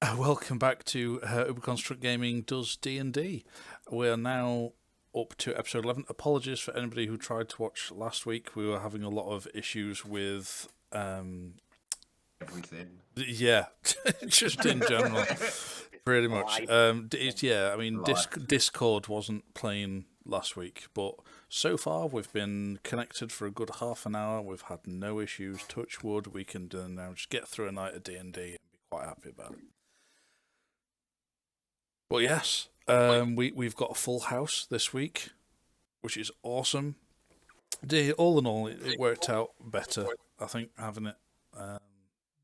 Welcome back to UberConstruct Gaming does D&D. We are now up to episode 11. Apologies for anybody who tried to watch last week. We were having a lot of issues with... Everything. Yeah, just in general, pretty much. Discord wasn't playing last week, but so far we've been connected for a good half an hour. We've had no issues. Touch wood, we can now just get through a night of D&D and be quite happy about it. But yes, we've got a full house this week, which is awesome. All in all, it worked out better, I think, having it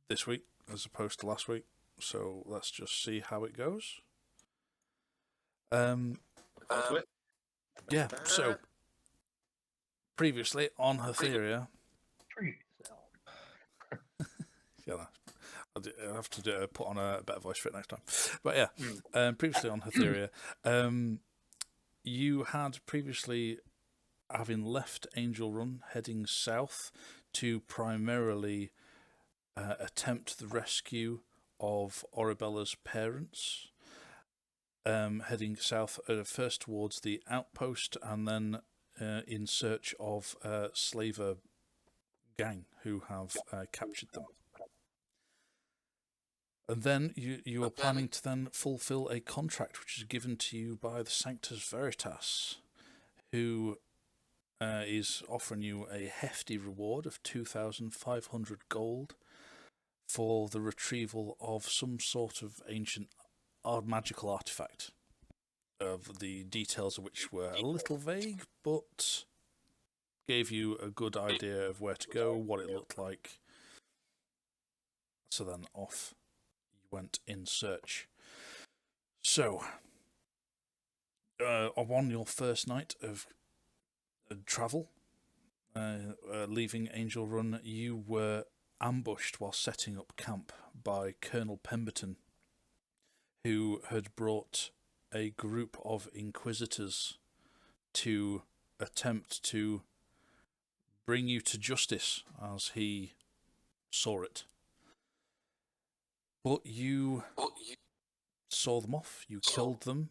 this week as opposed to last week. So let's just see how it goes. Yeah, so previously on Hetheria. Yeah, I'll have to put on a better voice for it next time. But yeah, previously on Hetheria, you had previously, having left Angel Run, heading south to primarily attempt the rescue of Orabella's parents, heading south first towards the outpost and then in search of slaver gang who have captured them. And then you are planning to then fulfill a contract which is given to you by the Sanctus Veritas, who is offering you a hefty reward of 2,500 gold for the retrieval of some sort of ancient magical artifact, of the details of which were a little vague, but gave you a good idea of where to go, what it looked like. So then off went in search. So, on your first night of travel, leaving Angel Run, you were ambushed while setting up camp by Colonel Pemberton, who had brought a group of inquisitors to attempt to bring you to justice as he saw it. But you saw them off, you killed them,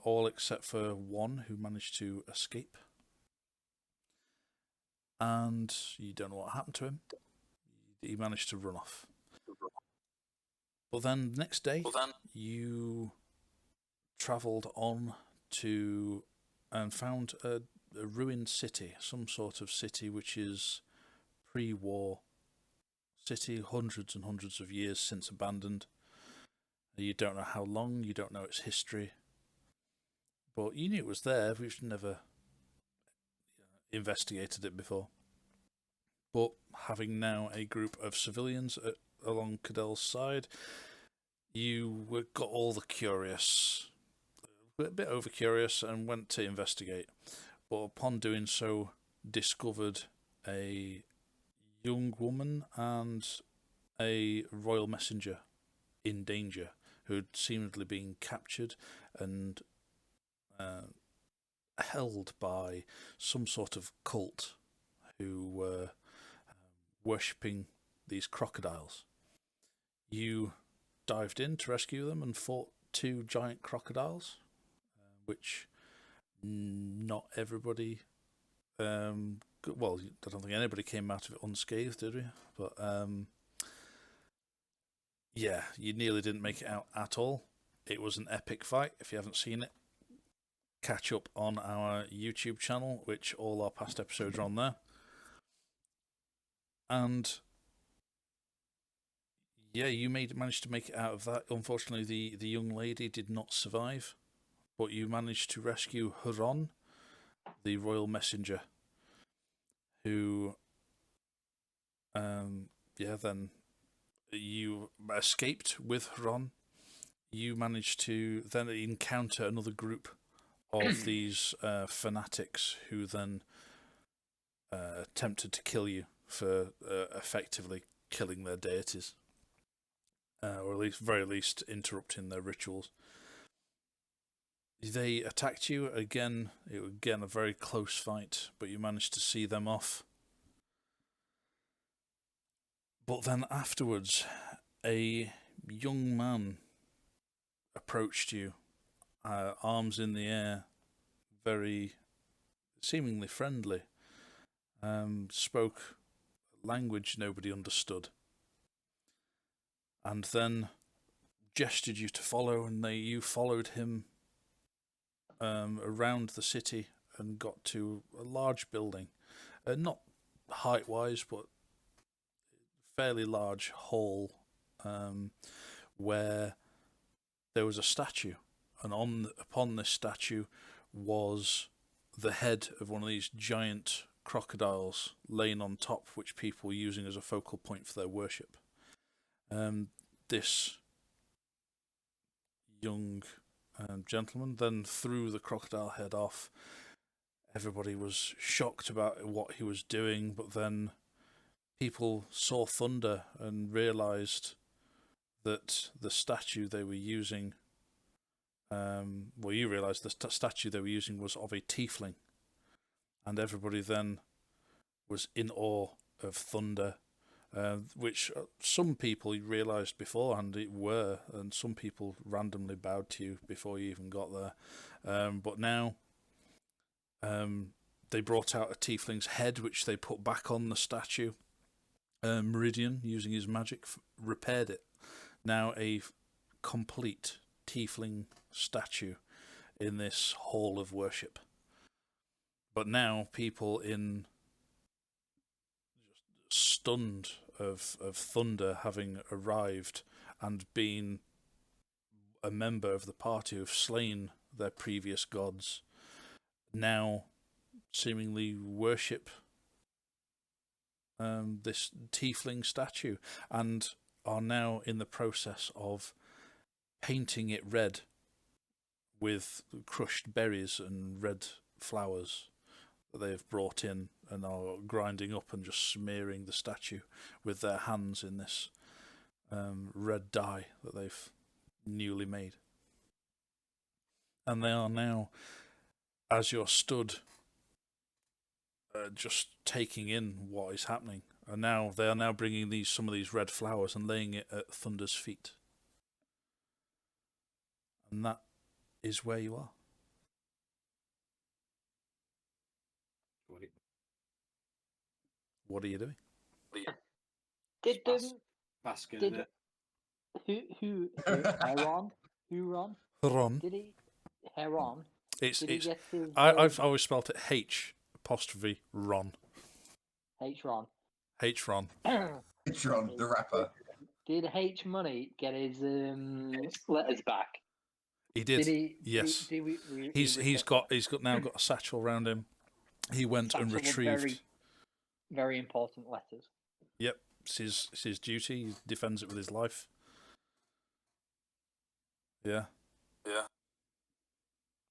all except for one who managed to escape. And you don't know what happened to him. He managed to run off. But then the next day, you travelled on to and found a ruined city, some sort of city which is pre-war city, hundreds and hundreds of years since abandoned. You don't know how long, you don't know its history, but you knew it was there. We've never investigated it before. But having now a group of civilians along Cadell's side, you got all the curious, a bit over curious, and went to investigate. But upon doing so, discovered a young woman and a royal messenger in danger, who had seemingly been captured and held by some sort of cult who were worshipping these crocodiles. You dived in to rescue them and fought two giant crocodiles, which not everybody... well, I don't think anybody came out of it unscathed, did we? But yeah, you nearly didn't make it out at all. It was an epic fight. If you haven't seen it, catch up on our YouTube channel, which all our past episodes are on there. And yeah, you managed to make it out of that. Unfortunately, the young lady did not survive, but you managed to rescue Huron, the royal messenger, who then you escaped with Huron. You managed to then encounter another group of these fanatics who then attempted to kill you for effectively killing their deities, or at least, very least, interrupting their rituals. They attacked you again. It was again a very close fight, but you managed to see them off. But then afterwards, a young man approached you, arms in the air, very seemingly friendly, spoke language nobody understood, and then gestured you to follow, and you followed him around the city and got to a large building, not height-wise, but fairly large hall, where there was a statue, and upon this statue was the head of one of these giant crocodiles laying on top, which people were using as a focal point for their worship. This young gentleman then threw the crocodile head off. Everybody was shocked about what he was doing, but then people saw thunder and realised that the statue they were using, you realised the statue they were using was of a tiefling, and everybody then was in awe of thunder, which some people realised beforehand it were, and some people randomly bowed to you before you even got there. But now they brought out a tiefling's head, which they put back on the statue. Meridian, using his magic, repaired it. Now a complete tiefling statue in this hall of worship. But now people in stunned of thunder having arrived and been a member of the party who've slain their previous gods, now seemingly worship this tiefling statue, and are now in the process of painting it red with crushed berries and red flowers that they have brought in, and are grinding up and just smearing the statue with their hands in this red dye that they've newly made. And they are now, as you're stood, just taking in what is happening. And now they are now bringing some of these red flowers and laying it at Thunder's feet. And that is where you are. What are you doing? Did Basking did in it. who Heron? Who Ron? Ron. Did he Heron? It's Did he get his I've always spelt it H apostrophe Ron. H Ron? H Ron. H Ron, the rapper. Did H Money get his letters back? He did. Did he? Yes. Did we, He's now got a satchel around him. He went and retrieved. Very, very important letters. Yep, it's his duty. He defends it with his life. Yeah.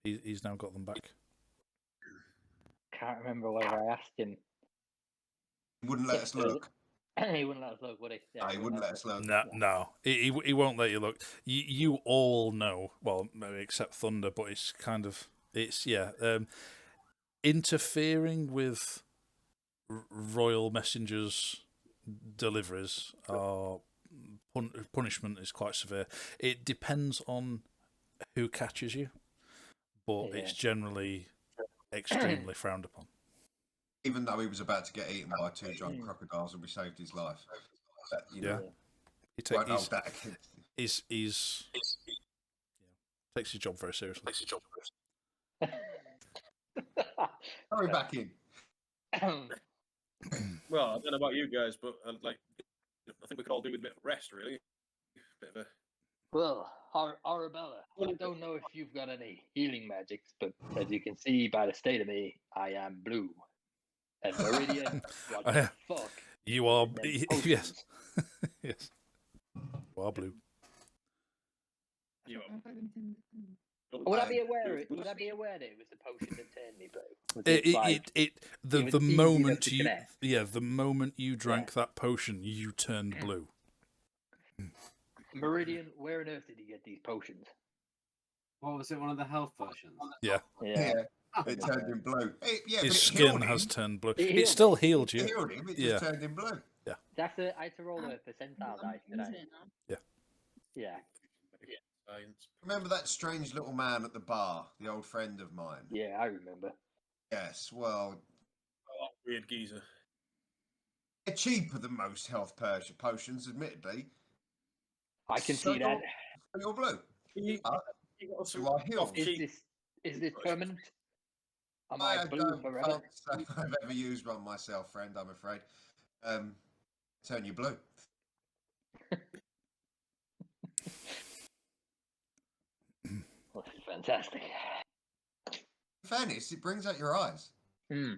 He's now got them back. Can't remember whether I asked him. He wouldn't let us look. He wouldn't let us look, would he? Yeah, No, he wouldn't let us look. No. He won't let you look. You all know, well, maybe except Thunder, but interfering with royal messengers' deliveries are punishment is quite severe. It depends on who catches you, but it's generally extremely frowned upon. Even though he was about to get eaten by two giant crocodiles and we saved his life. He takes his job very seriously. Hurry back in. Well, I don't know about you guys, but I think we could all do with a bit of rest, really. Bit of a... Well, Arabella, I don't know if you've got any healing magics, but as you can see by the state of me, I am blue. And Meridian, what the fuck? You are, yes. Yes. You are blue. Would I be aware that it was the potion that turned me blue? The moment you drank that potion, you turned blue. Meridian, where on earth did he get these potions? What was it? One of the health potions? Yeah. It turned him blue. His skin has turned blue. It still healed you. It healed him. It just turned him blue. Yeah. I had to roll a percentile dice, did I? Yeah. Yeah. Science. Remember that strange little man at the bar, the old friend of mine? Yeah, I remember. Yes, well, Weird geezer. they're cheaper than most health potions, admittedly. I can So see that. You're blue. You got some Do I heal? off cheap. Is this permanent? Am I I blue forever? can't say I've ever used one myself, friend, I'm afraid. Turn you blue. Well, fantastic. In fairness, it brings out your eyes. Hmm.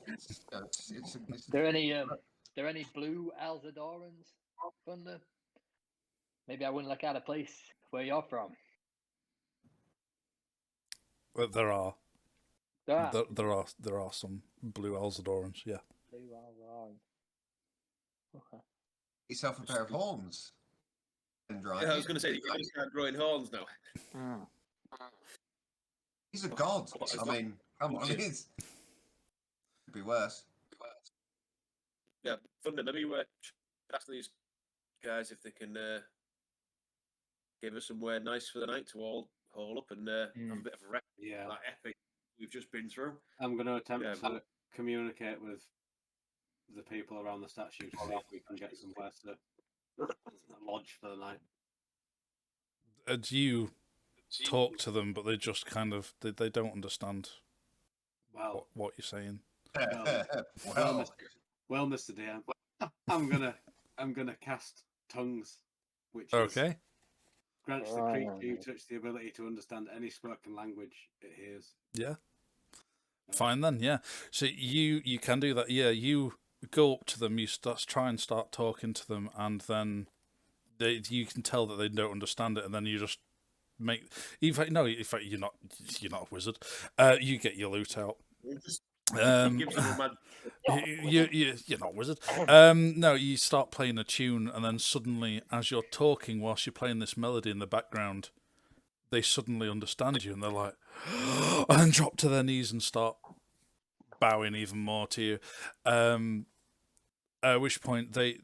It's There any blue Alzadorans, Thunder? Maybe I wouldn't look out of place where you're from. There are. Ah, There are some blue Alzadorans, yeah. blue Alzadorans. Okay. yourself a pair of horns. Right? Yeah, I was going to say, you guys start growing horns now. He's a god. I mean, come on, it is. Could be worse. Yeah, Thunder, maybe ask these guys if they can give us somewhere nice for the night to all haul up and have a bit of a rest. Yeah, That epic we've just been through. I'm going to attempt to communicate with the people around the statue to see if we can get somewhere to lodge for the night. Do you talk to them, but they just kind of they don't understand what you're saying? Well, Mr. DM, I'm gonna cast tongues, which grants the creature you touch the ability to understand any spoken language it hears. Yeah. Fine then, yeah. So you can do that. Yeah, you go up to them, you try and start talking to them, and then you can tell that they don't understand it, and then you just make. In fact, you're not a wizard. You get your loot out. You're not a wizard. No, you start playing a tune, and then suddenly, as you're talking, whilst you're playing this melody in the background, they suddenly understand you, and they're like, and then drop to their knees and start bowing even more to you. At which point they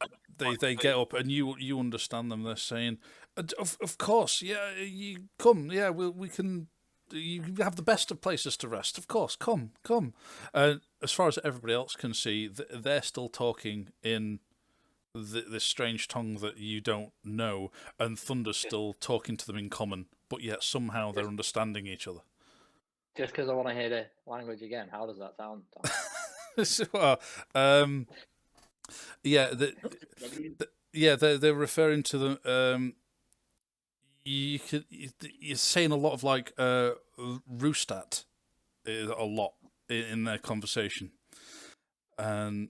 get up, and you understand them. They're saying, "Of course, yeah, you come, yeah, we can." You have the best of places to rest. Of course, come. As far as everybody else can see, they're still talking in this strange tongue that you don't know, and Thunder's still talking to them in common, but yet somehow they're understanding each other. Just because I want to hear the language again, how does that sound, Tom? They're referring to them. You're saying a lot of like Roostat a lot in their conversation, and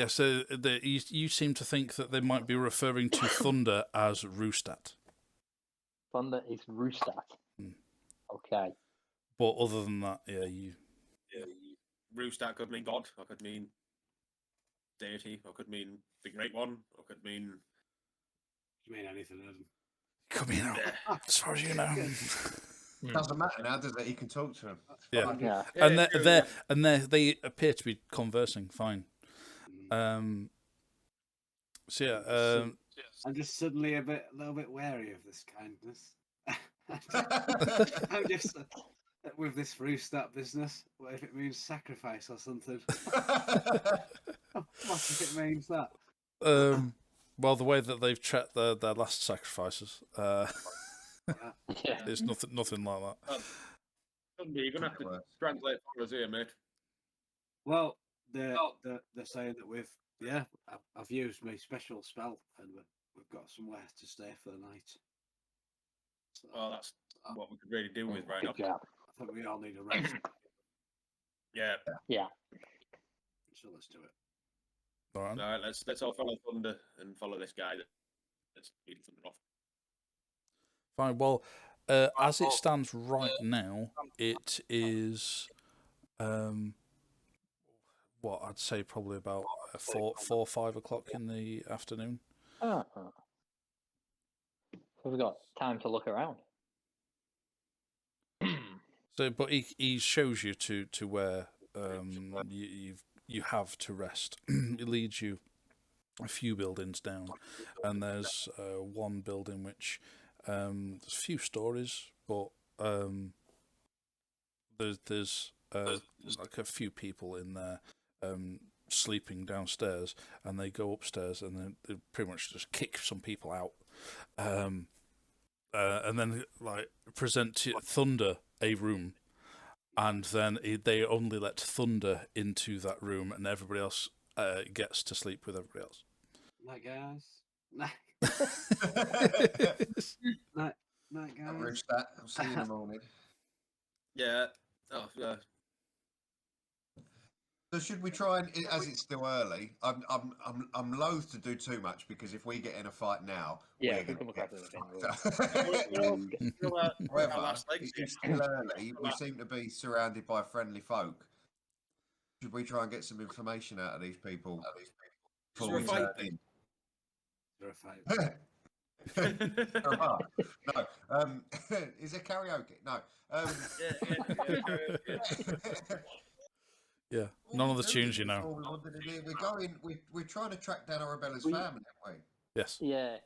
so you seem to think that they might be referring to Thunder as Roostat. Thunder is Roostat. Okay. But other than that, Roostat could mean God, or could mean deity, or could mean the Great One, or could mean. Could mean anything, Adam. Could mean as far as you know. Doesn't matter now, does it? You can talk to him. Yeah. And they appear to be conversing fine. I'm just suddenly a little bit wary of this kindness. I'm just with this Roostat business. What if it means sacrifice or something? What if it means that? Well, the way that they've checked their last sacrifices, it's nothing like that. You're gonna have to translate for us here, mate. Well, they're saying that I've used my special spell, and we've got somewhere to stay for the night. So, well, that's what we could really do with right now. Yeah. I think we all need a rest. Yeah. So let's do it. All right, let's all follow Thunder and follow this guy that's beating Thunder off. Fine. Well, as it stands right now, it is what I'd say probably about 5 o'clock in the afternoon. So we've got time to look around. So, but he shows you to where you have to rest. It leads you a few buildings down, and there's one building which there's a few stories, but there's like a few people in there sleeping downstairs, and they go upstairs and then they pretty much just kick some people out, and then like present Thunder a room, and then they only let Thunder into that room, and everybody else gets to sleep with everybody else. Night, guys. Night, guys. I'll see you in the morning. Yeah. Oh, yeah. So should we try and, as it's still early? I'm loath to do too much because if we get in a fight now, Yeah, we're come going across to anything. However, it's still early. We seem to be surrounded by friendly folk. Should we try and get some information out of these people before we turn in? There a fight. No. Is there karaoke? No. Yeah, none of the tunes, you know. We're trying to track down Arabella's family, aren't we? Yes. Yeah.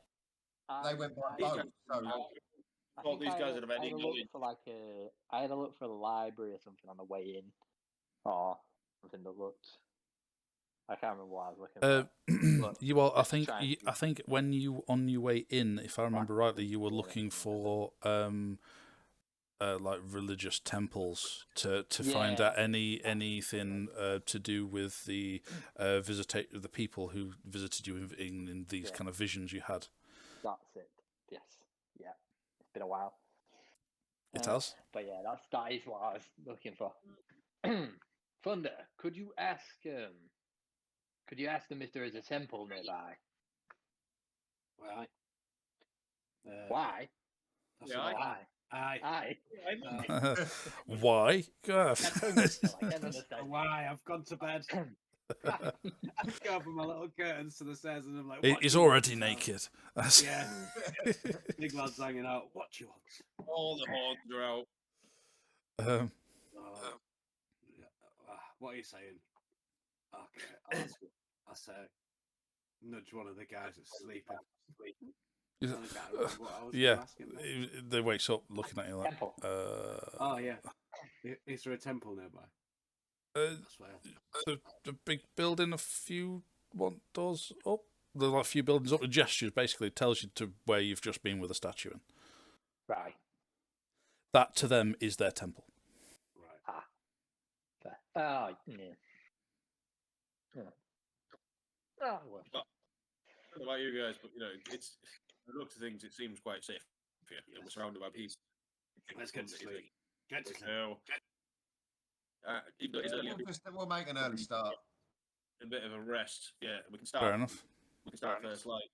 They went by boat, so These guys are I had a look for I had a look for a library or something on the way in, or something that looked. I can't remember what I was looking for. You are. I think when you on your way in, if I remember rightly, you were looking for like religious temples to find out anything to do with the the people who visited you in these kind of visions you had. That's it. Yes. Yeah. It's been a while. It has. But yeah, that is what I was looking for. Thunder, could you ask them if there is a temple nearby? Why? Why? Why? Aye. Why? God. Why? I've gone to bed. I go up with my little curtains to the stairs and I'm like, he's already naked. Yeah. Big lad's hanging out. What do you want? All the horns are out. What are you saying? Okay, I'll say, nudge one of the guys that's sleeping. Yeah, they wakes up looking at you like, oh yeah, is there a temple nearby? The big building a few doors up. There's like a few buildings up. The gestures basically tells you to where you've just been with a statue in. Right. That to them is their temple. Right. Fair. Oh yeah. Oh well. I don't know about you guys, but it's. I look to things. It seems quite safe here. We're surrounded by peace. Let's get to sleep. Get to sleep. We'll make an early start. A bit of a rest. Yeah, we can start. Fair enough. We can start first light.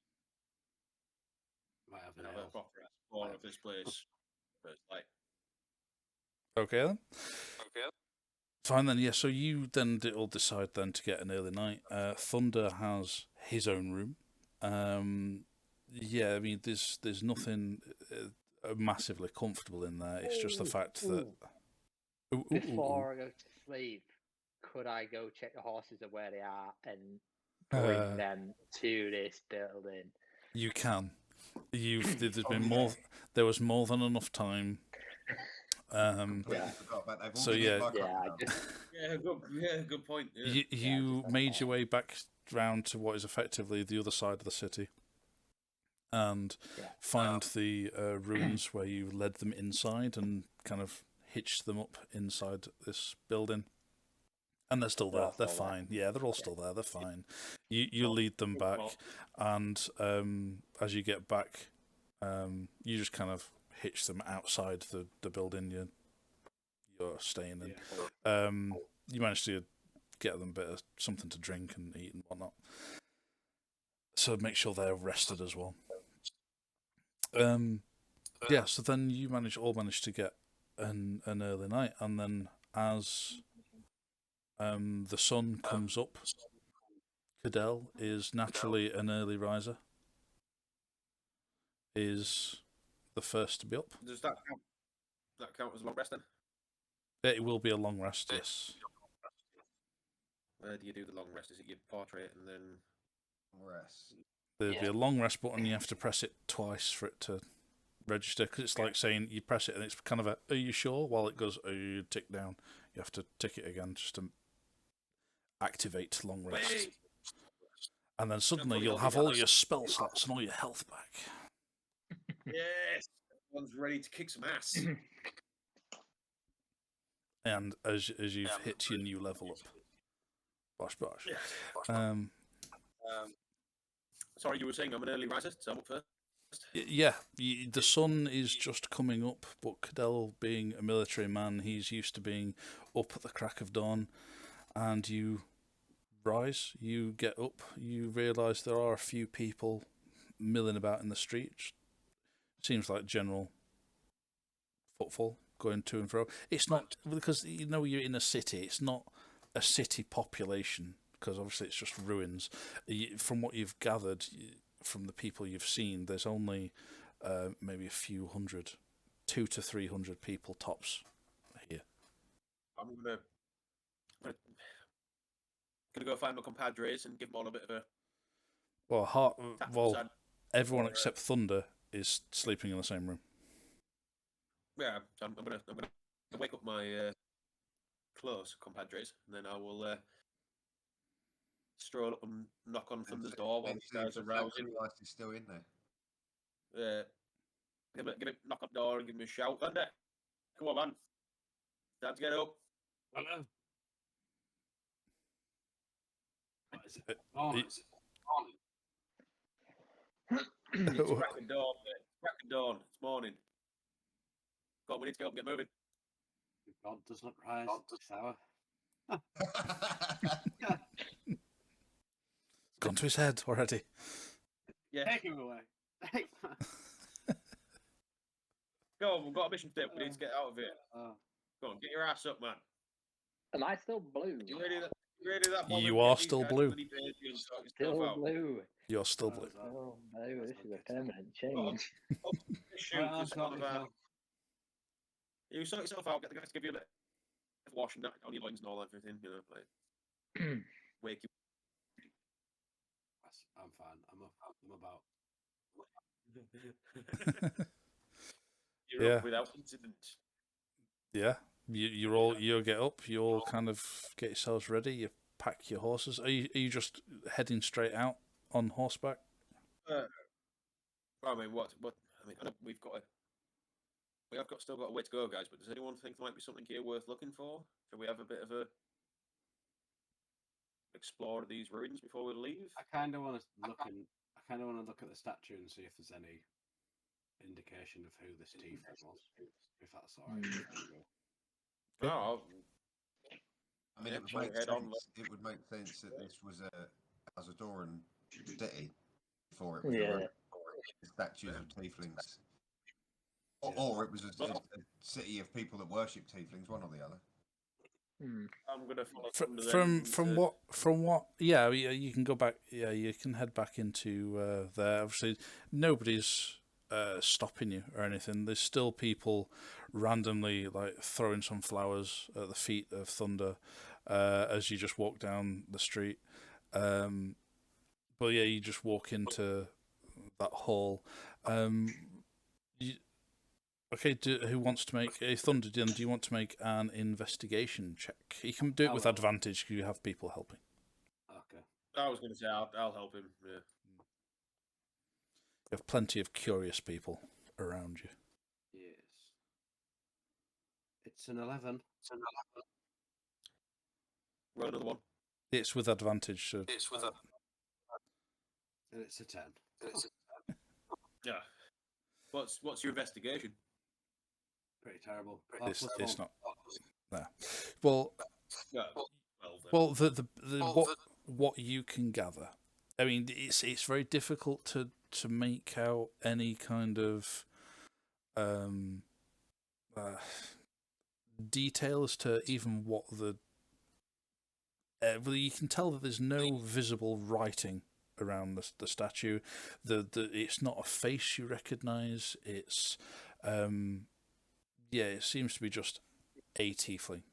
Might have a proper explore of this place. First light. Okay then. Fine then. Yeah. So you then all decide then to get an early night. Thunder has his own room. Yeah, I mean, there's nothing massively comfortable in there. It's just the fact that before I go to sleep, could I go check the horses of where they are and bring them to this building? You can. There's been more. There was more than enough time. So yeah, good point. Yeah. You made your way back round to what is effectively the other side of the city, and find the ruins where you led them inside and kind of hitched them up inside this building. And they're still there. They're fine. Yeah, they're all still there. They're fine. You lead them back, and as you get back, you just kind of hitch them outside the building you're staying in. You manage to get them a bit of something to drink and eat and whatnot. So make sure they're rested as well. Yeah, so then you all manage to get an early night, and then as the sun comes up, Cadell is naturally an early riser. Is the first to be up. Does that count as a long rest then? It will be a long rest, yes. Where do you do the long rest? Is it your portrait and then Rest. There'd be a long rest button. You have to press it twice for it to register, because it's like saying you press it and it's kind of a, are you sure? While it goes, you tick down. You have to tick it again just to activate long rest. And then suddenly you'll have all your spell slots and all your health back. Yes, everyone's ready to kick some ass. And as you've hit your new level up, bosh. Sorry, you were saying I'm an early riser, so I'm up first. Yeah, the sun is just coming up, but Cadell, being a military man, he's used to being up at the crack of dawn. And you rise, you get up, you realise there are a few people milling about in the streets. Seems like general footfall going to and fro. It's not, because you're in a city, it's not a city population, because obviously it's just ruins. From what you've gathered from the people you've seen, there's only maybe a few hundred, 200 to 300 people tops here. I'm gonna go find my compadres and give them all a bit of a. Everyone except Thunder is sleeping in the same room. Yeah, so I'm gonna wake up my close compadres, and then I will stroll up and knock on Thunder's door while these guys are rousing. Is still in there. Give it knock on the door and give me a shout. Thunder, come on, man! Time to get up. Hello. It's crack of dawn, mate. Crack of dawn. It's morning. God, we need to get up and get moving. God does not rise this hour. Gone to his head already. Yeah. Take him away. Go on, we've got a mission step. We need to get out of here. Go on, get your ass up, man. Am I still blue? You ready that You are still blue. Still blue. You're still blue. Oh, blue. This is a permanent change. You sort yourself out. Get the guys to give you a bit of washing down on your loins and all everything. Like wake you. I'm fine. I'm about. You're up without incident. Yeah, you get up. You all kind of get yourselves ready. You pack your horses. Are you just heading straight out on horseback? I mean, what? I mean, I know we have still got a way to go, guys. But does anyone think there might be something here worth looking for? Should we have a bit of a explore these ruins before we leave? I kind of want to look at the statue and see if there's any indication of who this tiefling was, if that's all right. Oh, I mean, it would make sense that this was a Azadoran city before it was a statues of tieflings, or it was a city of people that worship tieflings, one or the other. I'm gonna follow from what yeah, you can go back, you can head back into there. Obviously nobody's stopping you or anything. There's still people randomly like throwing some flowers at the feet of Thunder as you just walk down the street, but yeah, you just walk into that hall. Okay, who wants to make a Thunder? Do you want to make an investigation check? You can do it with advantage because you have people helping. Okay. I was going to say I'll help him. Yeah. You have plenty of curious people around you. Yes. It's an 11. Roll another one. It's with advantage. So... It's with a. And it's a 10. Yeah. What's your investigation? Pretty terrible. It's not. No. Well, what you can gather. I mean, it's very difficult to make out any kind of detail as to even what the. Well, you can tell that there's no visible writing around the statue. It's not a face you recognise. It's it seems to be just a tiefling.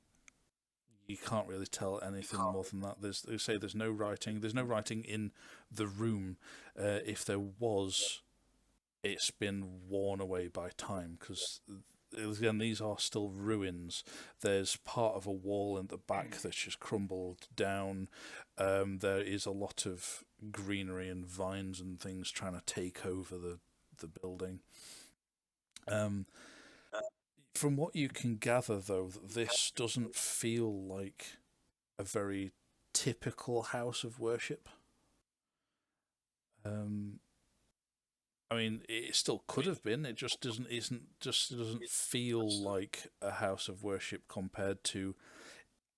you can't really tell anything more than that. They say there's no writing. There's no writing in the room. If there was, it's been worn away by time, because again, these are still ruins. There's part of a wall in the back that's just crumbled down. There is a lot of greenery and vines and things trying to take over the building. From what you can gather, though, this doesn't feel like a very typical house of worship. I mean, it still could have been. It just doesn't feel like a house of worship compared to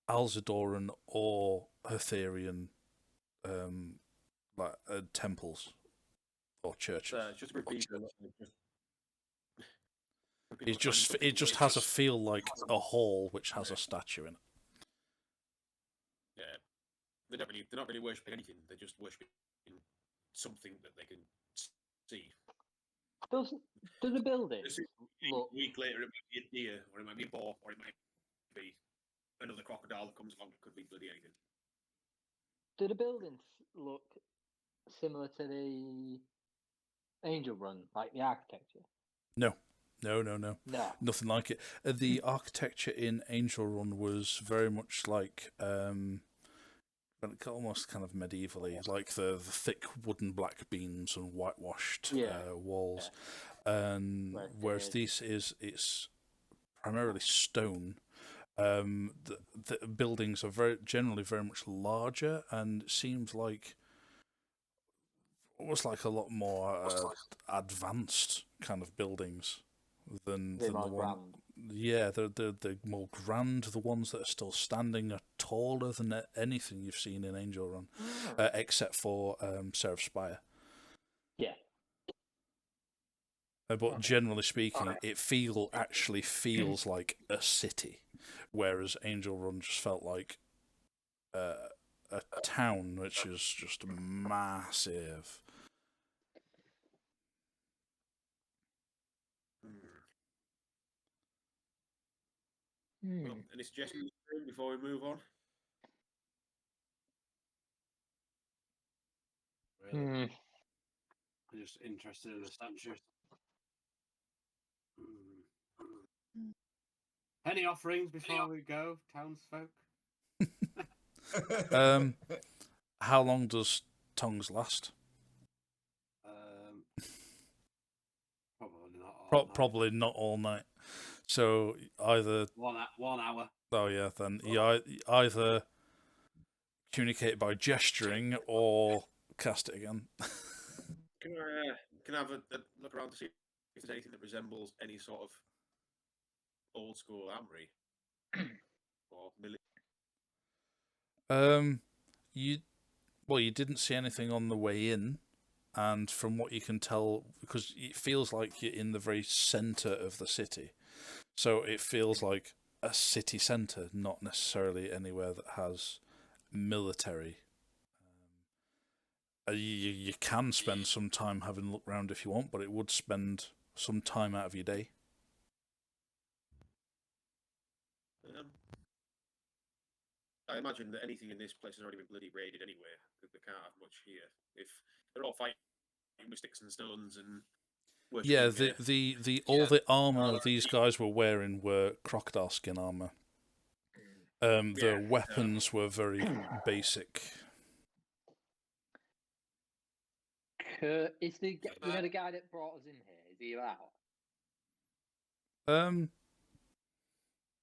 Alzadoran or Hetherian, temples or churches. It just has a feel like a hall which has a statue in it. Yeah, they're not really worshipping anything. They're just worshipping something that they can see. Does the building look? A week later, it might be a deer, or it might be a boar, or it might be another crocodile that comes along. It could be bloody anything. Do the buildings look similar to the Angel Run, like the architecture? No. Nothing like it. The architecture in Angel Run was very much like almost kind of medievally, like the thick wooden black beams and whitewashed walls. And whereas it's primarily stone. The buildings are generally very much larger, and it seems like almost like a lot more advanced kind of buildings than the one. Grand. Yeah, they're more grand. The ones that are still standing are taller than anything you've seen in Angel Run, except for Seraph Spire. Yeah. But generally speaking, it actually feels like a city, whereas Angel Run just felt like a town, which is just massive. Well, any suggestions before we move on? Really? I'm just interested in the statue. Any offerings before we go, townsfolk? How long does tongues last? Probably not all night. Not all night. So either 1 hour. Oh yeah, then you either communicate by gesturing or cast it again. Can I have a look around to see if there's anything that resembles any sort of old school armory or military? You didn't see anything on the way in, and from what you can tell, because it feels like you're in the very centre of the city, so it feels like a city centre, not necessarily anywhere that has military. You can spend some time having a look around if you want, but it would spend some time out of your day. I imagine that anything in this place has already been bloody raided anyway. They can't have much here. If they're all fighting with sticks and stones and yeah, all the armor these guys were wearing were crocodile skin armor. The weapons were very basic. Is the guy that brought us in here? Is he out?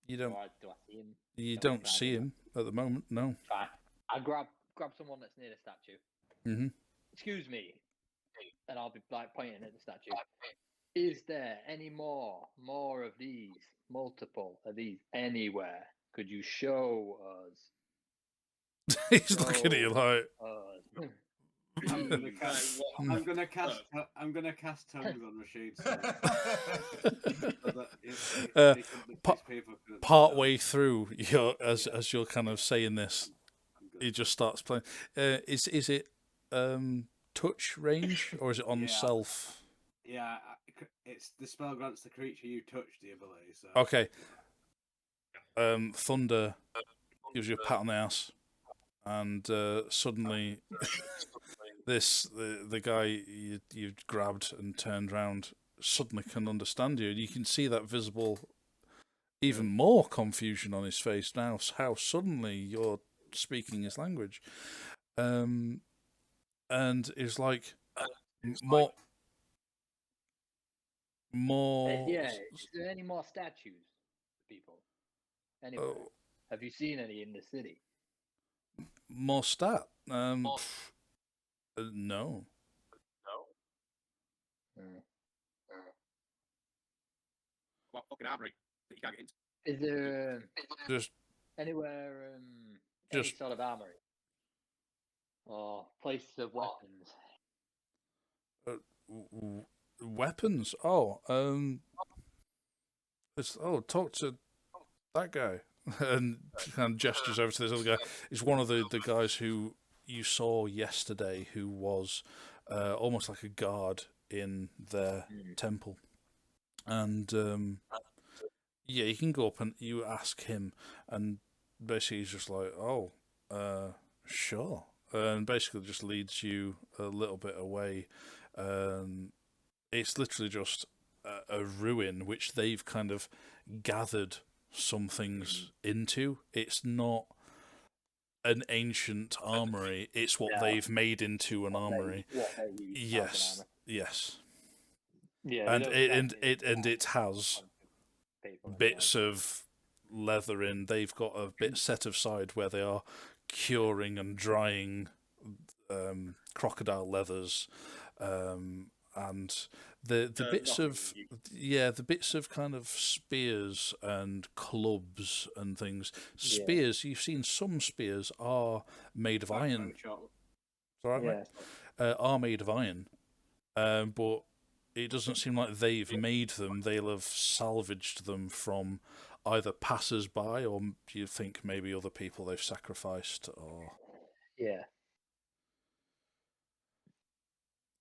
You don't. Do I see him? You don't see him at the moment. No. Fine. I grab someone that's near the statue. Mm-hmm. Excuse me, and I'll be pointing at the statue. Is there any more of these? Multiple of these anywhere? Could you show us? He's looking at you like. I'm gonna cast tongues on Rashid. Part way through, as you're kind of saying this, he just starts playing. Is it touch range or is it on self? Yeah, it's the spell grants the creature you touch the ability. So. Okay. Thunder gives you a pat on the ass, and suddenly the guy you grabbed and turned round suddenly can understand you. You can see that visible, even more confusion on his face now. How suddenly you're speaking his language, and it's like more. Yeah, is there any more statues, people? Anyway, have you seen any in the city? More stat? No. What fucking armory that you can't get into? Is there Just anywhere any sort of armory or places of weapons? Weapons? Talk to that guy, and kind of gestures over to this other guy. It's one of the guys who you saw yesterday, who was almost like a guard in their temple, and yeah, you can go up and you ask him, and basically he's just like, sure, and basically just leads you a little bit away. It's literally just a ruin which they've kind of gathered some things into. It's not an ancient armory. It's what they've made into an armory. Yes. Yeah, and it has bits of leather in. They've got a bit set aside where they are curing and drying crocodile leathers, and the bits of kind of spears and clubs and things. Spears, you've seen some spears are made of iron. Sorry, mate? Are made of iron, but it doesn't seem like they've made them. They'll have salvaged them from either passers-by, or do you think maybe other people they've sacrificed, or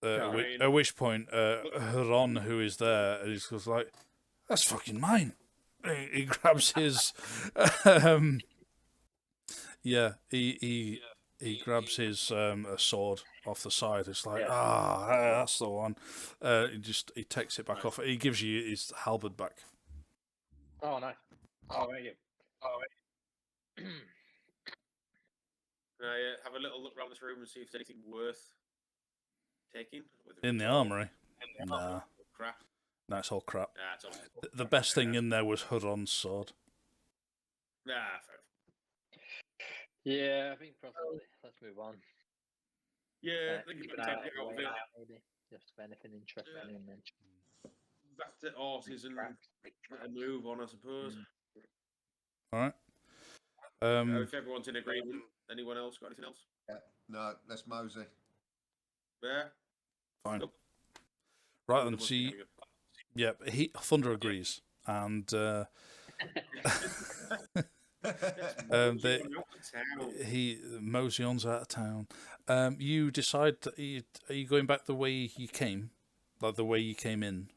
at which point Ron, who is there, he goes like, "That's fucking mine." He grabs his he grabs his a sword off the side. It's like, that's the one. He takes it back off. He gives you his halberd back. Oh, nice. Thank you. Can I have a little look around this room and see if there's anything worth taking? In the armory? Nah. Crap. That's all crap. Nah, it's all the best thing in there was Huron's sword. Nah, fair. Yeah, I think probably. Let's move on. Yeah, I think you better take it out of it. Maybe. Just for anything interesting in there. Back to horses and move on, I suppose. All right. If everyone's in agreement, anyone else got anything else? Yeah. No, let's mosey. Yeah. Fine. Right then. See. Yeah, Thunder agrees, and mosey on's out of town. You decide. Are you going back the way you came, like the way you came in,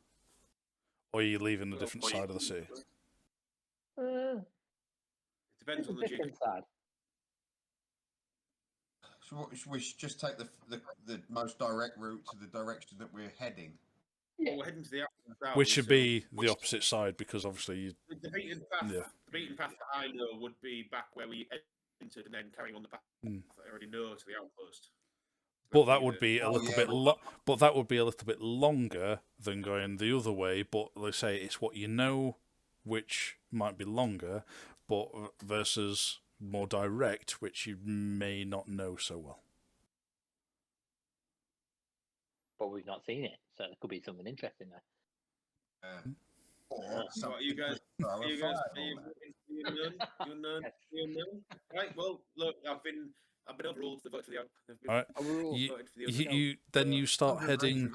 or are you leaving a different side of the city? It depends on the different side. So we should just take the most direct route to the direction that we're heading. Well, we're heading to the outside, which should be the opposite side, because obviously the beaten path that I know would be back where we entered, and then carrying on the path that I already know to the outpost. But that would be a little bit. But that would be a little bit longer than going the other way. But let's say it's what you know, which might be longer, but versus more direct, which you may not know so well. But we've not seen it, so there could be something interesting there. So you guys, you know. Right. Well, look, I've been overruled for the vote for the out. All right. You start heading.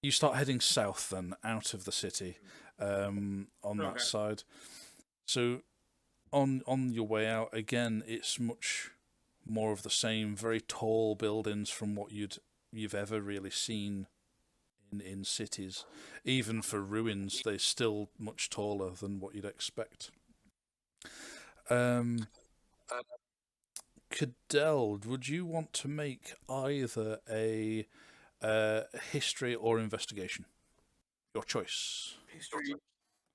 You start heading south, then out of the city, on that side. So, on your way out again, it's much more of the same. Very tall buildings from what you've ever really seen in cities. Even for ruins, they're still much taller than what you'd expect. Cadell, would you want to make either a history or investigation? Your choice. History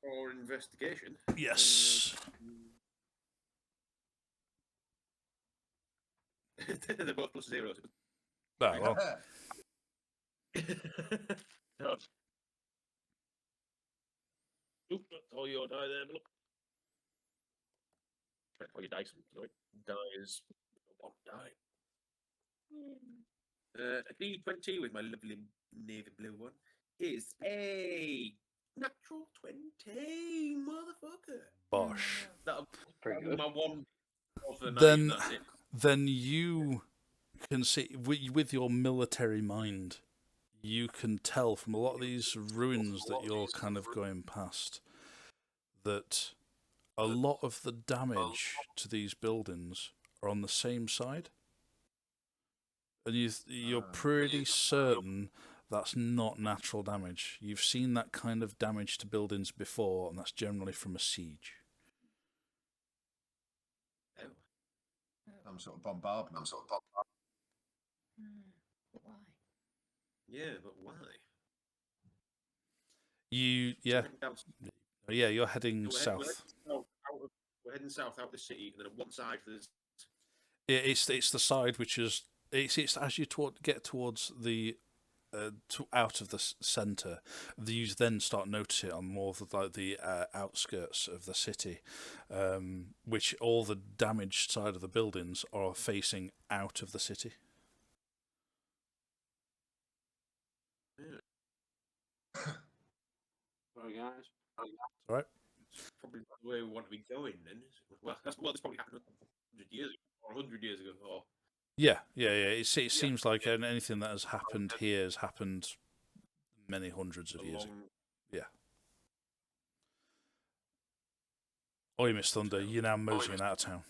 or investigation? Yes. They're both plus zeros. Ah, well. Oop, that's all your die there, look. All your dice. Sorry. Die is one die. A D20 with my lovely navy blue one is a natural 20, motherfucker. Bosh. That'll Pretty be good. my one of the night. Then, That's it. then you can see with your military mind, you can tell from a lot of these ruins that you're kind of going past that a lot of the damage to these buildings are on the same side, and you're pretty certain that's not natural damage. You've seen that kind of damage to buildings before, and that's generally from a siege. Some sort of bombardment. Why? Yeah, but why? Yeah, you're heading south. We're heading south out the city, and then on one side there's. It's the side which is it's as you get towards the out of the centre, you then start noticing on more of the outskirts of the city, which all the damaged side of the buildings are facing out of the city. Sorry, guys. All right. Probably the way we want to be going then. Well, this probably happened 100 years ago, or 100 years ago. Or... Yeah. It seems like anything that has happened here has happened many hundreds of years ago. Yeah. Oi, Miss Thunder, you're now moseying out of town.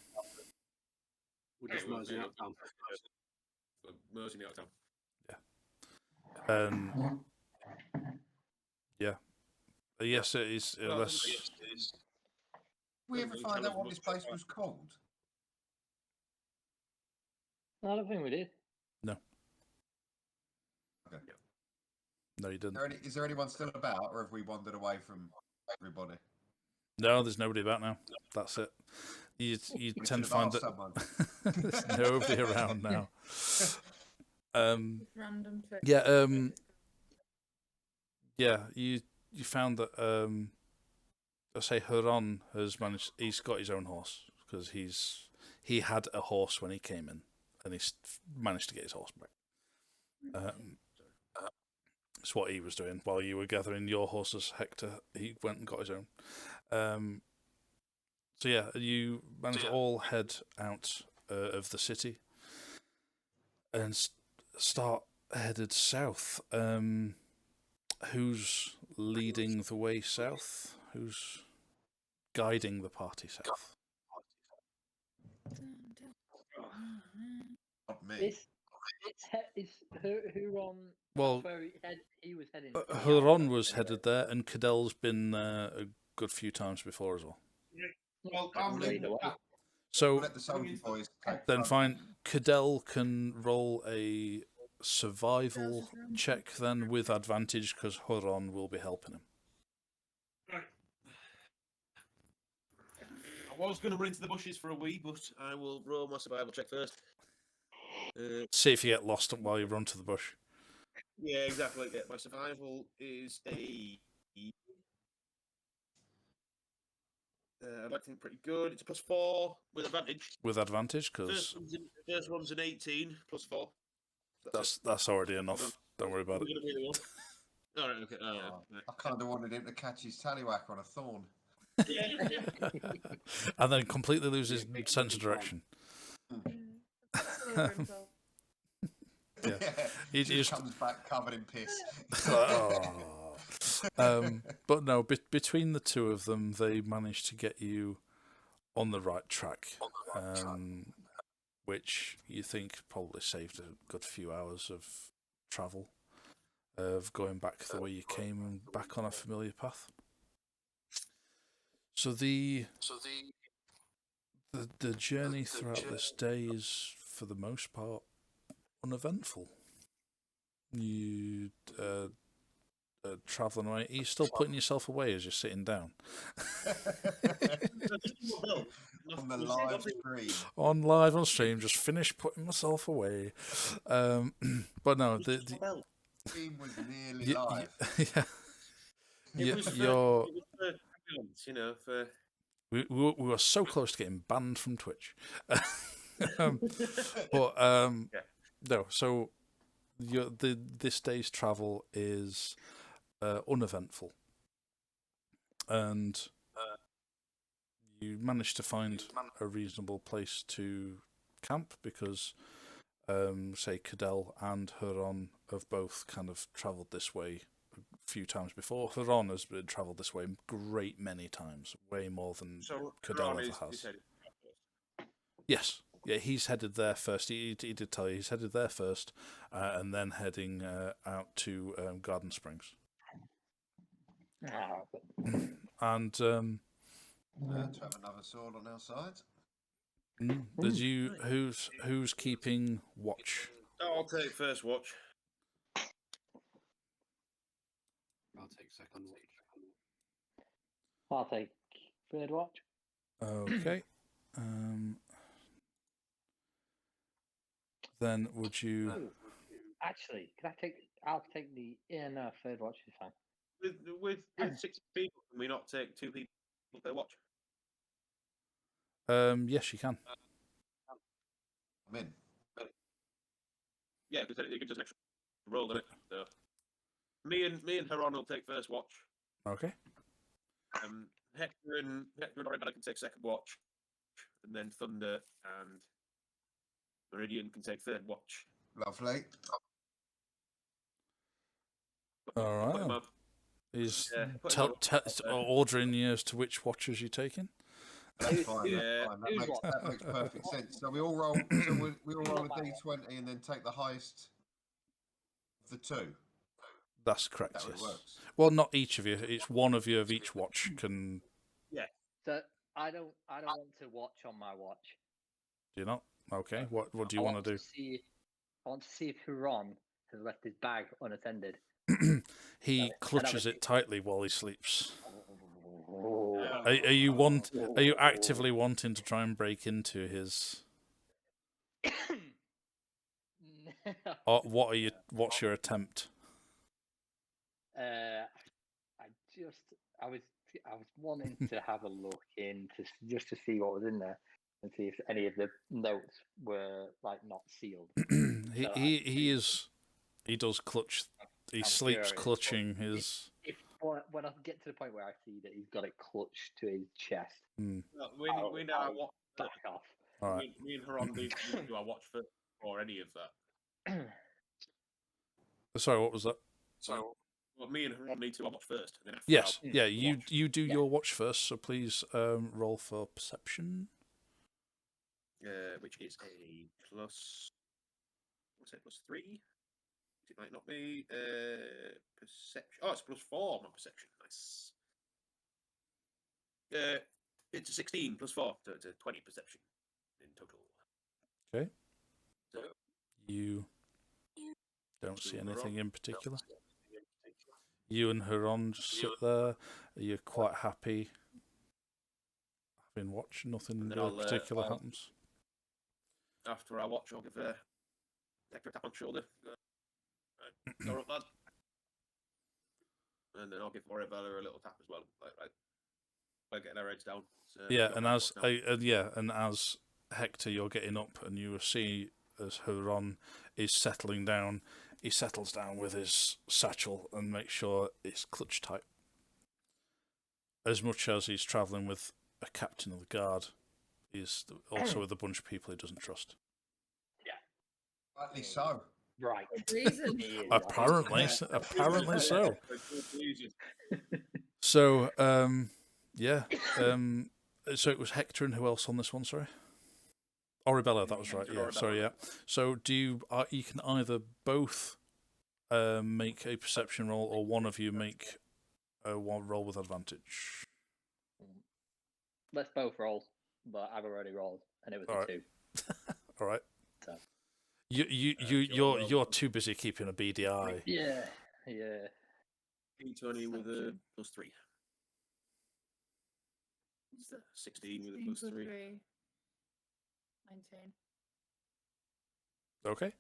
We're just moseying out of town. Moseying out of town. Yeah. Yes, it is. Unless we ever find out what this place was called? I don't think we did. No. Okay. No, you didn't. Is there anyone still about, or have we wandered away from everybody? No, there's nobody about now. That's it. You tend to find that there's nobody around now. Random trick. Yeah. You found that I say Huron has managed. He's got his own horse because he had a horse when he came in, and he's managed to get his horse back. That's what he was doing while you were gathering your horses, Hector. He went and got his own. So yeah, you managed to all head out of the city and start headed south. Who's leading the way south? Who's guiding the party south? Not me. It's Huron. Well, where he was heading. Huron was headed there, and Cadell's been there a good few times before as well. Well, So let the soldier boys take then front. fine. Cadell can roll a survival check then with advantage because Huron will be helping him. Right. I was going to run into the bushes for a wee, but I will roll my survival check first. See if you get lost while you run to the bush. Yeah, exactly. Yeah, my survival is a. I'd like to think pretty good. It's a +4 with advantage. With advantage, because first one's an 18 +4. That's already enough. Don't worry about it. All right, okay. I kind of wanted him to catch his tallywhacker on a thorn. And then completely lose his sense of direction. Yeah. He just comes back covered in piss. But no, between the two of them, they managed to get you on the right track, which you think probably saved a good few hours of travel, of going back the way you came and back on a familiar path. So the The journey throughout this day is, for the most part, uneventful. You traveling away. Are you still putting yourself away as you're sitting down? On the live stream. On stream, just finished putting myself away. But no, the stream was nearly live. You're. You know, for We were so close to getting banned from Twitch. But no, so this day's travel is uneventful, and you managed to find a reasonable place to camp because, say, Cadell and Huron have both kind of travelled this way a few times before. Huron has been travelled this way a great many times, way more than Cadell ever has. Yes. Yeah, he's headed there first. He did tell you he's headed there first, and then heading out to Garden Springs. And to have another sword on our side. Did you? Who's keeping watch? I'll take first watch. I'll take second watch. I'll take third watch. Okay. Then would you? Actually, can I take? I'll take the third watch is fine. With 6 people, can we not take 2 people per watch? Yes, you can. I'm in. Yeah, because it gives us an extra roll, doesn't it? So, me and Huron will take first watch. Okay. Hector and Oribella can take second watch, and then Thunder and Meridian can take third watch. Lovely. All right. He's ordering you as to which watches you're taking. That's fine. That makes perfect sense. So we all roll. So we all roll a d20 and then take the highest of the 2. That's correct. That Yes. works. Well, not each of you. It's one of you of each watch can. Yeah. So I don't want to watch on my watch. Do you not? Okay. What do you want to do? I want to see if Huron has left his bag unattended. He clutches it tightly while he sleeps. Oh. Are you actively wanting to try and break into his? Or what's your attempt? I was wanting to have a look in just to see what was in there and see if any of the notes were like not sealed. He does clutch. He sleeps clutching his. When I get to the point where I see that he's got it clutched to his chest, we know what. Back off. All right. Me and Huron do our watch for any of that. Sorry, what was that? So, well, me and Huron need to watch first. And then Yes, yeah. You do your watch first. So please roll for perception. Which is a plus. What's it? +3. It might not be perception. Oh, it's +4, not perception. Nice. It's a 16 +4, so it's a 20 perception in total. Okay. So you don't see anything in particular. You and Huron just sit there. You're quite happy. Having watched, nothing particular happens. After I watch, I'll give Hector a tap on the shoulder. Go up, lad. And then I'll give Oribella a little tap as well. By getting our heads down. So yeah, and as Hector, you're getting up, and you see as Huron is settling down. He settles down with his satchel and makes sure it's clutch tight. As much as he's travelling with a captain of the guard, he's also with a bunch of people he doesn't trust. Yeah. Rightly so. Right. Reason. Apparently so. So, yeah. So it was Hector and who else on this one? Sorry. Oribella, that was right. Yeah, sorry. Yeah. So do you? You can either both make a perception roll, or one of you make a one roll with advantage. Let's both roll. but I've already rolled, and it was All a right. 2. All right. So. You're too busy keeping a beady eye. Yeah. D20 with a +3. 16 with a +3. 19. Okay.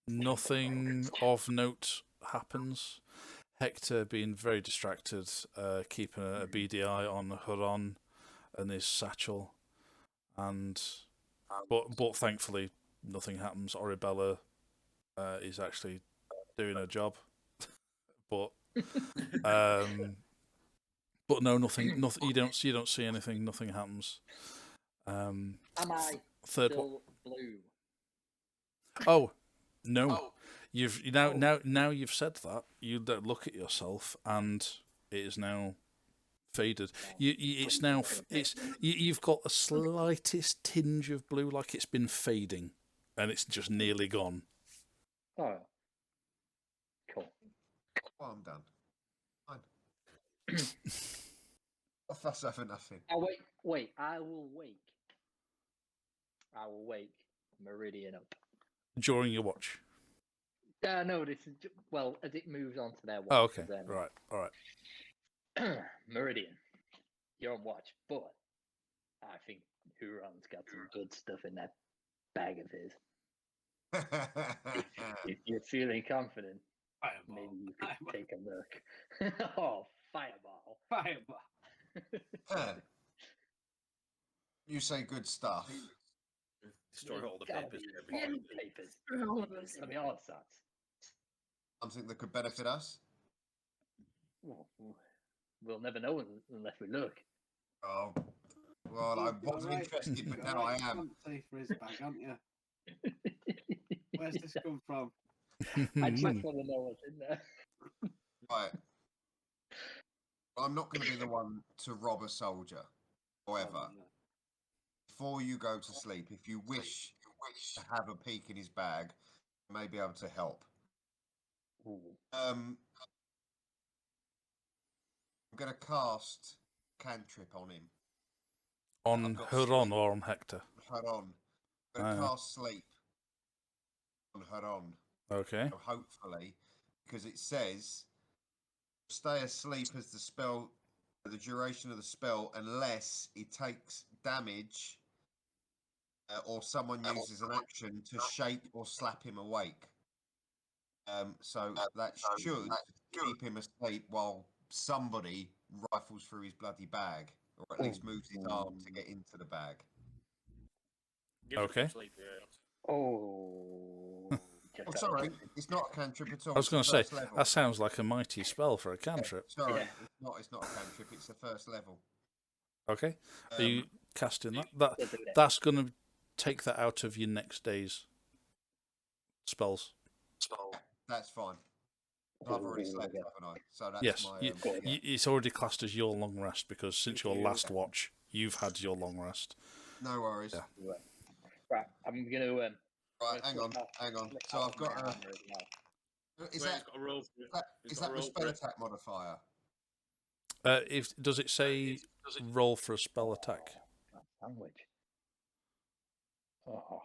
Nothing of note happens. Hector being very distracted, keeping a beady eye on Huron and his satchel, but thankfully nothing happens. Oribella is actually doing her job, but no, nothing. You don't see anything. Nothing happens. Am I third still blue? Oh, no. You've now you've said that. You look at yourself, and it is now faded. It's now you've got a slightest tinge of blue, like it's been fading, and it's just nearly gone. Oh, cool. Oh, I'm done. Fine. A fuss over nothing. Oh, wait. I will wake Meridian up. During your watch. No, this is well as it moves on to their watch. Oh, okay. Then... Right. All right. Meridian, you're on watch, but I think Huron's got some good stuff in that bag of his. if you're feeling confident, maybe you could take a look. Oh, fireball! You say good stuff. Destroy all the papers. Papers. All of us. I mean, all sorts. Something that could benefit us. We'll never know unless we look. Oh, well, I wasn't interested, but now I am. Safe for his bag, aren't you? Where's this come from? I just want to know what's in there. Right. Well, I'm not going to be the one to rob a soldier. However, before you go to sleep, if you wish to have a peek in his bag, I may be able to help. I'm going to cast cantrip on him. On Huron or on Hector? Huron. I'm going to cast sleep on Huron. Okay. So hopefully, because it says stay asleep as the duration of the spell, unless it takes damage or someone uses an action to shake or slap him awake. So that should keep him asleep while somebody rifles through his bloody bag, or at least moves his arm to get into the bag. Okay. Oh, sorry, it's not a cantrip at all. I was going to say that sounds like a mighty spell for a cantrip. Sorry, it's not a cantrip. It's the first level. Okay. Are you casting that? That's going to take that out of your next day's spells. That's fine. I've already slept, haven't I? So that's yes, my. It's already classed as your long rest because since your last watch, you've had your long rest. No worries. Yeah. Right, I'm gonna. Right, hang on. So I've got a. Is that the spell attack modifier? Does it say roll for a spell attack? Sandwich. Oh.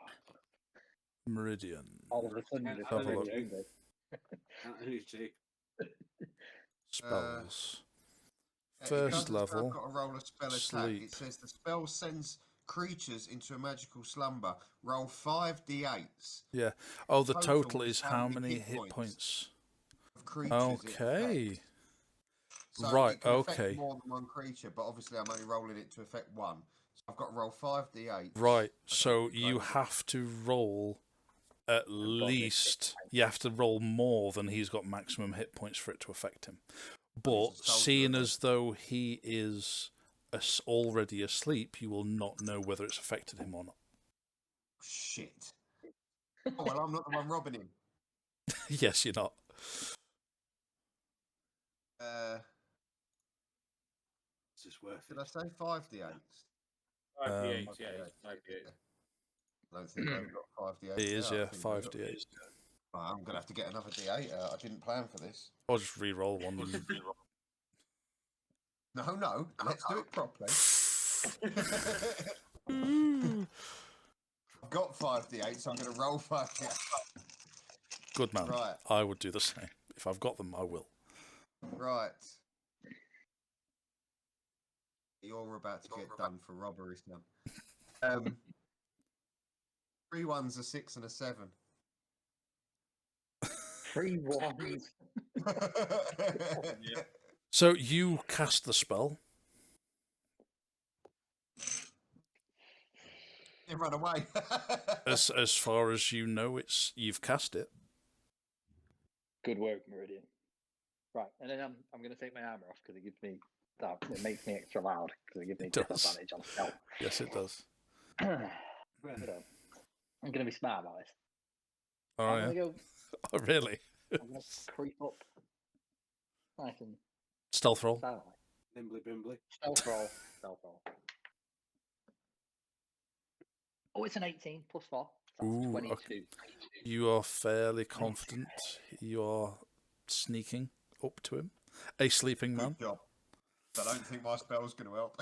Meridian. All of a sudden, have a look. Spells. First level. I've got to roll a spell attack. Sleep. It says the spell sends creatures into a magical slumber. Roll 5d8s. Yeah. Oh, the total is how many hit points? Okay. So right. it can affect okay. more than one creature, but obviously I'm only rolling it to affect one. So I've got to roll 5d8. Right. So you have to roll at least. You have to roll more than he's got maximum hit points for it to affect him. But seeing as though he is already asleep, you will not know whether it's affected him or not. Shit. Oh, well, I'm not the one robbing him. Yes, you're not. It's just worth it. Did I say 5d8s? 5d8, yeah. 5d8. I don't think I've got 5d8. It is, yeah, 5d8. I'm going to have to get another d8 out. I didn't plan for this. Or just re-roll one. No. Let's do it properly. I've got 5d8, so I'm going to roll 5d8. Good man. Right. I would do the same. If I've got them, I will. Right. You're about to get done for robbery, son. 3 1s, a 6, and a 7. 3 1s. Yeah. So you cast the spell. You run away. As far as you know, you've cast it. Good work, Meridian. Right, and then I'm going to take my armor off because it makes me extra loud because it gives me It does. disadvantage on stealth. Yes, it does. So, I'm going to be smart about this. Oh, I'm yeah. going to go. Oh, really? I'm going to creep up. Nice and Stealth roll. silently. Nimbly bimbly. Stealth roll. Stealth roll. Oh, it's an 18 plus 4. So that's Ooh, 22. okay. You are fairly confident. You are sneaking up to him. A sleeping man. Good job. I don't think my spell's going to help.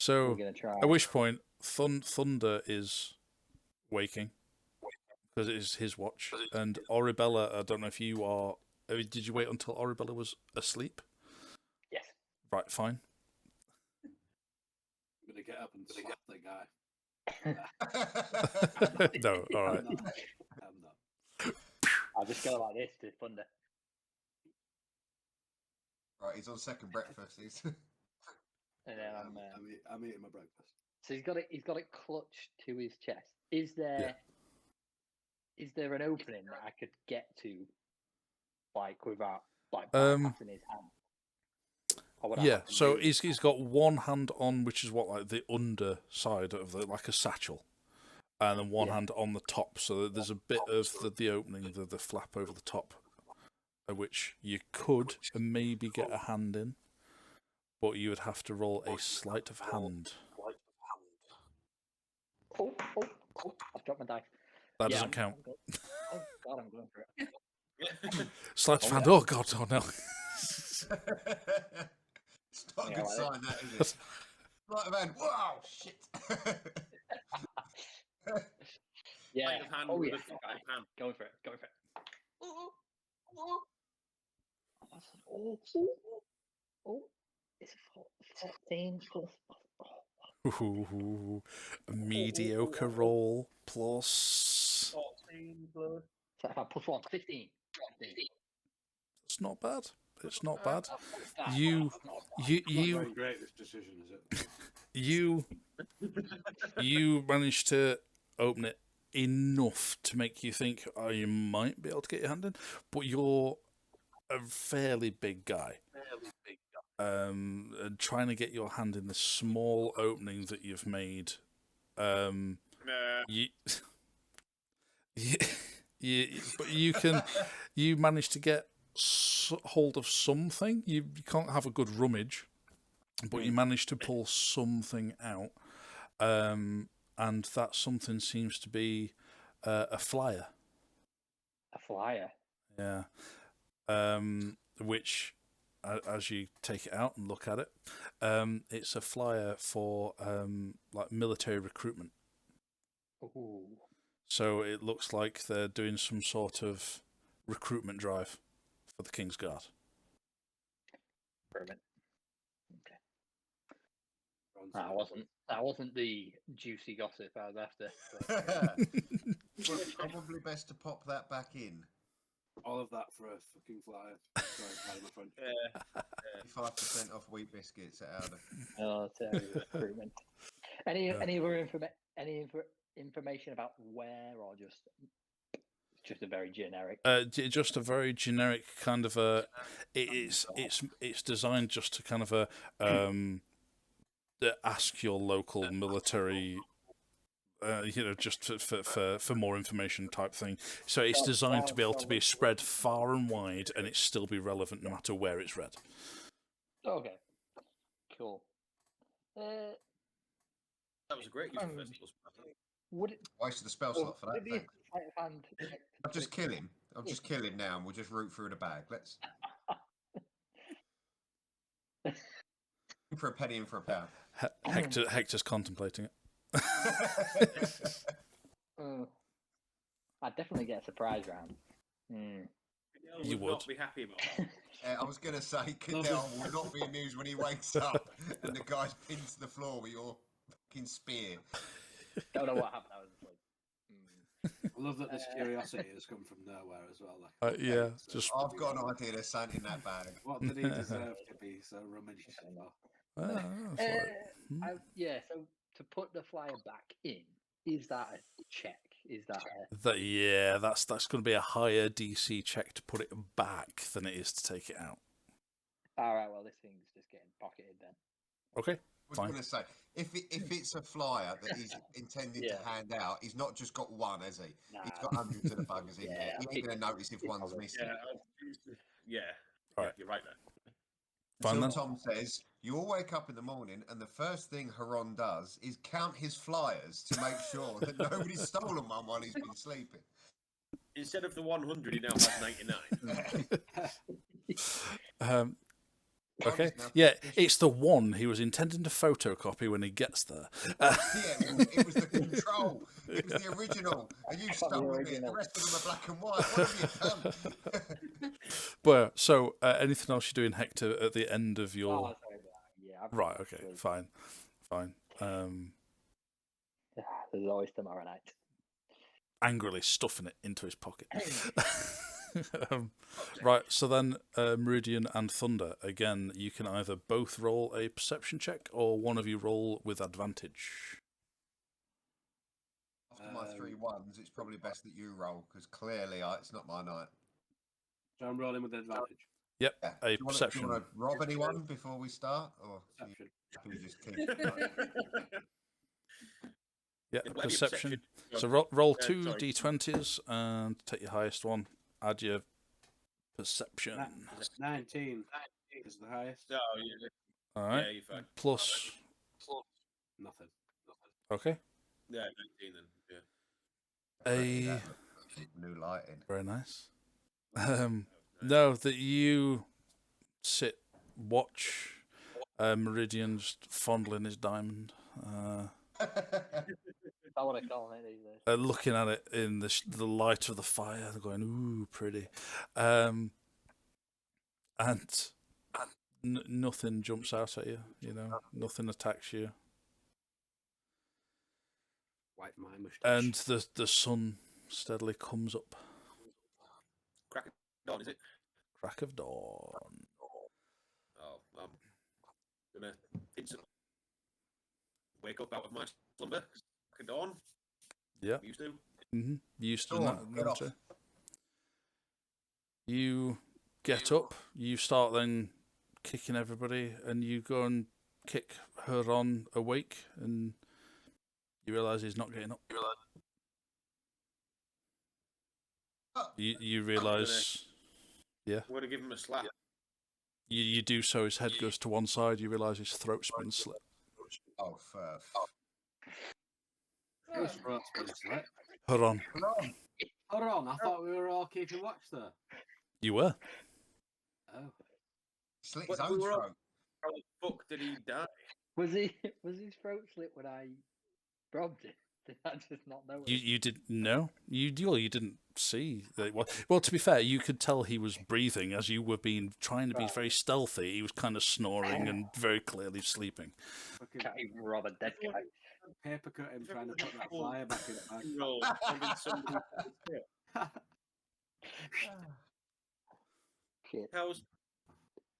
So, We're going to try. at which point, Thunder is waking because it is his watch, and Oribella. I don't know if you are. Did you wait until Oribella was asleep? Yes. Right, fine. I'm going to get up and slap the guy. No, all right. I'm not. I'll just go like this to Thunder. Right, he's on second breakfast. And then I'm eating my breakfast. So he's got it clutched to his chest. Is there an opening that I could get to, like without bypassing his hand? Or would I Yeah, have to so move? he's got one hand on, which is like the underside of like a satchel, and then one hand on the top. So there's a bit of the opening, the flap over the top, which you could maybe get a hand in, but you would have to roll a sleight of hand. Oh, I've dropped my dice. That doesn't count. Oh God, I'm going for it. Sleight of hand. Oh God, oh no. It's not a good sign, that, is it? Right of hand. Wow, shit. Yeah. Hand Oh with yeah. a sleight of hand. Going for it. Oh, it's 14 plus. Ooh, a mediocre roll plus. 14 plus. So if I plus 1, 15. It's not bad. It's not bad. That's not You Not going great, this decision, is it? you managed to open it enough to make you think, oh, you might be able to get your hand in, but you're a fairly big guy. And trying to get your hand in the small opening that you've made, but you manage to get hold of something. You can't have a good rummage, but you manage to pull something out, and that something seems to be a flyer. A flyer. Yeah. Which, as you take it out and look at it, it's a flyer for like military recruitment. Ooh. So it looks like they're doing some sort of recruitment drive for the King's Guard. Brilliant. Okay. That wasn't the juicy gossip I was after. Well, it's probably best to pop that back in. All of that for a fucking flyer. Sorry, my friend. 5% off wheat biscuits at Aldi. Oh, terrible recruitment. Any other information about where, or just a very generic? Just a very generic kind of a. It's designed just to kind of ask your local military. Just for more information type thing. So it's designed to be able to be spread far and wide, and it still be relevant no matter where it's read. Okay, cool. That was a great use of festivals. Would it? Wasted the spell slot for that. Would it be a sleight of hand? I'll just kill him. I'll just kill him now, and we'll just root through the bag. Let's. For a penny and for a pound. Hector's contemplating it. I'd definitely get a surprise round. You would not be happy about it. I was going to say, Cadell will not be amused when he wakes up and the guy's pinned to the floor with your fucking spear. Don't know what happened. I was like, I love that this curiosity has come from nowhere as well. Like, yeah, just I've got an idea there's something in that bag. what did he deserve to be so rummaged for? yeah. So to put the flyer back in, is that a check? Is that that's going to be a higher DC check to put it back than it is to take it out. All right. Well, this thing's just getting pocketed then. Okay. I was going to say, if it's a flyer that he's intending to hand out, he's not just got one, has he? Nah. He's got hundreds of the buggers in there. He ain't going to notice if one's missing. Yeah. All right. You're right there. Fine, then. Tom says, you all wake up in the morning and the first thing Haron does is count his flyers to make sure that nobody's stolen one while he's been sleeping. Instead of the 100, he now has 99. Okay. Yeah, it's the one he was intending to photocopy when he gets there. It was the control. It was the original. And you stolen it. The rest of them are black and white. What have you done? But so, anything else you're doing, Hector, at the end of your? Oh, sorry about that. Yeah. Right. Okay. Fine. There's always tomorrow night. Angrily stuffing it into his pocket. Right, so then Meridian and Thunder, again, you can either both roll a perception check or one of you roll with advantage. After my 3 ones, it's probably best that you roll, because clearly it's not my night. So I'm rolling with advantage. Yep, Yeah. a Do perception. you want to rob anyone before we start? Or can you just keep it? Yeah, Yeah, perception. perception. So roll Yeah, 2 sorry. d20s and take your highest one. Add your perception. 19 is the highest. Oh, yeah. All right. Yeah, you're fine. Plus. Nothing. Okay. Yeah, 19 then. Yeah. A New lighting. very nice. No, that you sit, watch Meridian just fondling his diamond. That's what I call it these days. Looking at it in the light of the fire, going, ooh, pretty. And nothing jumps out at you, nothing attacks you. Wipe my mustache. And the sun steadily comes up. Crack of dawn, is it? Crack of dawn. Oh, I'm gonna wake up out of my slumber. Crack of dawn. Yeah. Used to. Used to Go that. on, get off. You get up. You start then kicking everybody, and you go and kick Huron awake, and you realise he's not getting up. You realise, I'm gonna give him a slap. you do so. His head goes to one side. You realise his throat's been slit. Oh, Whose throat's been slit? Huron, Hold on, I thought we were all keeping watch there. you were. Oh. slit But his we own were all- throat. How the fuck did he die? Was his throat slit when I robbed it? Did I just not know? You didn't know. You didn't see that. Well, to be fair, you could tell he was breathing as you were trying to be very stealthy. He was kind of snoring and very clearly sleeping. Fucking Can't even rob a dead guy. paper cut him trying to put that flyer back in the bag. Roll, having somebody- Shit. How's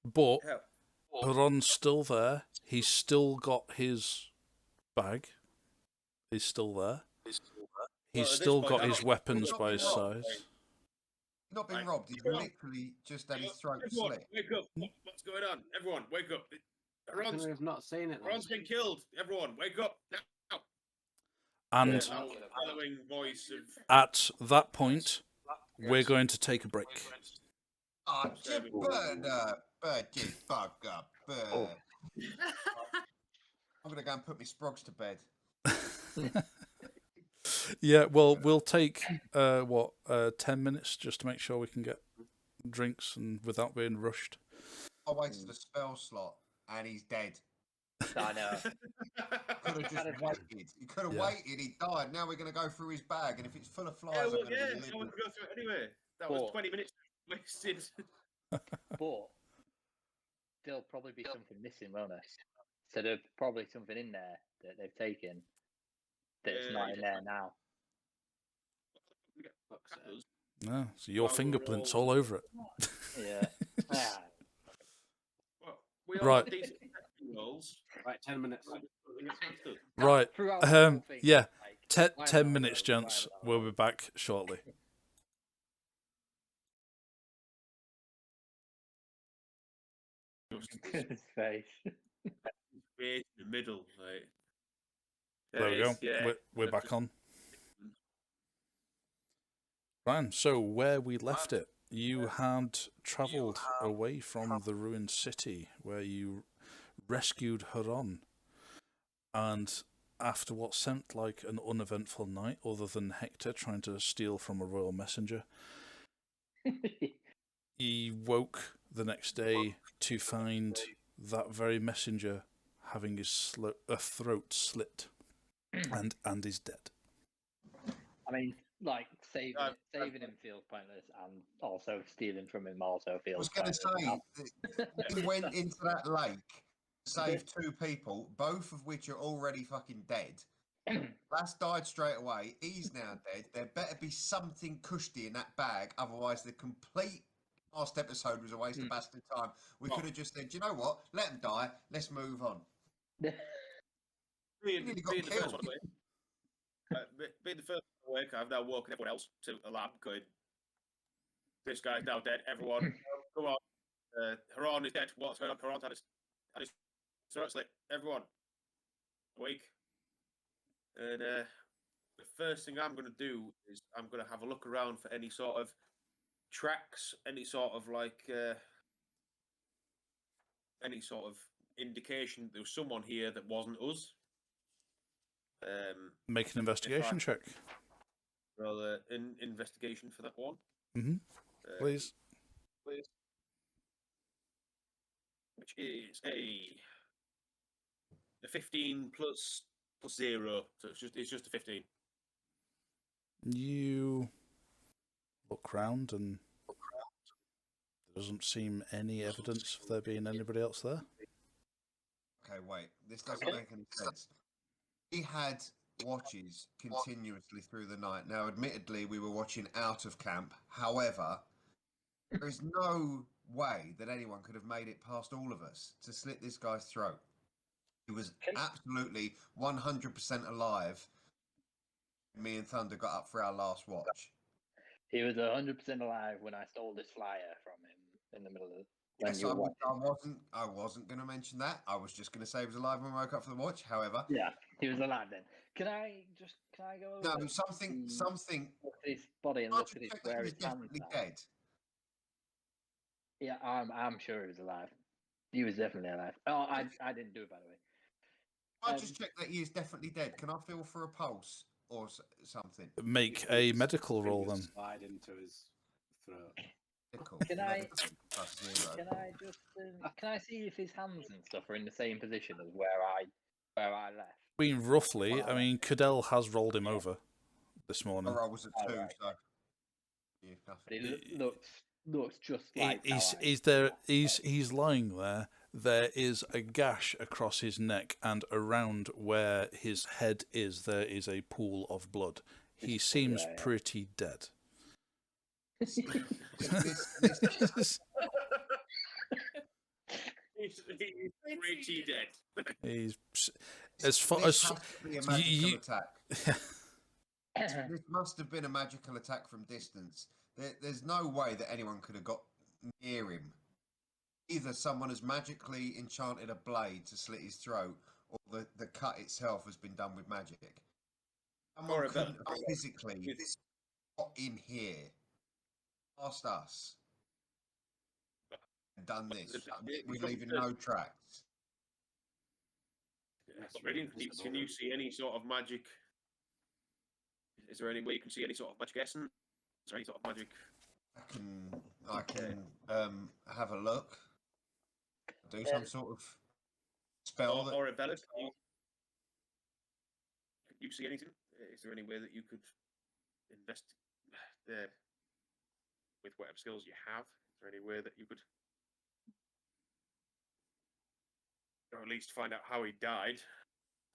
But how? Huron's still there. He's still got his bag. He's still there. He's Well, at still this got point, his weapons by his side. Not been Right. robbed. He's Everyone. literally just had his throat Everyone, slit. wake up! What's going on? Everyone, wake up! Because we've not seen it. Ron's been killed. Everyone, wake up now! And That following voice of at that point, we're going to take a break. Oh, Jim Burner! Bird, fuck up, bird. I'm going to go and put my sprogs to bed. Yeah, well, we'll take 10 minutes just to make sure we can get drinks and without being rushed. I'll wait till the spell slot. and he's dead. I know. Could have just waited. You could have waited. He died. Now we're going to go through his bag, and if it's full of flies, I was be going to go through it anyway. That was 20 minutes wasted. But there'll probably be something missing, won't there? So there's probably something in there that they've taken that's not in there now. No, so your fingerprints all over it. Yeah. Well, we Right. All decent rolls. Right, 10 minutes. Right. Yeah. 10 minutes, road, gents. We'll be back shortly. His face. In the middle, like. There we go. Yeah. We're back on. Fine. So where we left it, you had travelled away from the ruined city where you rescued Haron, and after what seemed like an uneventful night, other than Hector trying to steal from a royal messenger, he woke the next day to find that very messenger having his throat slit, and is dead. I mean, like saving him feels pointless, and also stealing from him also feels. I was going to say, he went into that lake, saved 2 people, both of which are already fucking dead. Last died straight away. He's now dead. There better be something cushy in that bag, otherwise the complete last episode was a waste of bastard time. We could have just said, you know what? Let him die. Let's move on. Being the first one awake, being the first one awake, I've now woken everyone else to alarm going, this guy's now dead. Everyone, come on. Haron is dead. What's going on? Haron's had his throat slit. Everyone, awake. And the first thing I'm going to do is I'm going to have a look around for any sort of tracks, any sort of any sort of indication there was someone here that wasn't us. Make an investigation check. Well, an investigation for that one. Please. Which is a 15 plus 0, so it's just a 15. You look round and there doesn't seem any evidence of there being anybody else there. Okay, wait. This doesn't make any sense. We had watches continuously through the night. Now, admittedly, we were watching out of camp. However, there is no way that anyone could have made it past all of us to slit this guy's throat. He was absolutely 100% alive. Me and Thunder got up for our last watch. He was 100% alive when I stole this flyer from him in the middle of Yes, I wasn't going to mention that. I was just going to say he was alive when we woke up for the watch. However, yeah, he was alive then. Can I go over? No, something. Look at his body and look at it where his hands definitely are. dead. Yeah, I'm sure he was alive. He was definitely alive. Oh, I didn't do it, by the way. I just checked that he is definitely dead. Can I feel for a pulse or something? Make a medical roll then. Slide into his throat. Can I just can I see if his hands and stuff are in the same position as where I left? I mean, roughly. I mean, Cadell has rolled him over this morning. I was at 2, right. so But it looks just like he's lying there. There is a gash across his neck, and around where his head is, there is a pool of blood. He seems pretty dead. He's pretty dead. He's as far as a magical attack. This must have been a magical attack from distance. There's no way that anyone could have got near him. Either someone has magically enchanted a blade to slit his throat, or the cut itself has been done with magic. Someone couldn't have physically got in here, past us, and done this. We're leaving no tracks. Can you see any sort of magic? Is there any way you can see any sort of magic essence? Is there any sort of magic? I can have a look. Do some sort of spell that... Or Bella, can you see anything? Is there any way that you could invest there with whatever skills you have? Is there any way that you could, or at least find out how he died?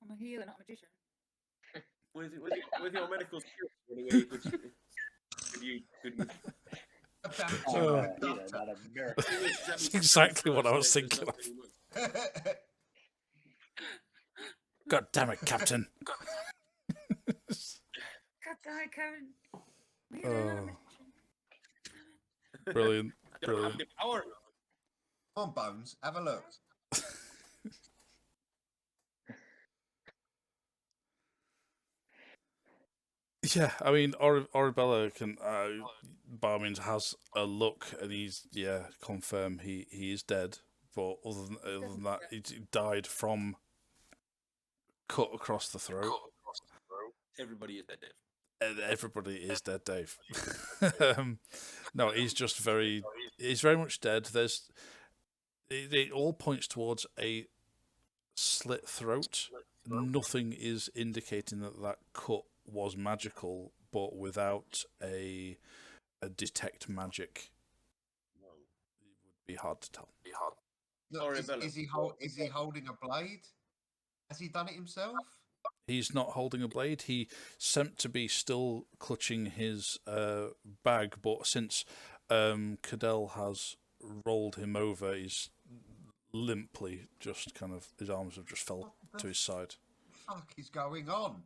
I'm a healer, not a magician. With your medical skills, any way you could, That's exactly what I was thinking of. God damn it, Captain. God damn it, Kevin. Oh. Brilliant. Brilliant. Come on, Bones, have a look. Yeah, I mean, Oribella can, by all means, has a look, and he's confirm he is dead. But other than that, he died from cut across the throat. Everybody is dead, Dave. Everybody is dead, Dave. No, he's very much dead. It all points towards a slit throat. Nothing is indicating that cut was magical, but without a detect magic, it would be hard to tell. Look, is he holding a blade? Has he done it himself? He's not holding a blade. He seemed to be still clutching his bag, but since Cadell has rolled him over, he's limply just kind of, his arms have just fell to his side. What the fuck is going on?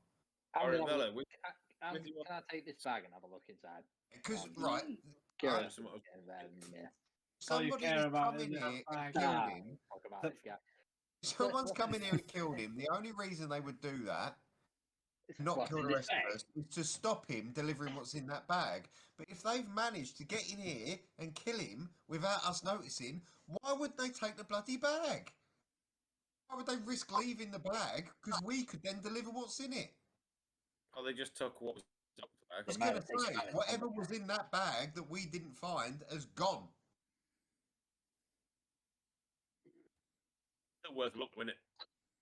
Can I take this bag and have a look inside? Because somebody has come in here and killed him. Someone's come in here and killed him. The only reason they would do that, not kill the rest of us, is to stop him delivering what's in that bag. But if they've managed to get in here and kill him without us noticing, why would they take the bloody bag? Why would they risk leaving the bag? Because we could then deliver what's in it. Oh, they just took what was up the bag. I was going to say, whatever was in that bag that we didn't find has gone. Still worth a look, isn't it?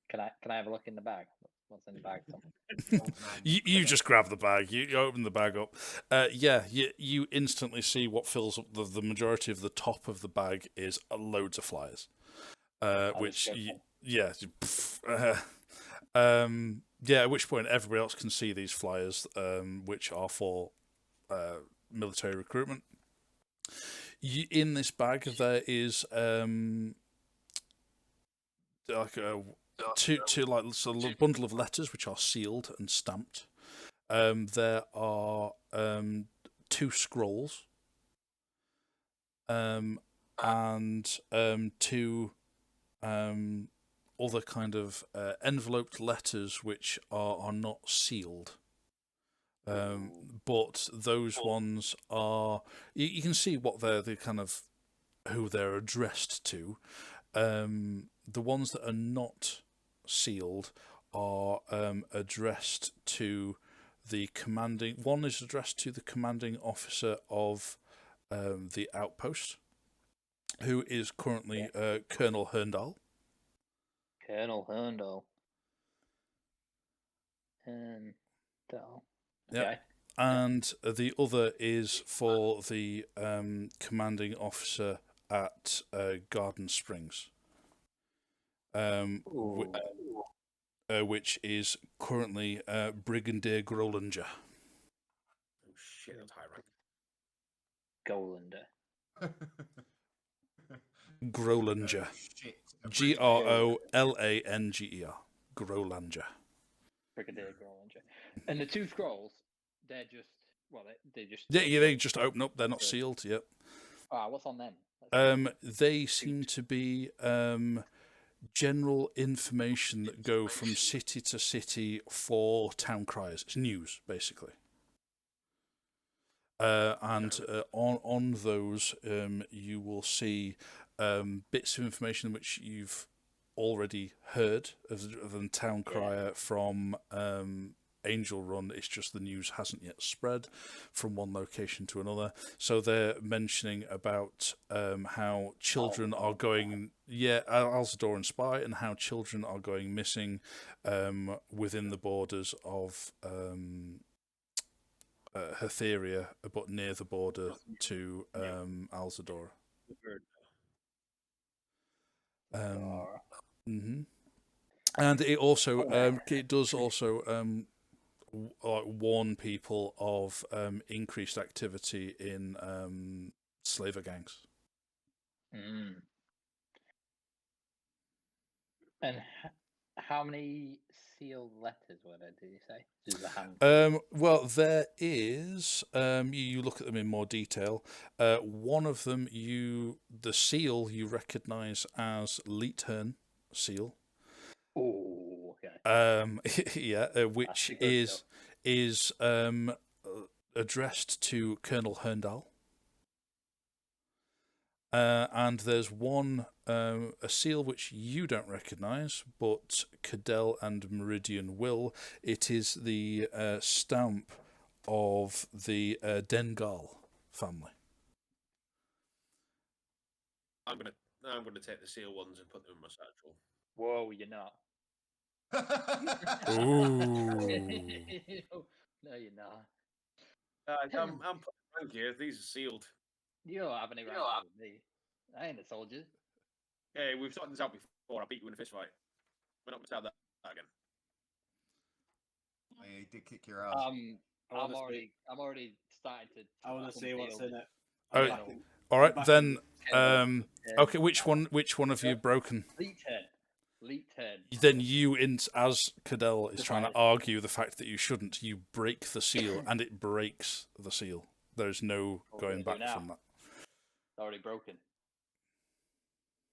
Can I have a look in the bag? What's in the bag? You just grab the bag. You open the bag up. You instantly see what fills up the majority of the top of the bag is loads of flyers. At which point everybody else can see these flyers, which are for military recruitment. In this bag there is like a bundle of letters which are sealed and stamped. There are 2 scrolls, and 2 other kind of enveloped letters which are not sealed. But those ones are, you can see what they're the kind of who they're addressed to. The ones that are not sealed are addressed to the commanding. One is addressed to the commanding officer of the outpost, who is currently Colonel Herndal. Colonel Herndal. Herndal. Yeah. Okay. And the other is for the commanding officer at Garden Springs, which is currently Brigadier Grolinger. Oh shit, that's high rank. Golander. Grolinger. Grolanger. Grolanger. Brigadier Grolinger. And the 2 scrolls, they're just, they just... Yeah, they just open up. They're not sealed. Yep. What's on them? They seem to be general information that go from city to city for town criers. It's news, basically. And on those, you will see bits of information which you've already heard of the town crier from Angel Run. It's just the news hasn't yet spread from one location to another. So they're mentioning about how children are going, Alzador and Spy, and how children are going missing within the borders of Hetheria, but near the border to Alzador. And it also it does also warn people of increased activity in slaver gangs. And how many sealed letters were there, did you say? Just a handful? Well, there is. You look at them in more detail. One of them, the seal you recognise as Leethern seal. Oh, okay. Yeah, which is addressed to Colonel Herndal. And there's one, a seal which you don't recognise, but Cadell and Meridian will. It is the stamp of the Dengal family. I'm gonna take the seal ones and put them in my satchel. Whoa, you're not. Ooh. No, you're not. I'm thank you. These are sealed. You don't have any right with me. I ain't a soldier. Hey, we've sorted this out before. I beat you in a fist fight. We're not going to have that again. Yeah, he did kick your ass. I'm already starting to. I want to see what's in it. Oh, all right then. Okay, which one have you broken? Leethern. Then you, as Cadell is trying to argue the fact that you shouldn't, you break the seal, and it breaks the seal. There's no going back from that. It's already broken.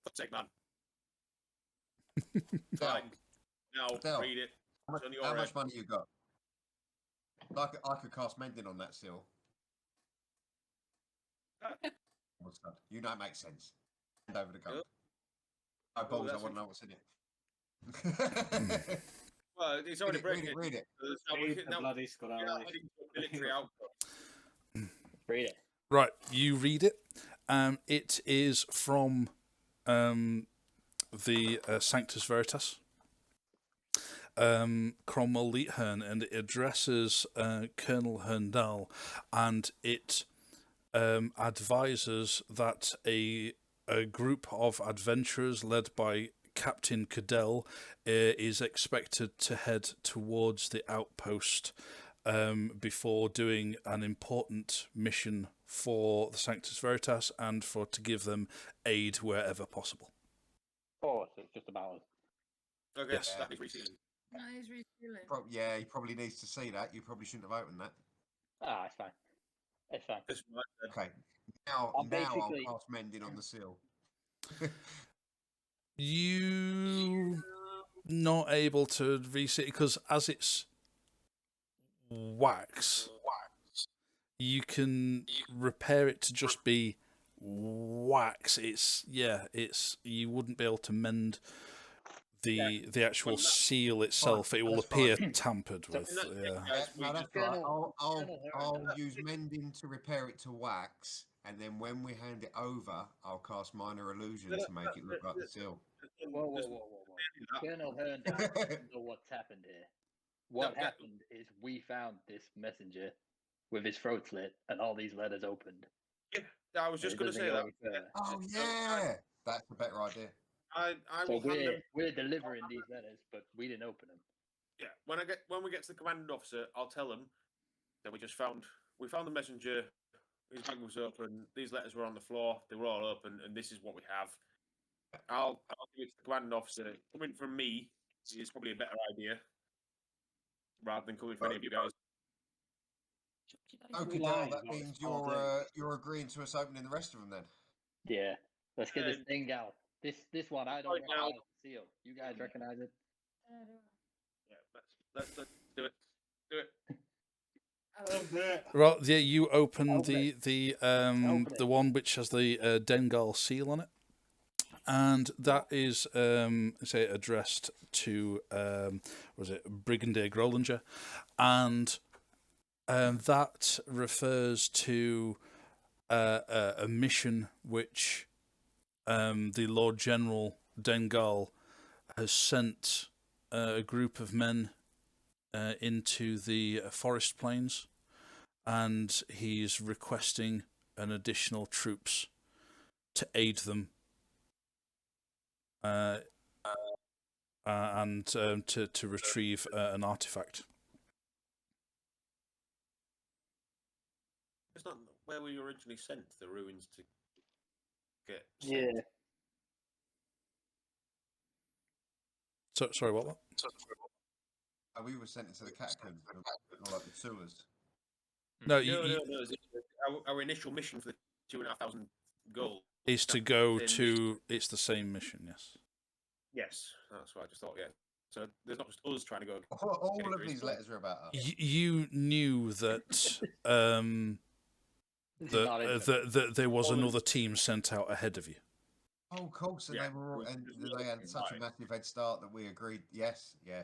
Fuck's sake, man. Now, read it. How much money you got? I could cast Mending on that seal. What's that? You know it makes sense. Hand over the gun. I want to know what's in it. Well, it's already breaking. Read it. Bloody Scott. Read it. Right, you read it. It is from the Sanctus Veritas, Cromwell Leethern, and it addresses Colonel Herndal, and it advises that a group of adventurers led by Captain Cadell is expected to head towards the outpost before doing an important mission for the Sanctus Veritas and to give them aid wherever possible. Oh, so it's just about us. Okay, yes. That is resealing. That is resealing. Yeah, he probably needs to see that. You probably shouldn't have opened that. Ah, it's fine. It's fine. Okay. Now I'll cast Mending on the seal. You not able to reset because as it's wax, you can repair it to just be wax. It's you wouldn't be able to mend the actual seal itself. It will appear tampered with. No, that's right. I'll use Mending to repair it to wax, and then when we hand it over, I'll cast Minor Illusion to make it look like the seal. Whoa. Colonel Herndal doesn't know what's happened here. What happened is we found this messenger with his throat slit and all these letters opened. Yeah, I was just going to say that. Oh yeah, that's a better idea. We're delivering these letters, but we didn't open them. Yeah, when we get to the commanding officer, I'll tell him that we found the messenger. His bag was open. These letters were on the floor. They were all open, and this is what we have. I'll give it to the commanding officer. Coming from me is probably a better idea, rather than coming from any of you guys. Okay, that means you're agreeing to us opening the rest of them then. Yeah, let's get this thing out. This one I don't recognize the seal. You guys recognize it? Yeah, let's do it. Do it. Well, yeah, you open the one which has the Dengal seal on it, and that is say addressed to was it Brigadier Grolinger, and that refers to a mission which the Lord General Dengal has sent a group of men into the forest plains, and he's requesting an additional troops to aid them and to retrieve an artifact. It's not where we originally sent the ruins to get sent. Yeah. So, sorry, what? We were sent into the catacombs, or like the sewers. No, Our initial mission for the 2,500 gold is to go to. It's the same mission, yes. Yes, that's what I just thought. Yeah, so there's not just us trying to go. All of these letters are about us. You knew that that there was another team sent out ahead of you. Oh, of course, and they had such a massive head start that we agreed. Yes. Yeah.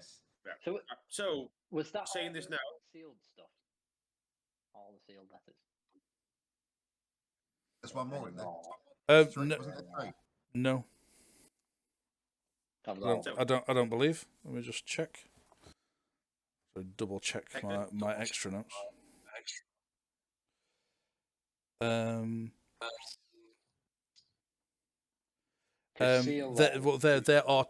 So was that saying this now? Sealed stuff. All the sealed letters. There's one more in there. No, wasn't there three? No. I don't believe. Let me just check. So double check my extra notes. There are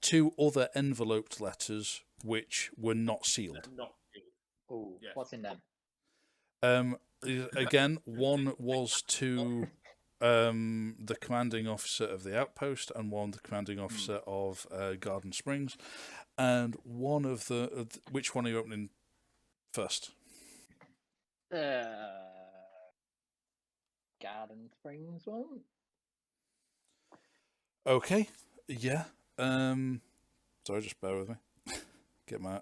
two other enveloped letters which were not sealed. Oh, yes. What's in them? Again, one was to the commanding officer of the outpost, and one the commanding officer of Garden Springs, and one of the. Which one are you opening first? Garden Springs one. Okay, yeah. Sorry, just bear with me. Get my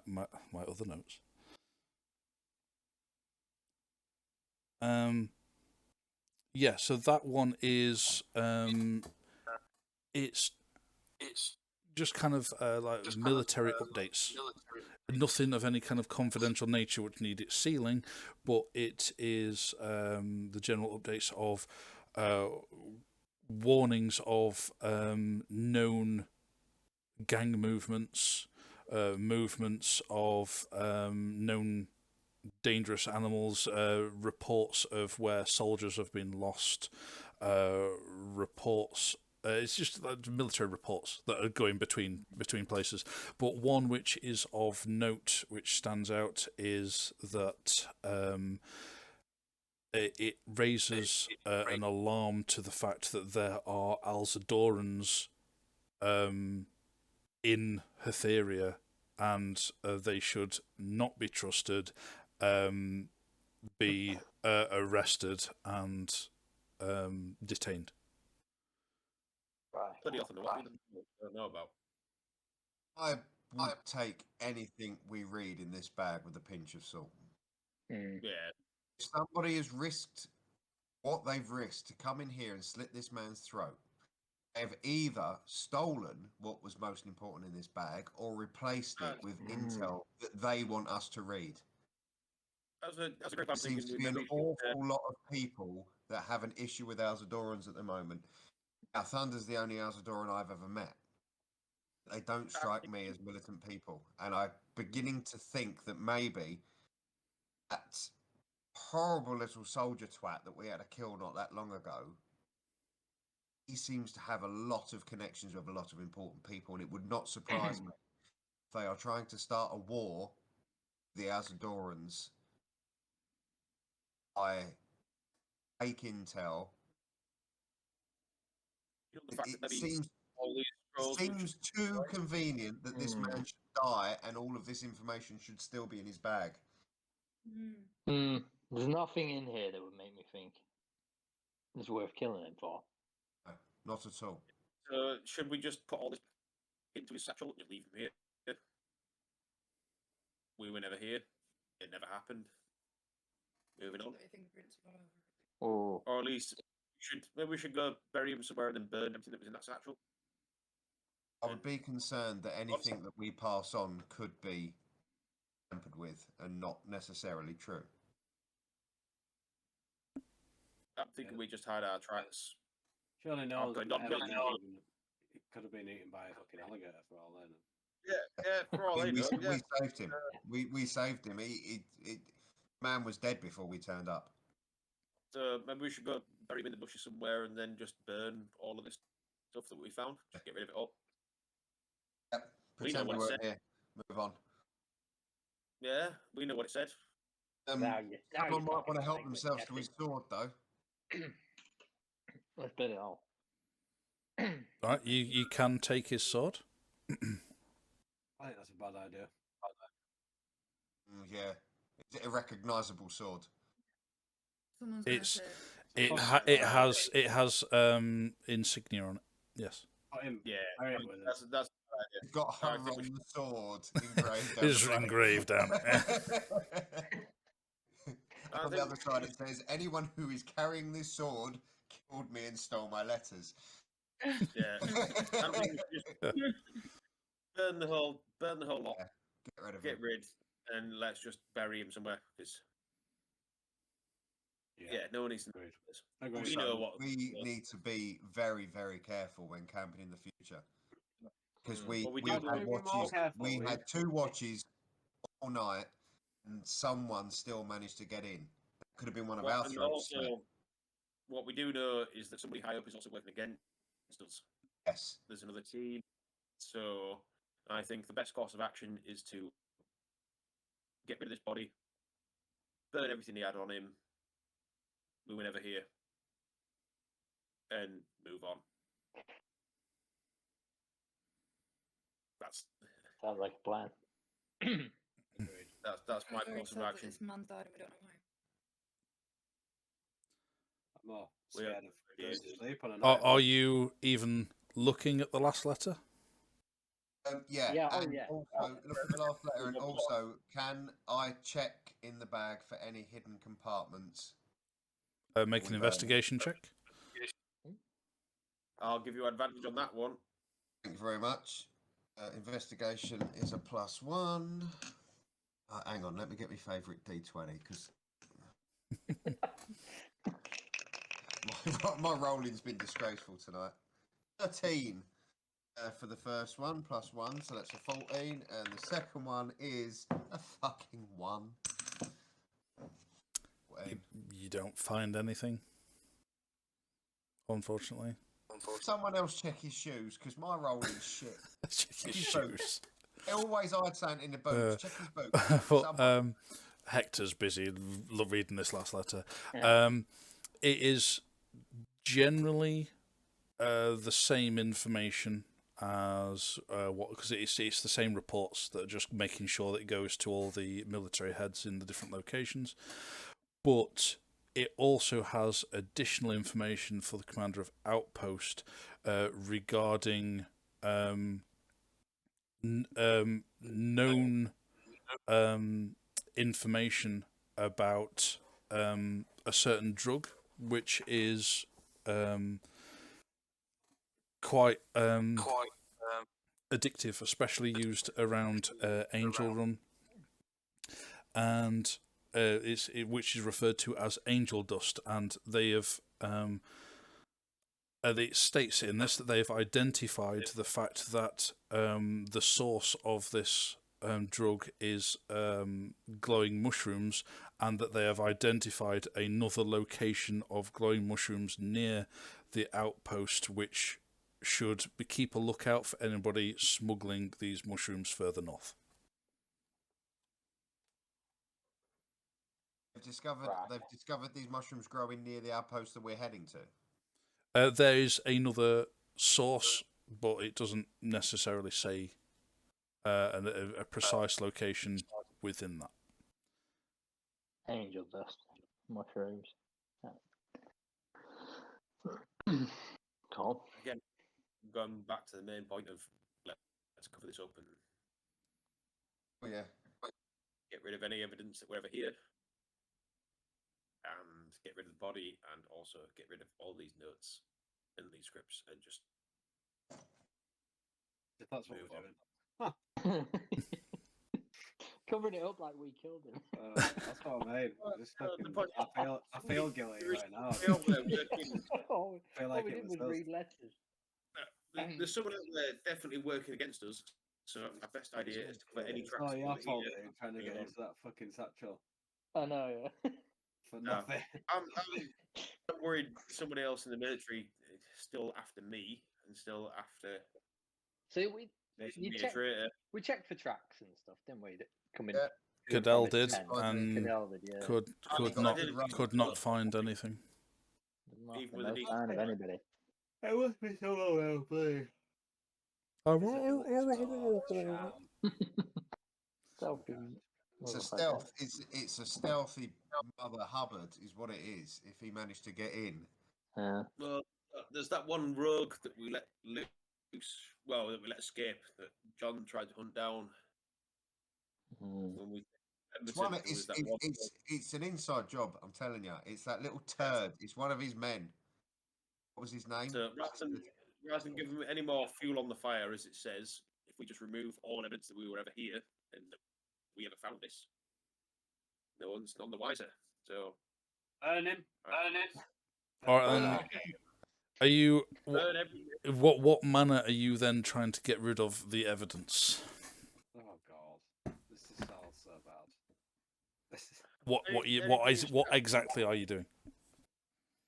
other notes. Yeah, so that one is it's just kind of like military updates. Nothing of any kind of confidential nature which need its sealing, but it is the general updates of warnings of known gang movements, movements of known dangerous animals, reports of where soldiers have been lost, reports. It's just like military reports that are going between places. But one which is of note, which stands out, is that it raises an alarm to the fact that there are Alzadorans in Hetheria, and they should not be trusted, be arrested and detained. Pretty often, what we don't know about. I would take anything we read in this bag with a pinch of salt. Yeah. If somebody has risked what they've risked to come in here and slit this man's throat, they've either stolen what was most important in this bag or replaced it with intel that they want us to read. That's a great There seems to be an awful lot of people that have an issue with Alzadorans at the moment. Now, Thunder's the only Alzadoran I've ever met. They don't strike me as militant people, and I'm beginning to think that maybe that horrible little soldier twat that we had to kill not that long ago, he seems to have a lot of connections with a lot of important people, and it would not surprise me if they are trying to start a war with the Alzadorans by fake intel. It seems too convenient that this man should die and all of this information should still be in his bag. There's nothing in here that would make me think it's worth killing him for. No, not at all. Should we just put all this into his satchel and just leave him here? We were never here. It never happened. Moving on. Or at least we should go bury him somewhere and then burn everything that was in that satchel. I would be concerned that anything that we pass on could be tampered with and not necessarily true. I'm thinking we just hide our tracks. Surely no one's Okay, ever not been really. eaten. It could have been eaten by a fucking alligator for all they know. Yeah, for all I they mean, know. we saved him. We saved him. Man was dead before we turned up. So maybe we should go bury him in the bushes somewhere and then just burn all of this stuff that we found. Just get rid of it all. Yep. We know Pretend what we it weren't said. here. Move on. Yeah, we know what it said. Someone might want to help themselves to his sword, though. Let's burn it all. Right, you can take his sword. I think that's a bad idea. Yeah. Is it a recognisable sword? Someone's It's gonna it has insignia on it. Yes. Put him. Yeah, bury it with us. that's It's got I her think we on the sword engraved down It's the front. engraved down it. And on the other side it says, anyone who is carrying this sword killed me and stole my letters. Yeah, I think we just burn the whole lot. Yeah, get rid of Get him. rid, and let's just bury him somewhere. Because yeah, no one needs to know this. Agreed. We know what We need to be very, very careful when camping in the future. Because we Well, we had do need to be more watches. careful, We Lee. had 2 watches all night, and someone still managed to get in. Could have been one of our and throats. also, what we do know is that somebody high up is also working against us. Yes. There's another team. So I think the best course of action is to get rid of this body, burn everything he had on him, we were never here, and move on. That's Sounds like a plan. that's my I'm very course of sad that action. this man died and we don't know why. I'm more We are- scared of going to sleep on a night. Are you even looking at the last letter? Yeah. Yeah, oh, And yeah. also, look at the last letter, and also, can I check in the bag for any hidden compartments? Make an investigation check. I'll give you advantage on that one. Thank you very much. Investigation is a +1. Hang on, let me get my favourite D20 because my rolling's been disgraceful tonight. 13 for the first one, +1, so that's a 14, and the second one is a fucking 1. You don't find anything, unfortunately. Someone else check his shoes because my rolling's shit. Check his His boots. shoes. Always hide something in the boots. Check his boots. But Hector's busy reading this last letter. It is generally the same information as because it's the same reports that are just making sure that it goes to all the military heads in the different locations, but it also has additional information for the commander of outpost regarding known information about a certain drug which is quite addictive, especially used around Angel Run, and which is referred to as angel dust, and they have it states in this that they've identified the fact that the source of this drug is glowing mushrooms, and that they have identified another location of glowing mushrooms near the outpost, which should keep a lookout for anybody smuggling these mushrooms further north. They've discovered these mushrooms growing near the outpost that we're heading to. There is another source, but it doesn't necessarily say a precise location within that. Angel dust, mushrooms. Cool. Again, going back to the main point of let's cover this up and Oh yeah. get rid of any evidence that we're ever here. And get rid of the body and also get rid of all these notes and these scripts and just If that's what move we're on. doing. Covering it up like we killed him. That's what I mean. Just fucking, I feel guilty right now. All I feel like we it did was was us. read letters. There's someone out there definitely working against us. So our best idea is to put any tracks. Oh, your over fault, here. dude, trying to get into that fucking satchel I know, yeah. for No. nothing. I'm worried somebody else in the military is still after me and still after So making you me a checked, traitor. we checked for tracks and stuff, didn't we? That coming. Yeah. Cadell did, Tent. and Cadell did, yeah. could not find anything. Even with No a decent sign of plan. anybody. It must be so well played. Selfie. It's a stealth. It's a stealthy Mother Hubbard, is what it is. If he managed to get in, Yeah. Well, there's that one rogue that we let loose. Well, that we let escape. That John tried to hunt down when we. it's an inside job. I'm telling you, it's that little turd. It's one of his men. What was his name? So rather than giving any more fuel on the fire, as it says, if we just remove all evidence that we were ever here and that we ever found this, no one's none the wiser. So Earn him. All right, then. Are you what manner are you then trying to get rid of the evidence? Oh god, this is so bad. What exactly are you doing?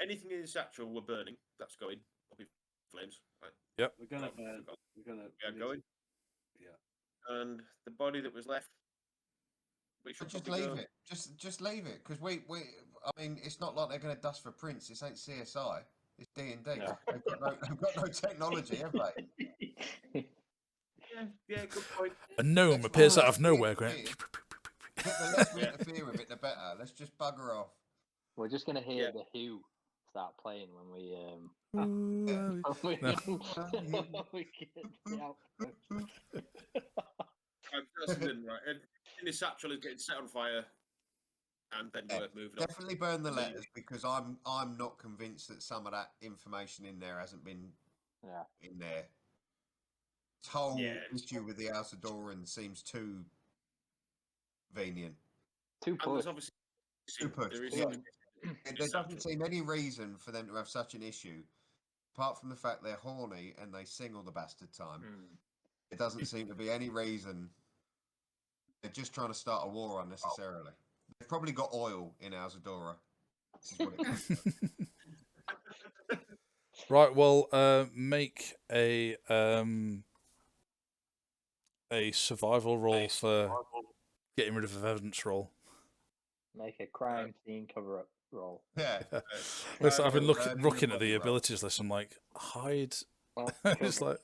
anything in the satchel we're burning. That's going up in flames. Right. Yep. We're gonna burn. We're gonna. Yeah, going. Yeah. And the body that was left. We should Just probably leave go. it. Just leave it, because we. I mean, it's not like they're going to dust for prints. This ain't CSI. It's D&D. No. They've got no technology, have they? Yeah, good point. A gnome appears out of nowhere, Grant. The less we interfere with it, the better. Let's just bugger off. We're just gonna hear the Who start playing when we when we get the output. Right. In the satchel is getting set on fire, and then we're moving on. Definitely burn the letters, because I'm not convinced that some of that information in there hasn't been in there. This whole issue with the Alcidoran seems too venient. Too push. Too push. There doesn't seem any reason for them to have such an issue, apart from the fact they're horny and they sing all the bastard time. It doesn't seem to be any reason. They're just trying to start a war unnecessarily. They've probably got oil in Alzadora. This is what it is. Right. Well, make a survival roll for getting rid of evidence roll. Make a crime scene cover-up roll. Yeah. Listen, I've been looking at the abilities list. I'm like, hide. It's like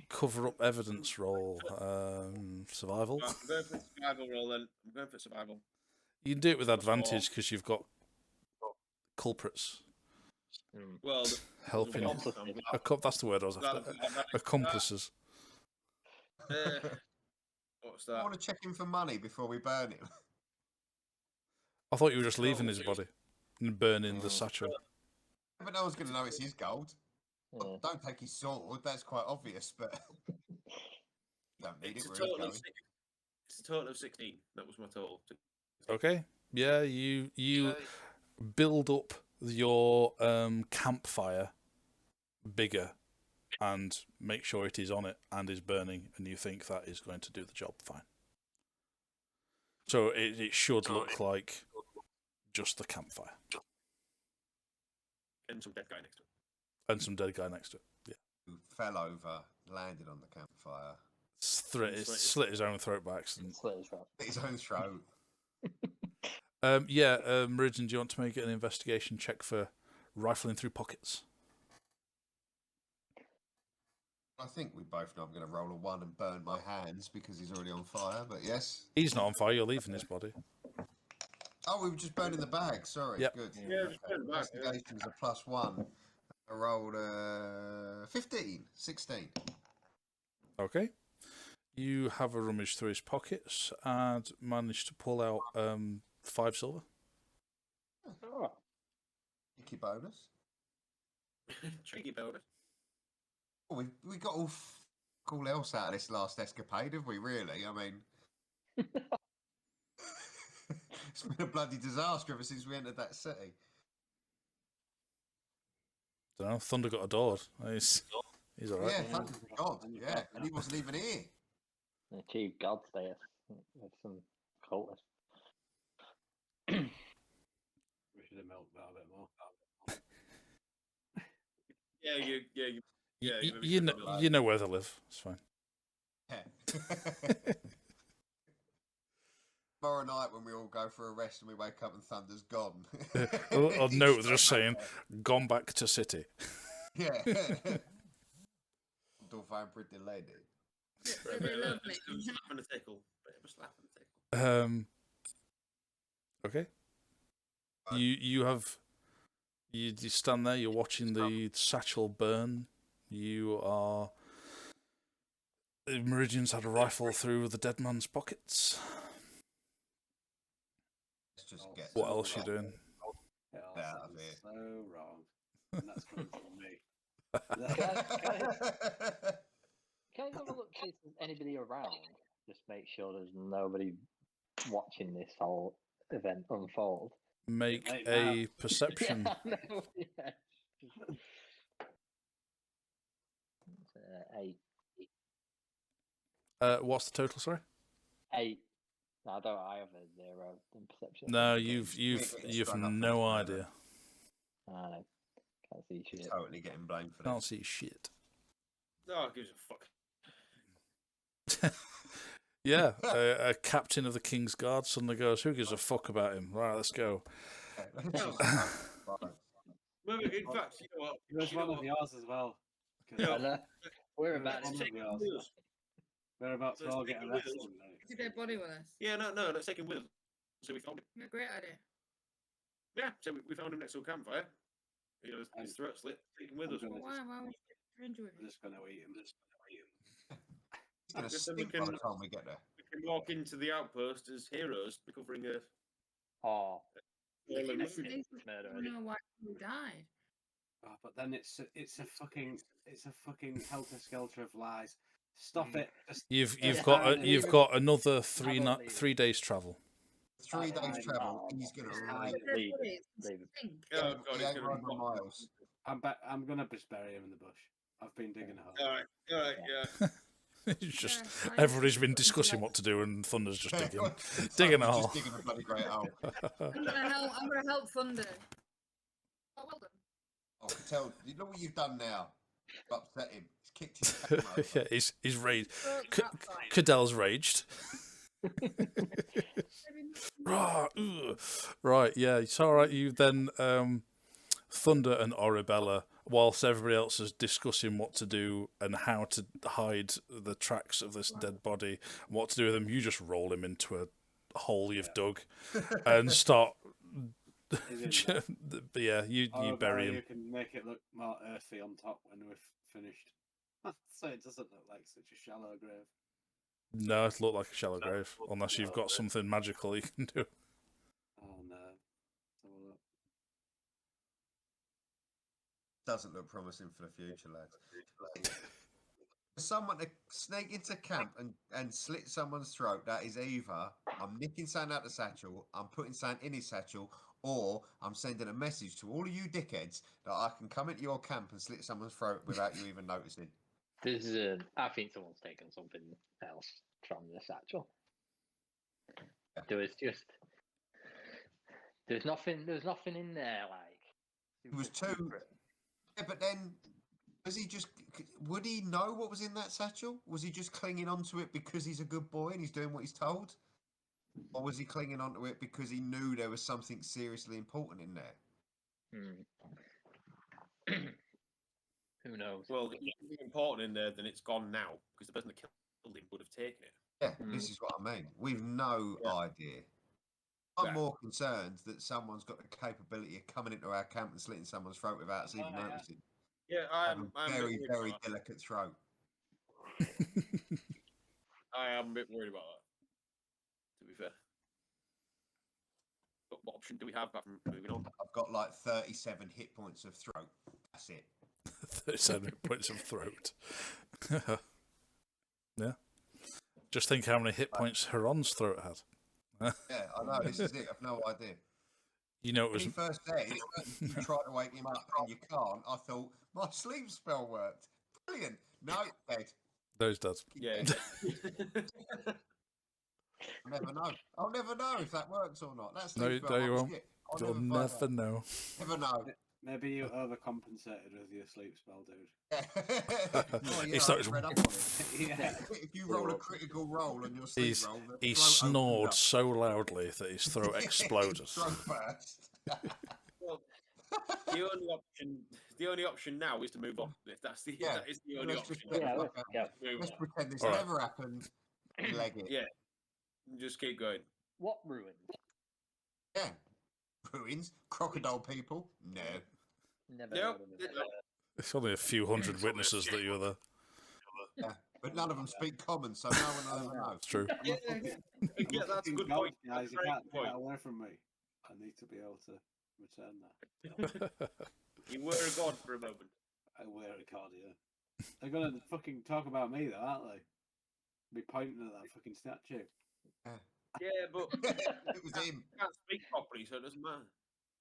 cover up evidence roll. Survival. I'm going for survival roll then. I'm going for survival. You can do it with advantage because you've got culprits. Well, helping. That's the word I was after. Accomplices. What's that? I want to check him for money before we burn him. I thought you were just leaving his body and burning the satchel. But no one's going to know it's his gold. Don't take his sword. That's quite obvious, but don't need it. It's a total of 16. That was my total. Okay. Yeah, you build up your campfire bigger and make sure it is on it and is burning, and you think that is going to do the job fine. So it should look like just the campfire. And some dead guy next to it. And some dead guy next to it, yeah. Who fell over, landed on the campfire. Slit his own throat by accident. Slit his own throat. Meridian, do you want to make an investigation check for rifling through pockets? I think we both know I'm going to roll a 1 and burn my hands because he's already on fire, but yes. He's not on fire, you're leaving his body. Oh, we were just burning the bag, sorry. Yep. Good. Yeah, just burn the bag. Investigation's a +1. I rolled 16. Okay. You have a rummage through his pockets and manage to pull out 5 silver. Oh. Cheeky bonus. Cheeky bonus. Oh, we got all else out of this last escapade, have we? Really? I mean, it's been a bloody disaster ever since we entered that city. Don't know. Thunder got adored. He's all right. Yeah, thank God. Yeah, and he wasn't even here. Achieved God status with some cultists. We should have milked that a bit more. You know where they live. It's fine. Yeah. Tomorrow night when we all go for a rest and we wake up and Thunder's gone. Or no, they're just saying, gone back to city. Yeah. Don't find pretty lady. They love me. Slap and a tickle. Bit of a slap and a tickle. Okay. You stand there. You're watching the satchel burn. Meridian's had a rifle through the dead man's pockets. Let's just get What else you doing? It all Yeah, sounds yeah. so wrong. And that's coming from me. Can I have a look see if there's anybody around? Just make sure there's nobody watching this whole event unfold. Make Right a now. perception. Yeah, I know, yeah. 8. What's the total? Sorry. 8. No, I have a 0 in perception. No, you've no idea. I know. Can't see shit. Totally getting blamed for Can't this. see shit. No, it gives a fuck. Yeah, a captain of the King's Guard suddenly goes, "Who gives a fuck about him? Right, let's go." Well, in fact, you know what? He was one of yours as well. Yeah. I know. We're Yeah, about one to of yours. We're about to So all it's get taking arrested. wheels. Mate. Is your dead body with us? Yeah, no, let's take him with us. So we found him. Yeah, great idea. Yeah, so we found him next to a campfire. You know, his throat slit. Take him with us. Why would you stranger with I'm you? just going to eat him. It's going to Just so we stink by the can- time we get there. We can walk into the outpost as heroes, recovering a Oh, fallen That's woman. amazing. I murder. don't know why you died. Oh, but then it's a fucking helter skelter of lies. Stop it. Just, You've got another 3 I won't leave. 3 days travel. 3 days travel, Oh, he's going to it's ride Dead leave it, bodies, leave it. stink. Oh, God, it's 800 gonna be miles. I'm gonna just bury him in the bush. I've been digging a hole. All right, yeah. It's just Yeah, I- everybody's been discussing what to do, and Thunder's just digging a Someone's hole. Just digging a bloody great hole. I'm gonna help Thunder. Oh, well done. Oh, tell you know what you've done now. Upset him. He's kicked his camera over. Yeah, he's raged. Oh, that's fine. Cadell's raged. Right, yeah, it's all right. You then, Thunder and Oribella, whilst everybody else is discussing what to do and how to hide the tracks of this dead body, what to do with him, you just roll him into a hole you've dug and start. He's in there. But yeah, you bury him. You can make it look more earthy on top when we've finished, so it doesn't look like such a shallow grave. No, it looked like a shallow grave, unless you've got something magical you can do. Oh no. Let's have a look. Doesn't look promising for the future, lads. For someone to sneak into camp and slit someone's throat, that is either I'm nicking something out the satchel, I'm putting something in his satchel, or I'm sending a message to all of you dickheads that I can come into your camp and slit someone's throat without you even noticing. This is I think someone's taken something else from the satchel. There was nothing in there like It was super too. secret. Yeah, but then was he just? Would he know what was in that satchel? Was he just clinging onto it because he's a good boy and he's doing what he's told, or was he clinging onto it because he knew there was something seriously important in there? Who knows? Well, if there's something important in there, then it's gone now because the person that killed him would have taken it. Yeah, this is what I mean. We've no idea. I'm more concerned that someone's got the capability of coming into our camp and slitting someone's throat without us even noticing. Yeah, I'm a a very, bit worried very about that. delicate throat. I am a bit worried about that. To be fair, but what option do we have apart from moving on? I've got like 37 hit points of throat. That's it. 37 points of throat. Yeah. Just think how many hit points Heron's throat had. Yeah, I know. This is it. I've no idea. You know it When was. he first said it, you tried to wake him up and you can't. I thought my sleep spell worked. Brilliant. No, dead. Those does. Yeah. I'll never know. I'll never know if that works or not. That No, sleep spell no, you might won't. be shit. I'll You'll find never out. know. Never know. Maybe you overcompensated with your sleep spell, dude. Oh, yeah, He I started- read up on it. Yeah. If you roll a critical roll on your sleep He's, roll, the he throat opens snored up. so loudly that his throat exploded. Throat burst. Well, the only option now is to move on. If that's the Yeah. that is the only Let's just option. get Yeah, the let's fuck out. go. Move Let's on. pretend this All right. never happened. And leg it. Yeah. Just keep going. What ruins? Yeah. Ruins. Crocodile people. No. Never Nope. heard of them. It's only a few hundred witnesses that you were there. Yeah. But none of them speak common, so no one will ever know. It's true. Yeah, that's a good point. Guys, you Very can't good take that point. away from me. I need to be able to return that. You were a god for a moment. I wear a card here. They're gonna fucking talk about me though, aren't they? Be pointing at that fucking statue. Yeah, but It was him. you can't speak properly, so it doesn't matter.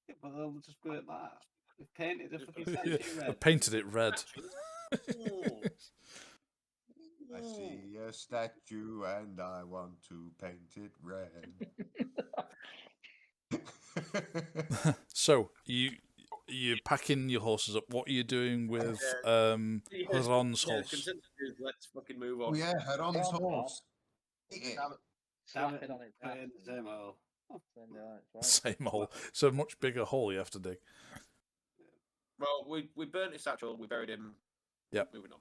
Yeah, but they'll just be like that. They've painted the fucking Yeah, statue I red. painted it red. Ooh. I see a statue and I want to paint it red. So you're packing your horses up. What are you doing with Yeah, Heron's yeah, horse? consensus is let's fucking move Oh on. yeah, Heron's Yeah, horse. Eat it. Slap it on its Put back. it in the same hole. Then, it's right. Same hole. It's a much bigger hole you have to dig. Well, we burnt his satchel, we buried him. Yep. Moving on.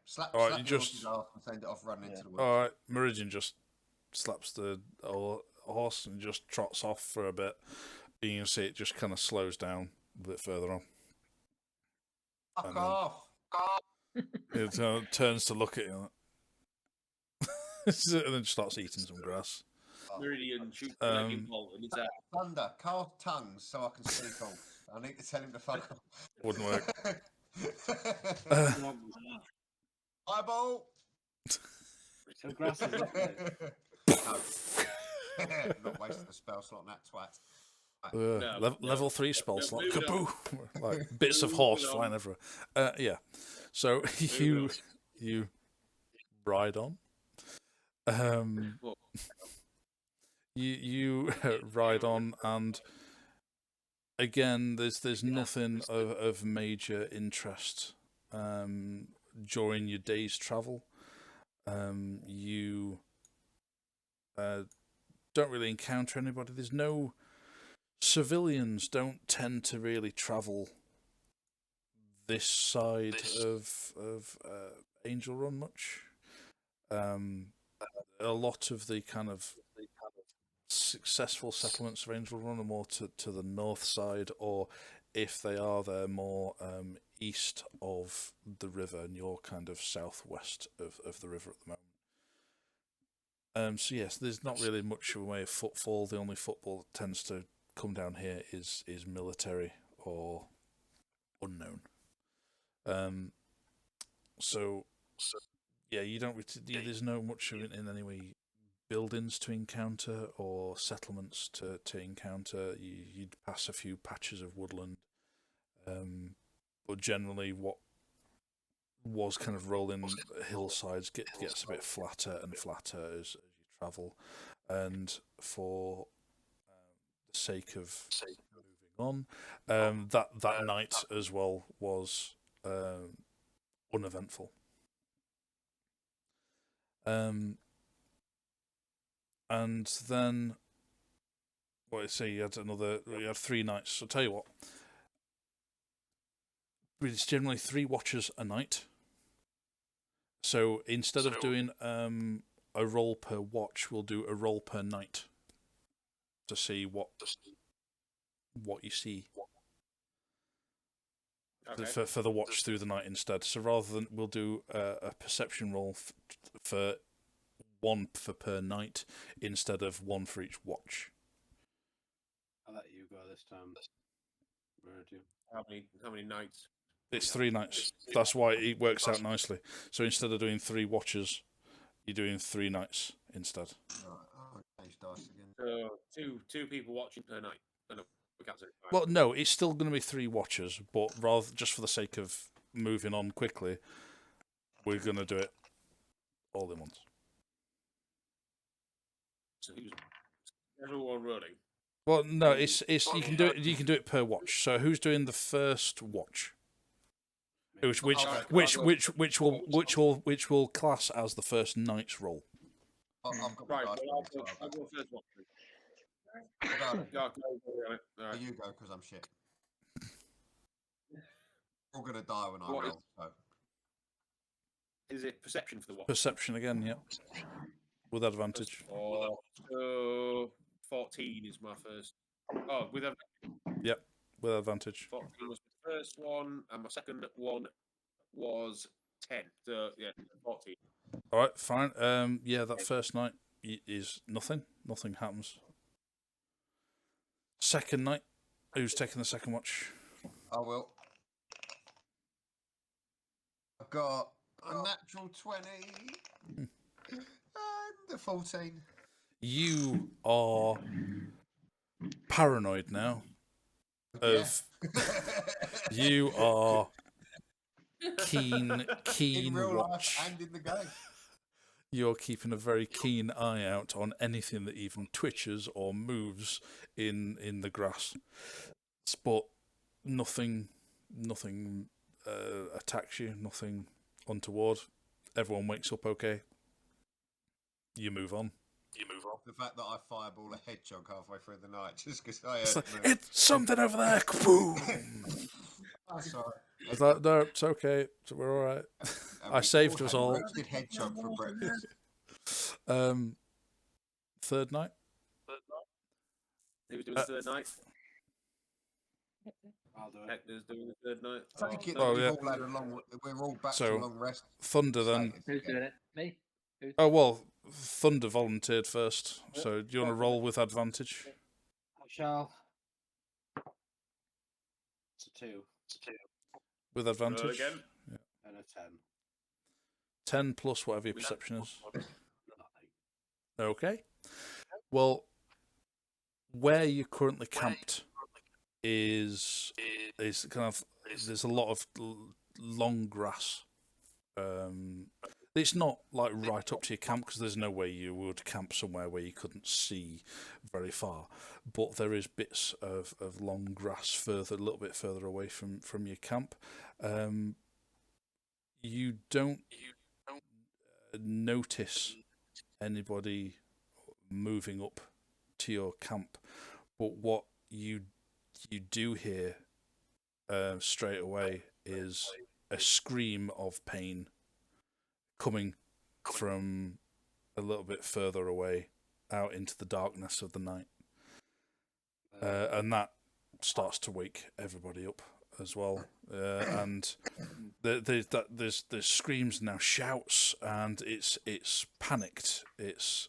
Slap, All right, slap you the just- horse's arse and send it off running into the woods. All right, Meridian just slaps the horse and just trots off for a bit. You can see it just kind of slows down a bit further on. Fuck and then- off. It turns to look at you, and then starts eating some grass. Meridian shoots the leg in bolt and it's out. Thunder, cast tongues so I can speak off. I need to tell him to fuck off. Wouldn't work. Eyeball. So grass is up there. No. Not wasting a spell slot on that twat. No. Level 3 spell slot. moving on. Kaboo! Like bits of horse Moving on. flying everywhere. Yeah. So you ride on. Well, You ride on, and again, there's nothing of major interest during your day's travel. You don't really encounter anybody. There's no civilians. Don't tend to really travel this side of Angel Run much. A lot of the kind of successful settlements of Angel Run are more to the north side, or if they are, they're more east of the river, and you're kind of southwest of the river at the moment. So yes, there's not really much of a way of footfall. The only footfall that tends to come down here is military or unknown. So yeah, you don't. There's no much of it in any way. Buildings to encounter or settlements to encounter. You'd pass a few patches of woodland, but generally what was kind of rolling hillsides gets a bit flatter and flatter as you travel, and for the sake of moving on, that night as well was uneventful. And then, what I say, you had 3 nights. So I'll tell you what, it's generally 3 watches a night. So instead of doing a roll per watch, we'll do a roll per night to see what you see. okay. For the watch through the night instead. So rather than, we'll do a perception roll for 1 per night instead of 1 for each watch. go this time. Where do you? How many nights? It's 3 nights. That's why it works out nicely. So instead of doing 3 watches, you're doing 3 nights instead. I'll change dice again. So two people watching per night. Oh, no, we can't say it. Well, no, it's still going to be 3 watches, but rather just for the sake of moving on quickly, we're going to do it all in once. So who's everyone running? Well, no, it's you can do it per watch. So who's doing the first watch? Which will class as the first night's roll. I've got Right, my dice. well, I'll go first one. Right. You go because I'm shit. We're all gonna die when I roll. So. Is it perception for the watch? Perception again, yeah. With advantage. So 14 is my first. Oh, with advantage. Yep, with advantage. 14 was the first one, and my second one was 10. So yeah, 14. All right, fine. Yeah, that first night is nothing. Nothing happens. Second night, who's taking the second watch? I will. I've got a natural 20 and a 14. You are paranoid now. You are keen in real watch. life and in the game. You're keeping a very keen eye out on anything that even twitches or moves in the grass. But nothing attacks you, nothing untoward. Everyone wakes up okay. You move on. The fact that I fireball a hedgehog halfway through the night just because I heard it's something over there. Boom. I'm sorry. It's like, no, it's okay. We're all right. I saved us all. Roasted hedgehog for breakfast. Third night. Who's doing the third night? I'll do it. Hector's doing the third night. Take it Oh, that yeah. we're all back So, to a long rest. Thunder then. Who's doing it? Me? Oh, well, Thunder volunteered first. So do you want to roll with advantage? I shall. It's a 2. With advantage? Again. Yeah. And a 10. 10 plus whatever your perception is. Nothing. Okay. Well, where you're currently camped is kind of, there's a lot of long grass. It's not like right up to your camp because there's no way you would camp somewhere where you couldn't see very far. But there is bits of long grass a little bit further away from your camp. You don't notice anybody moving up to your camp, but what you do hear straight away is a scream of pain coming from a little bit further away out into the darkness of the night, and that starts to wake everybody up as well. And there's screams now, shouts, and it's panicked. It's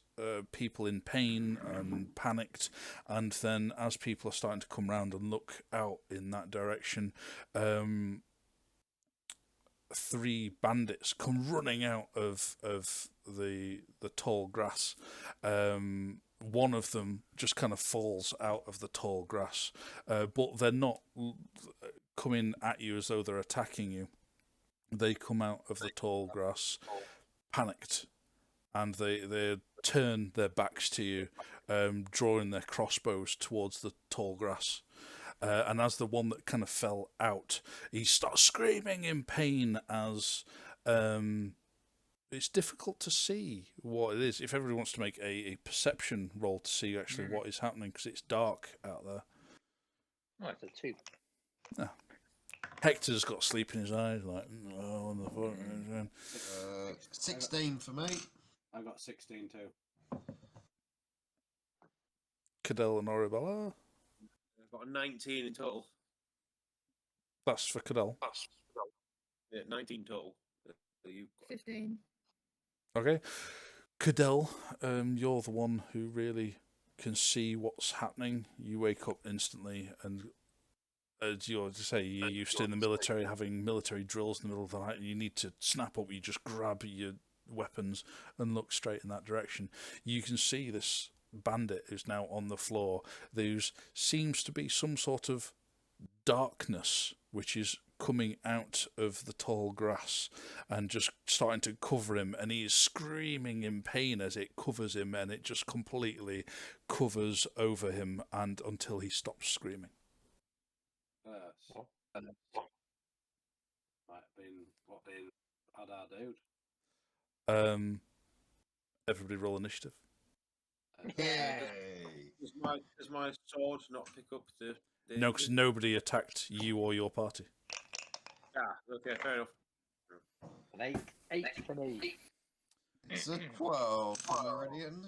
people in pain and panicked. And then as people are starting to come round and look out in that direction, 3 bandits come running out of the tall grass. One of them just kind of falls out of the tall grass, but they're not coming at you as though they're attacking you. They come out of the tall grass panicked, and they turn their backs to you, drawing their crossbows towards the tall grass. And as the one that kind of fell out, he starts screaming in pain as it's difficult to see what it is. If everybody wants to make a perception roll to see actually what is happening, because it's dark out there. Oh, it's a 2. Yeah. Hector's got sleep in his eyes, like, oh, on the phone. 16 for me. I got 16 too. Cadell and Oribella. I've got a 19 in total. That's for Cadell. Yeah, 19 total. 15. Okay. Cadell, you're the one who really can see what's happening. You wake up instantly, and as you're to say, you're used to in the military having military drills in the middle of the night, and you need to snap up. You just grab your weapons and look straight in that direction. You can see this bandit who's now on the floor. There seems to be some sort of darkness which is coming out of the tall grass and just starting to cover him, and he is screaming in pain as it covers him, and it just completely covers over him and until he stops screaming. Might have been what they had our dude. Everybody roll initiative. Yay! Does my sword not pick up the... No, because nobody attacked you or your party. Ah, okay, fair enough. An 8 for me. It's a 12 for Meridian.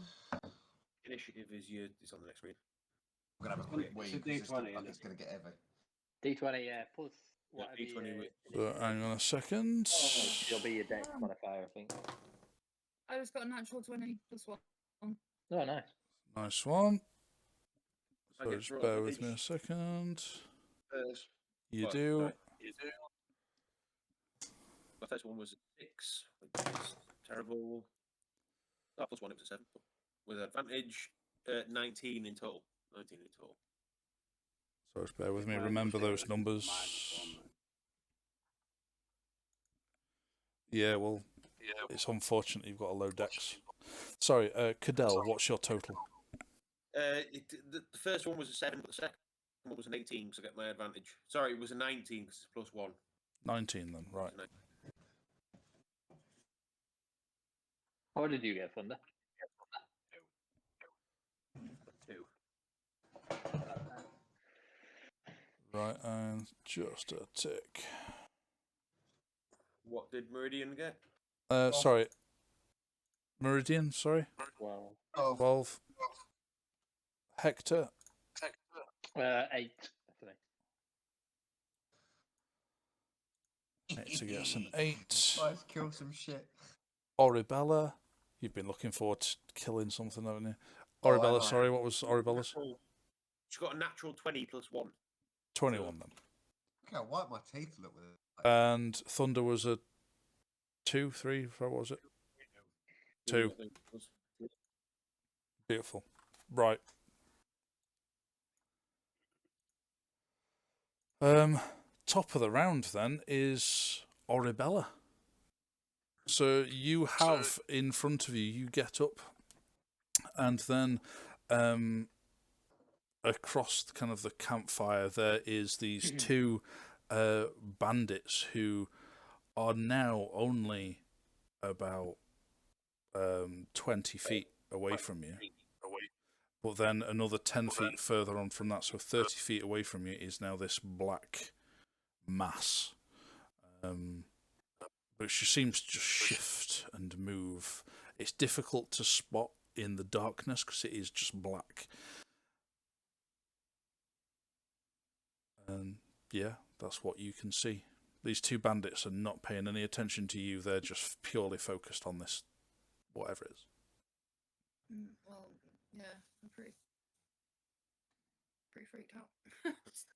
Initiative it's on the next screen. I'm going to have a quick It's wee a because D20, it's going to get heavy. D20, yeah, plus whatever D20 So hang on a second. It'll be your dex modifier, I think. I just got a natural 20 plus 1. Oh, nice. Nice one. I So get just through bear it. with me a second. First, You What? do. Sorry. My first one was a 6, which is terrible. Oh, plus 1, it was a 7. But with advantage, 19 in total. 19 in total. So just bear with me. Mine Remember was those -1. numbers. Yeah, well, it's unfortunate you've got a low dex. Sorry, Cadell, what's your total? The first one was a 7, but the second one was an 18, so I get my advantage. Sorry, it was a 19 because it's plus 1. 19 then, right. What did you get, Thunder? 2. Right, and just a tick. What did Meridian get? Sorry. Meridian, sorry? 12. 12. Hector? 8 today. Hector gets an 8. Let's kill some shit. Oribella? You've been looking forward to killing something, haven't you? Oh, I Oribella, know. sorry, what was Oribella's? She got a natural 20 plus 1. 21 then. Look how white my teeth look with it. And Thunder was a 2, 3, what was it? 2. I think it was. Beautiful. Right. Top of the round then is Oribella. So you have in front of you, you get up, and then across kind of the campfire there is these two bandits who are now only about 20 feet away from you. But then another 10 feet further on from that, so 30 feet away from you, is now this black mass. But she seems to just shift and move. It's difficult to spot in the darkness because it is just black. And yeah, that's what you can see. These two bandits are not paying any attention to you. They're just purely focused on this, whatever it is. Well, yeah, I'm pretty freaked out.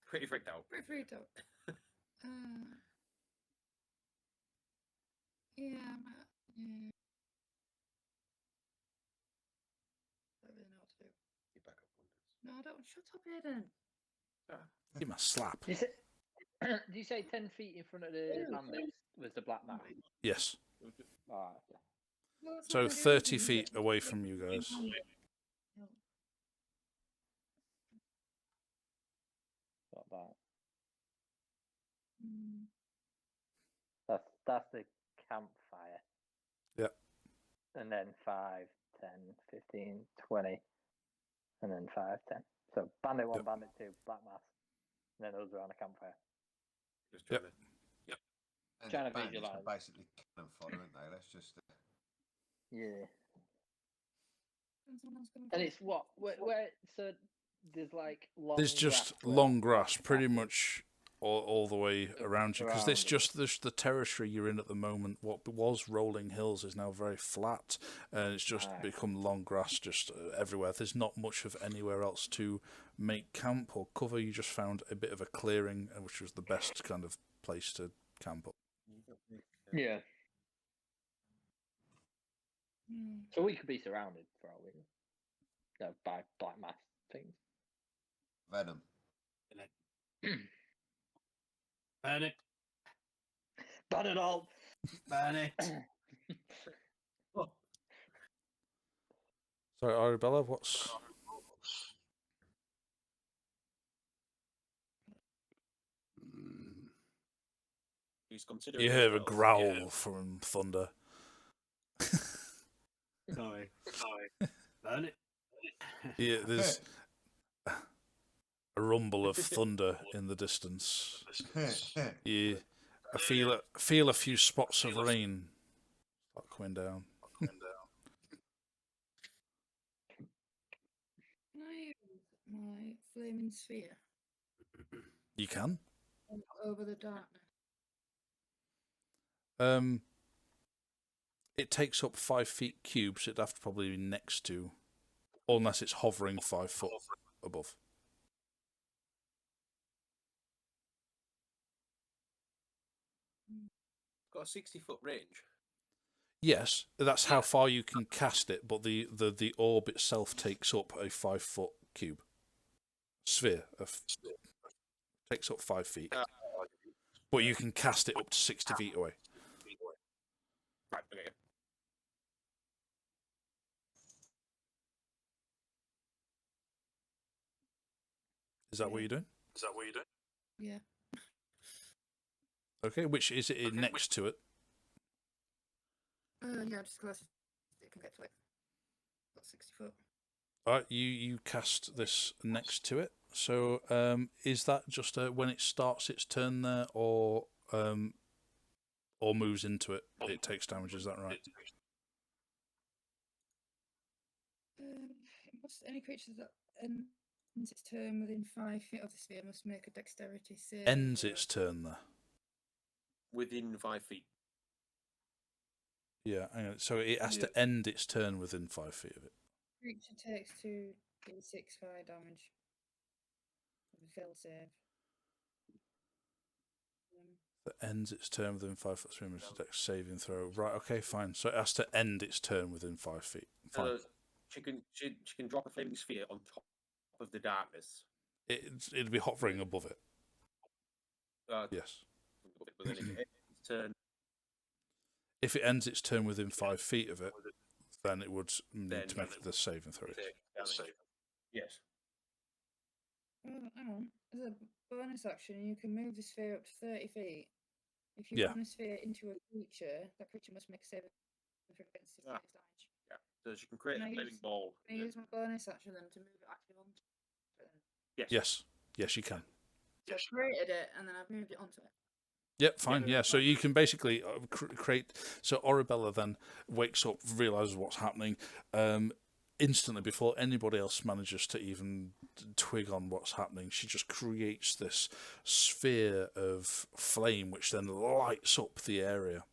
Pretty freaked out. Pretty freaked out. Yeah, yeah. I don't really know what to do. Get back up on this. No, I don't. Shut up, Aiden. Give him a slap. Did you say 10 feet in front of the bandits was the black man? Yes. Oh, okay. Well, that's So not gonna do 30 anything. feet away from you guys. Not bad. Mm. That's the campfire. Yep. And then 5, 10, 15, 20. And then 5, 10. So bandit 1, Yep. bandit 2, black mass. And then those around the campfire. Just trying Yep. to... And Trying to the bandits visualise. are basically cannon fodder, aren't they? Let's just. Yeah. Someone's gonna And go. it's what? Where so there's like long There's just grass where- long grass pretty much all the way around you, because this the territory you're in at the moment. What was rolling hills is now very flat, and it's just become long grass just everywhere. There's not much of anywhere else to make camp or cover. You just found a bit of a clearing, which was the best kind of place to camp up. Yeah. So we could be surrounded for all we know, by black mass things. Venom. Burn it. Burn it all. Burn it. Sorry, Arabella, what's... He's considering. You hear a growl from Thunder. Sorry. Burn it. Yeah, there's a rumble of thunder in the distance. I feel a few spots of rain start coming down. Can I use my flaming sphere You can. over the darkness? It takes up 5 feet cubed, so it'd have to probably be next to, unless it's hovering 5 foot above. It's got a 60-foot range. Yes, that's how far you can cast it, but the orb itself takes up a 5 foot cube. Sphere. Takes up 5 feet. But you can cast it up to 60 feet away. Right, okay. Is that what you're doing? Yeah. Okay, which is it next to it? Yeah, just close. It can get to it. Got 60 foot. Alright, you cast this next to it. So, is that just when it starts its turn there, or moves into it? It takes damage. Is that right? Any creatures that ends its turn within 5 feet of the sphere must make a dexterity save. Ends its turn there. Within 5 feet. Yeah, hang on. So it has to end its turn within 5 feet of it. Creature takes 2d6 fire damage. With a failed save. That ends its turn within 5 foot 3 minutes. Dex saving throw. Right. Okay. Fine. So it has to end its turn within 5 feet. Fine. She can drop a flaming sphere on top of the darkness. It'd be hovering above it. Yes. But then if it ends its turn, if it ends its turn within 5 feet of it, then it would need to make the saving throw. Yes. Oh, hang on. As a bonus action, you can move the sphere up to 30 feet. If you Yeah. run a sphere into a creature, that creature must make a save against its damage. Yeah. So she can create a flaming ball. Can I use my bonus action then to move it actually onto it? Then? Yes. Yes, you can. So I've created it and then I've moved it onto it. Yep, fine. Yeah, so you can basically create. So Arabella then wakes up, realizes what's happening, instantly before anybody else manages to even twig on what's happening. She just creates this sphere of flame, which then lights up the area,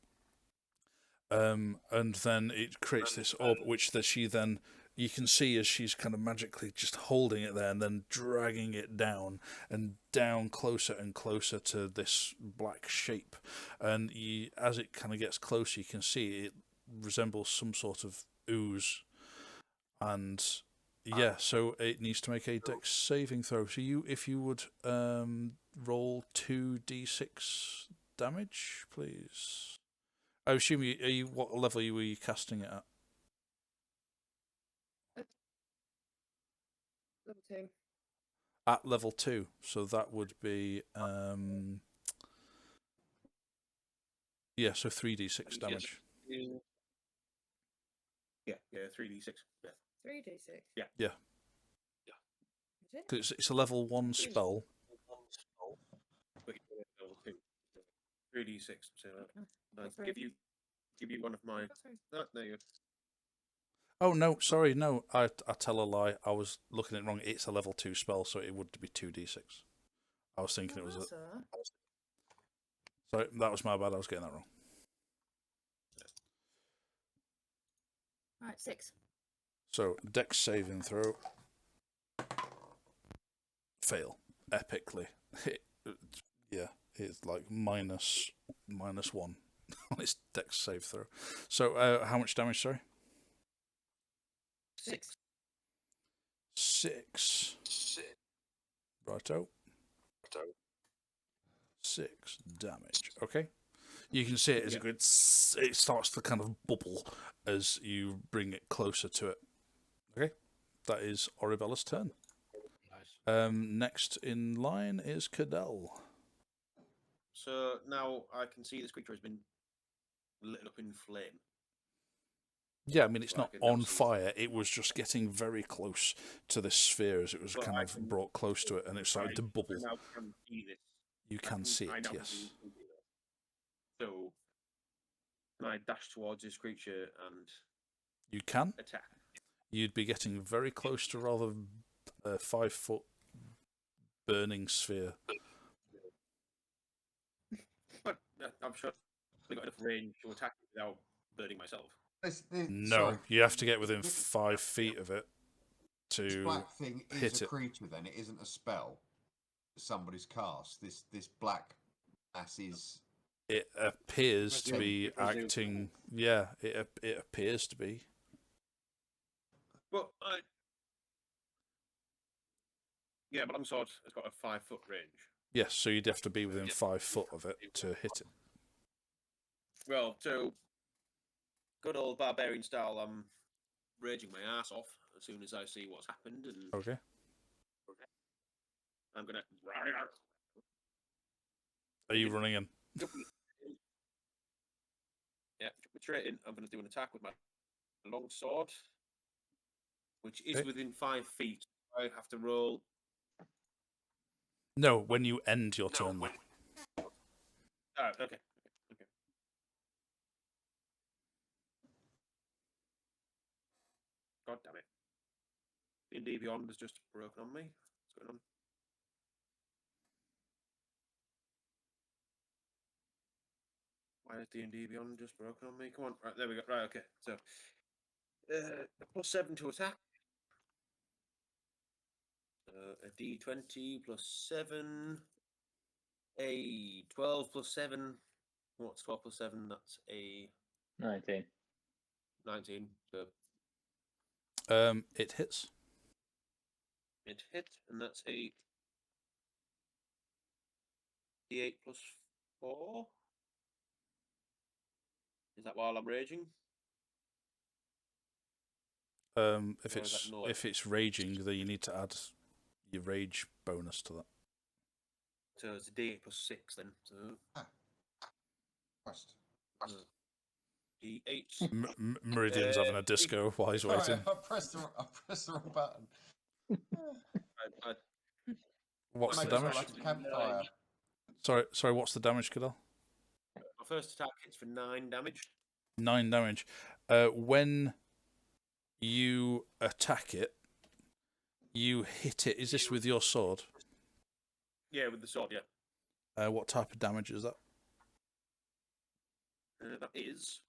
and then it creates this orb, which she then. You can see as she's kind of magically just holding it there and then dragging it down and down closer and closer to this black shape. And as it kind of gets closer, you can see it resembles some sort of ooze. And yeah, so it needs to make a dex saving throw. So if you would roll 2d6 damage, please. I assume what level were you casting it at? Level 2. At level 2, so that would be yeah, so 3d6 damage. Yeah, 3d6. Yeah. 3d6. Yeah. Yeah. Is it? It's a level 1 spell. But you level 2. 3d6. So That's give you one of my. No, there you go. Oh no, sorry, no. I tell a lie. I was looking at it wrong. It's a level 2 spell, so it would be 2d6. I was thinking it was. Also, Sorry, that was my bad. I was getting that wrong. right, 6. So, Dex saving throw. Fail epically. Yeah, it's like minus 1 on its Dex save throw. So, how much damage? Sorry. 6. 6. Righto. 6 damage. Okay. You can see it as it starts to kind of bubble as you bring it closer to it. Okay. That is Oribella's turn. Nice. Next in line is Cadell. So now I can see this creature has been lit up in flame. Yeah, I mean, it's So I not can now on see- fire. It was just getting very close to this sphere as it was But kind I of can- brought close to it, and it started to bubble. I now can see this. You can see I it, now yes. see this. So can I dash towards this creature and You can. attack? You'd be getting very close to rather a 5-foot burning sphere. But I'm sure I got enough range to attack it without burning myself. No, sorry, you have to get within 5 feet of it this to black thing is hit a it. creature. Then it isn't a spell that somebody's cast. This black mass is. It appears to be Presume. acting. Yeah, it appears to be. But yeah, but longsword has got a 5-foot range. Yes, so you'd have to be within 5 foot of it to hit it. Well, so good old barbarian style, I'm raging my ass off as soon as I see what's happened, and Okay. I'm gonna. Are you running in? Yeah, jumping straight in. I'm gonna do an attack with my long sword, which is Okay. within 5 feet. I have to roll. No, when you end your turn. Oh, okay. God damn it. D&D Beyond has just broken on me. What's going on? Why is D&D Beyond just broken on me? Come on. Right, there we go. Right, okay. So, +7 to attack. A D20 +7. A 12 +7. What's 12 +7? That's a 19. 19. So It hits. it hit, and that's a D8 +4. Is that while I'm raging? If Or is that no? it's raging, then you need to add your rage bonus to that. So it's a D8 +6 then. So Christ. D8. Meridian's having a disco while he's waiting. Sorry, I pressed the wrong button. I What's the Make it sound damage? like a campfire. Sorry. What's the damage, Cadell? My first attack hits for 9 damage. 9 damage. When you attack it, you hit it. Is this with your sword? Yeah, with the sword, yeah. What type of damage is that? That is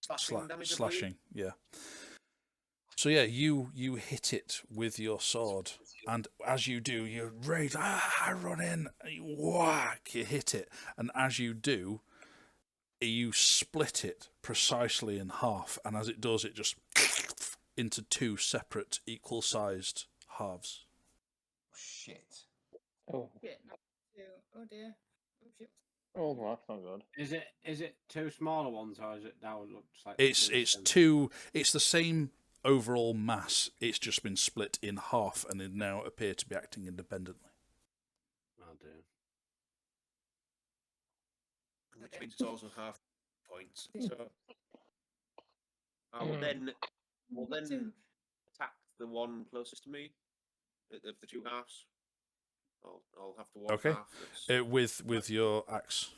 slashing damage. I believe. Slashing, yeah. So yeah, you hit it with your sword, and as you do, you rage. I run in. You whack. You hit it, and as you do, you split it precisely in half. And as it does, it just into 2 separate, equal-sized halves. Shit. Oh, Oh dear. Oh, shit. oh, well, that's not good. Is it 2 smaller ones, or is it now looks like It's two it's same? 2. It's the same overall mass. It's just been split in half, and it now appear to be acting independently. Oh dear. Which means it's also half points. So I will then attack the one closest to me of the 2 halves. I'll have to walk Okay. half. That's... With your axe.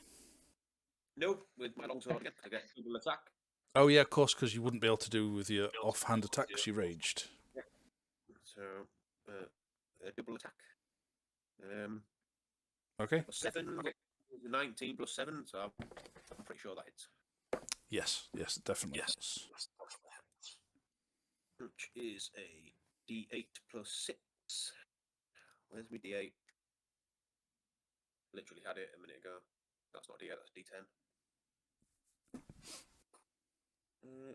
Nope, with my longsword again. I get double attack. Oh yeah, of course, because you wouldn't be able to do with your offhand attacks. You raged. Yeah, So a double attack. Okay. 7, 19 plus 7, so I'm pretty sure that hits. Yes, definitely. Yes. Which is a D8 plus 6. Where's my D8? Literally had it a minute ago. That's not D8, that's D10.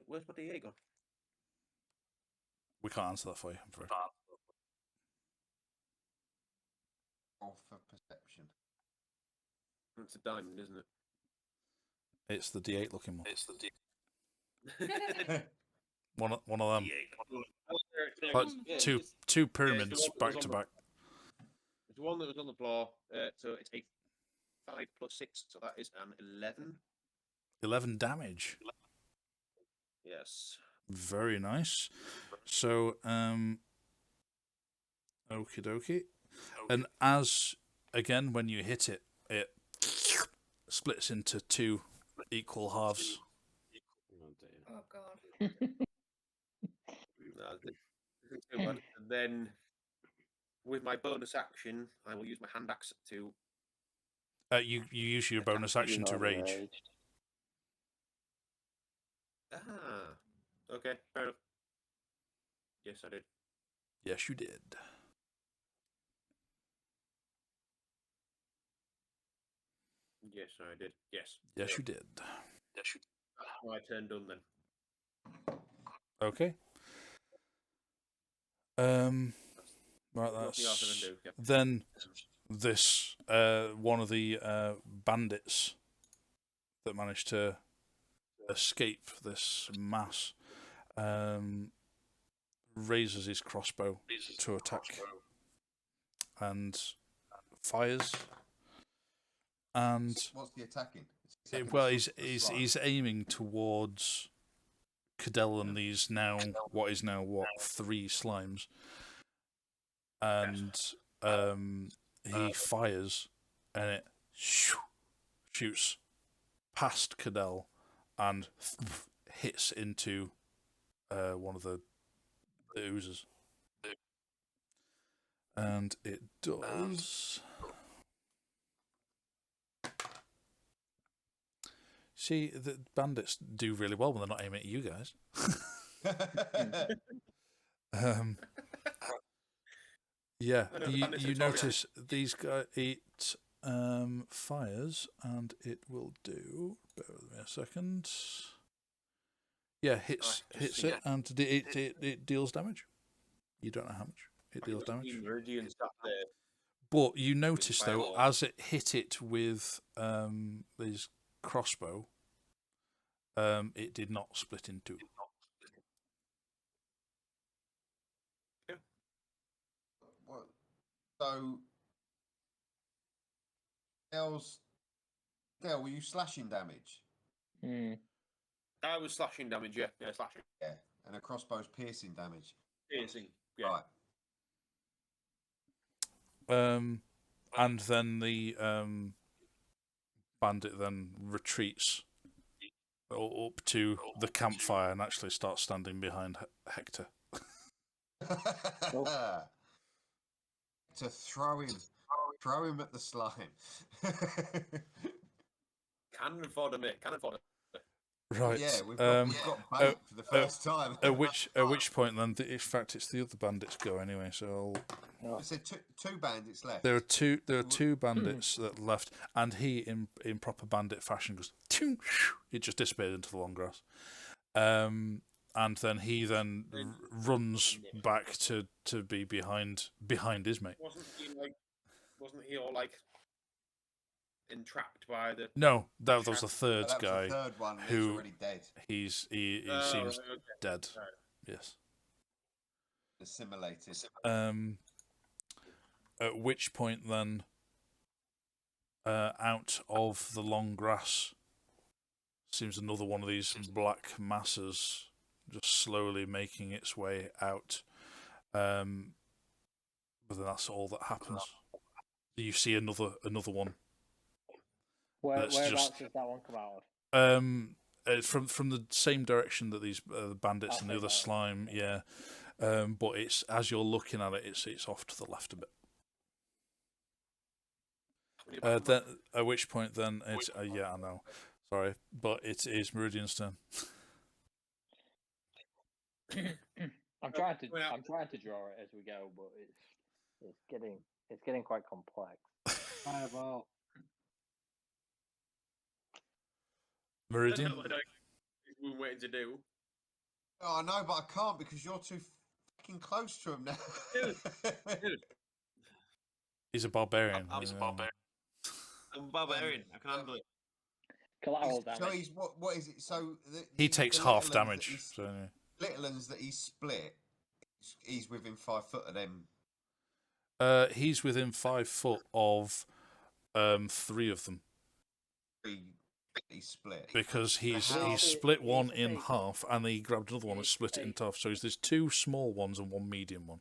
Where's my D8 gone? We can't answer that for you, I'm afraid. Roll for perception. It's a diamond, isn't it? It's the D8 looking one. It's the D8. One of them. D8. Like two pyramids back to back. It's the one that was on the floor. So it's a 5 plus 6, so that is an 11. 11 damage. Yes. Very nice. So, okie dokie. And as, again, when you hit it, it splits into 2 equal halves. Oh god. And then, with my bonus action, I will use my hand axe to... You use your bonus action to rage. Ah, okay, fair enough. Yes, I did. Yes, you did. Yes, I did. Yes. Yes, you did. Yes, you did. That's my turn done then. Okay. Right, Nothing else I that's... can do. Yeah. Then this, one of the bandits that managed to escape this mass raises his crossbow to attack and fires. And what's he attacking? He's aiming towards Cadell and these now 3 slimes, and he fires and it shoots past Cadell and hits into one of the oozes, and it does. See, the bandits do really well when they're not aiming at you guys. Yeah, you notice these guys. It fires, and it will do. Bear with me a second. Yeah, hits it, and it deals damage. You don't know how much it deals damage. But you notice though, as it hit it with his crossbow, it did not split in 2. So, Dale, were you slashing damage? I was slashing damage, yeah. Yeah, slashing. Yeah, and a crossbow's piercing damage. Piercing, yeah. Right. And then the bandit then retreats up to the campfire and actually starts standing behind Hector. To throw him at the slime. Can afford a mate. Can afford it. Right. Yeah, we've got bait for the first time. At which point then, in fact, it's the other bandits go anyway. So I said two bandits left. There are two bandits that left, and he in proper bandit fashion goes. It just disappeared into the long grass. And then he runs back to be behind his mate. Wasn't he all like entrapped by the? No, that was the third guy. The third one who already dead. He seems dead. Right. Yes. Assimilated. At which point then, out of the long grass, seems another one of these black masses just slowly making its way out. But then that's all that happens. You see another one. Whereabouts does that one come out of? From the same direction that these bandits and the other slime, yeah. but it's as you're looking at it, it's off to the left a bit. Then at which point then it's yeah, I know, sorry, but it is Meridian's turn. I'm trying to draw it as we go, but it's getting quite complex. Fireball. Meridian. We're waiting to do. Oh, I know, but I can't because you're too fucking close to him now. Dude. He's a barbarian. I'm a barbarian. I can handle it. Collateral damage. So he's what is it? So he takes the half little damage. So anyway. Little ones that he's split. He's within 5 foot of them. He's within 5 foot of 3 of them. He's split because he's split one in half, and he grabbed another one and split it in half. So there's 2 small ones and 1 medium one.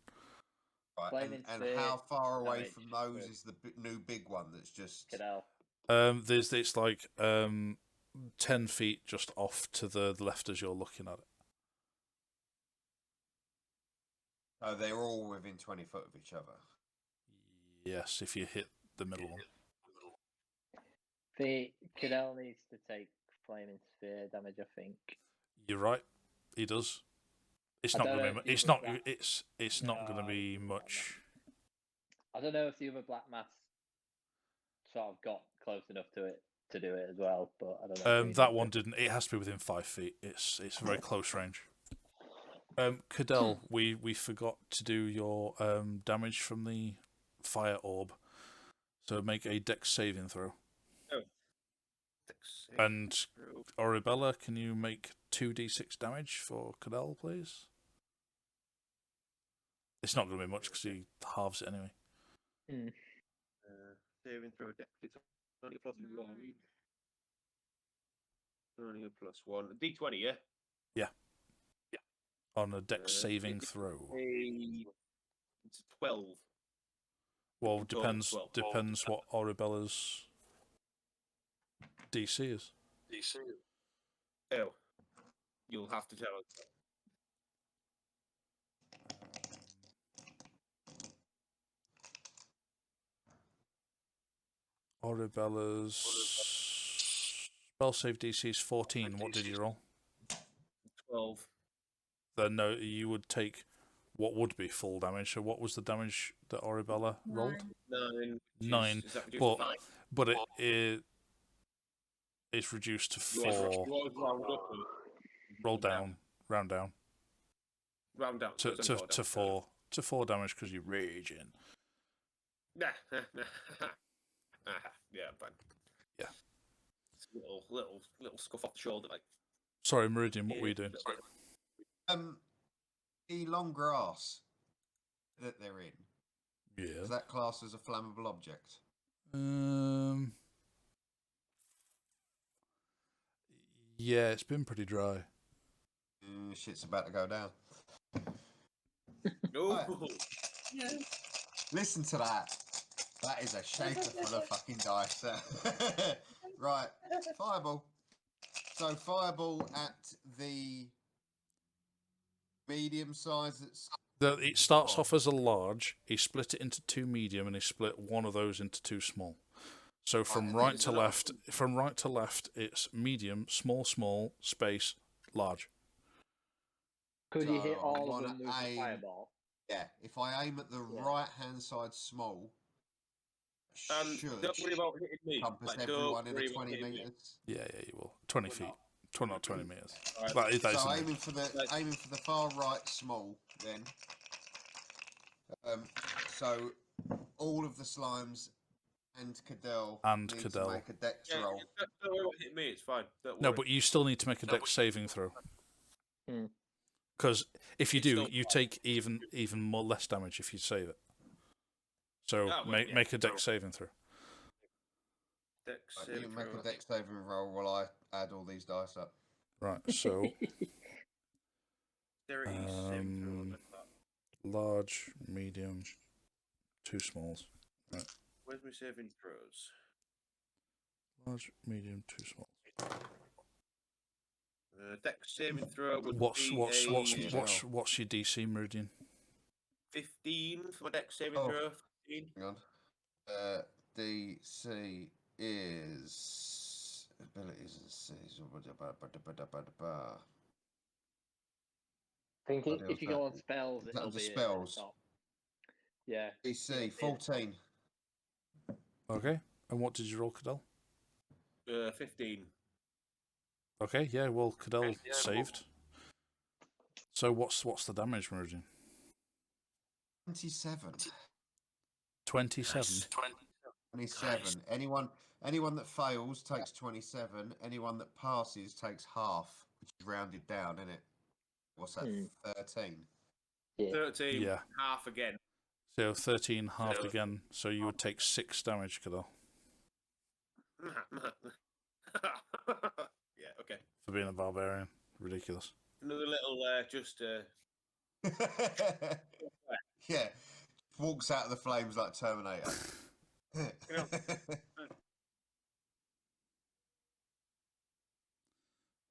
Right, and how far away from those is the new big one that's just? It's like 10 feet just off to the left as you're looking at it. Oh, they're all within 20 foot of each other. Yes, if you hit the middle one. The Cadell needs to take flaming sphere damage, I think. You're right. He does. It's not going to be. It's not. It's not going to be much. I don't know if the other black mass sort of got close enough to it to do it as well, but I don't know. That one didn't. It has to be within 5 feet. It's very close range. Cadell, we forgot to do your damage from the fire orb, so make a dex saving throw. Oh. And Oribella, can you make 2d6 damage for Cadell, please? It's not going to be much because he halves it anyway. Saving throw dex. It's only a +1. Only a +1. D20, yeah? Yeah. On a dex saving throw. It's 12. Well, depends what Oribella's DC is. Oh. You'll have to tell us. Oribella's spell save DC is 14. What did you roll? 12. Then no, you would take what would be full damage. So what was the damage that Oribella rolled? 9. But it's reduced to 4. Round down. Round down. To 4 damage because you're raging. Yeah, fine. Yeah. Little scuff off the shoulder, like. Sorry, Meridian. What were you doing? The long grass that they're in. Yeah. Is that classed as a flammable object? Yeah, it's been pretty dry. Shit's about to go down. No. Right. Listen to that. That is a shaker full of fucking dice. Right, fireball. So fireball at the medium size. It starts off as a large. He split it into 2 medium, and he split one of those into 2 small. So from right to left, it's medium, small, space, large. Could you hit all of them with a fireball? Yeah, if I aim at the right-hand side small, don't worry about hitting me. Compass everyone in a 20 meters. Yeah, you will. 20 feet. Not 20 meters. Right. So aiming for the far right small then. So all of the slimes and Cadell need to make a dex roll. Don't worry about hitting me. It's fine. No, but you still need to make a dex saving throw. Because if you do, you take even more less damage if you save it. So make a dex saving throw. You make a dex saving roll while I add all these dice up. Right, so large, medium, 2 smalls. Right. Where's my saving throws? Large, medium, 2 smalls. Dex saving throw would What's be what's a what's what's what's your DC, Meridian? 15 for my Dex saving throw. 15. Hang on. DC is abilities and says. I think if you go on spells, it'll be spells. at the top. Yeah. DC 14. Okay. And what did you roll, Cadell? 15. Okay, yeah, well, Cadell saved. So what's the damage, Meridian? 27. 27. 27. Anyone that fails takes 27. Anyone that passes takes half, which is rounded down, isn't it? What's that? 13. Yeah. 13. Yeah. Half again. So 13 halved again, so you would take 6 damage, Cadell. Yeah, okay. For being a barbarian. Ridiculous. Another little, Yeah. Walks out of the flames like Terminator.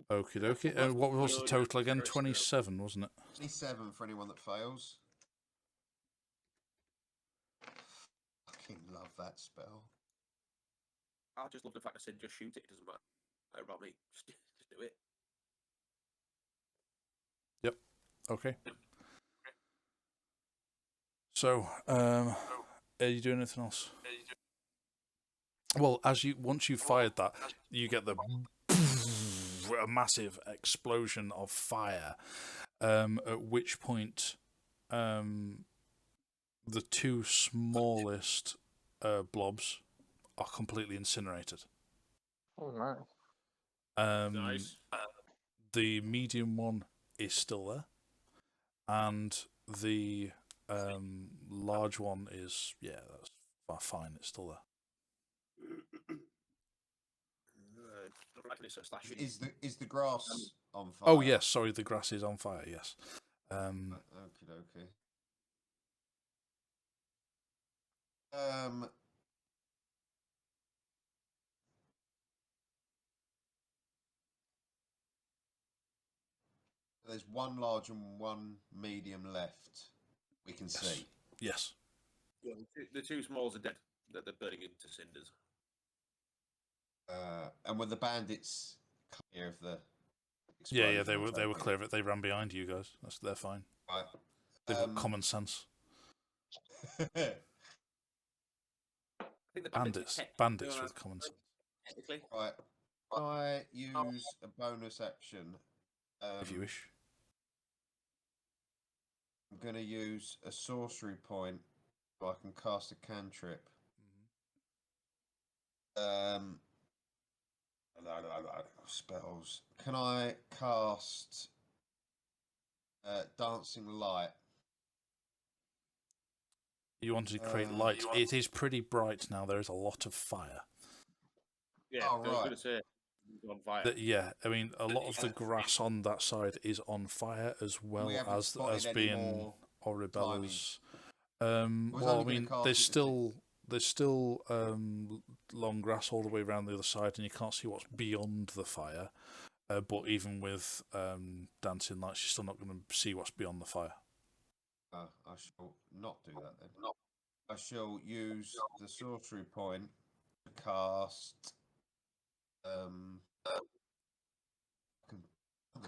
Okie dokie. And what was the total again? 27, wasn't it? 27 for anyone that fails. Fucking love that spell. I just love the fact I said just shoot it. It doesn't matter about me. Just do it. Yep. Okay. So, are you doing anything else? Well, once you've fired that, you get a massive explosion of fire. At which point, the 2 smallest blobs are completely incinerated. Oh, nice. Nice. The medium one is still there, and the large one is that's fine. It's still there. Is the grass on fire? Oh yes, sorry, the grass is on fire. Yes. Okay. There's one large and one medium left. We can see. Yes. Yeah, the 2 smalls are dead. They're burning into cinders. And were the bandits clear of the Yeah, they were clear of it. They ran behind you guys. They're fine. Right. They've got common sense. I think the Bandits with common sense. Technically. Right. Can I use a bonus action? If you wish. I'm going to use a sorcery point so I can cast a cantrip. Spells. Can I cast Dancing Light? You wanted to create light. It is pretty bright now. There is a lot of fire. Yeah, I was going to say on fire. Yeah, I mean, a lot of the grass on that side is on fire as well as being Oribella's. Well, I mean, there's still long grass all the way around the other side, and you can't see what's beyond the fire. But even with dancing lights, you're still not going to see what's beyond the fire. I shall not do that then. I shall use the sorcery point to cast. The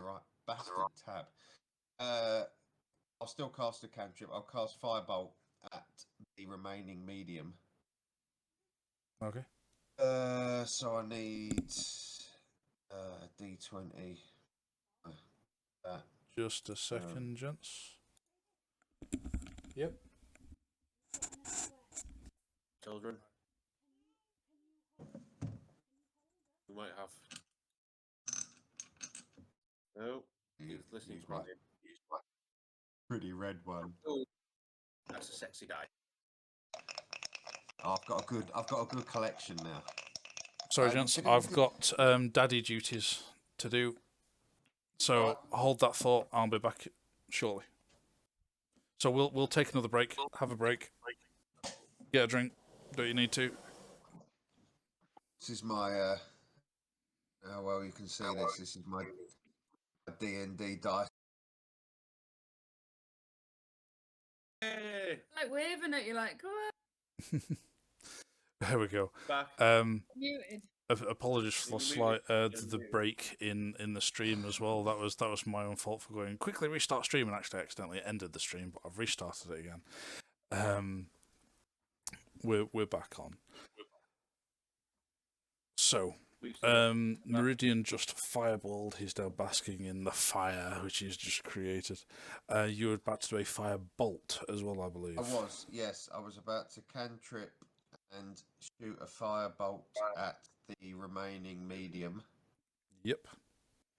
right bastard tab. I'll still cast a cantrip. I'll cast Firebolt at the remaining medium. Okay. So I need D20. Just a second, gents. Yep. Children. We might have. No, he's listening to me. Pretty red one. Oh, that's a sexy guy. Oh, I've got a good collection now. Sorry, gents. I've got daddy duties to do. So hold that thought. I'll be back shortly. So we'll take another break. Have a break. Get a drink. Do what you need to. This is my. How well you can see this. This is my D&D dice. Hey, Like waving at you, like, go on. There we go. back. Muted. Apologies for the slight the break in the stream as well. That was my own fault for going quickly restart stream and actually accidentally ended the stream, but I've restarted it again. We're back on. So Meridian just fireballed. He's now basking in the fire which he's just created. You were about to do a fire bolt as well, I believe. I was, yes. I was about to cantrip and shoot a firebolt at the remaining medium. Yep.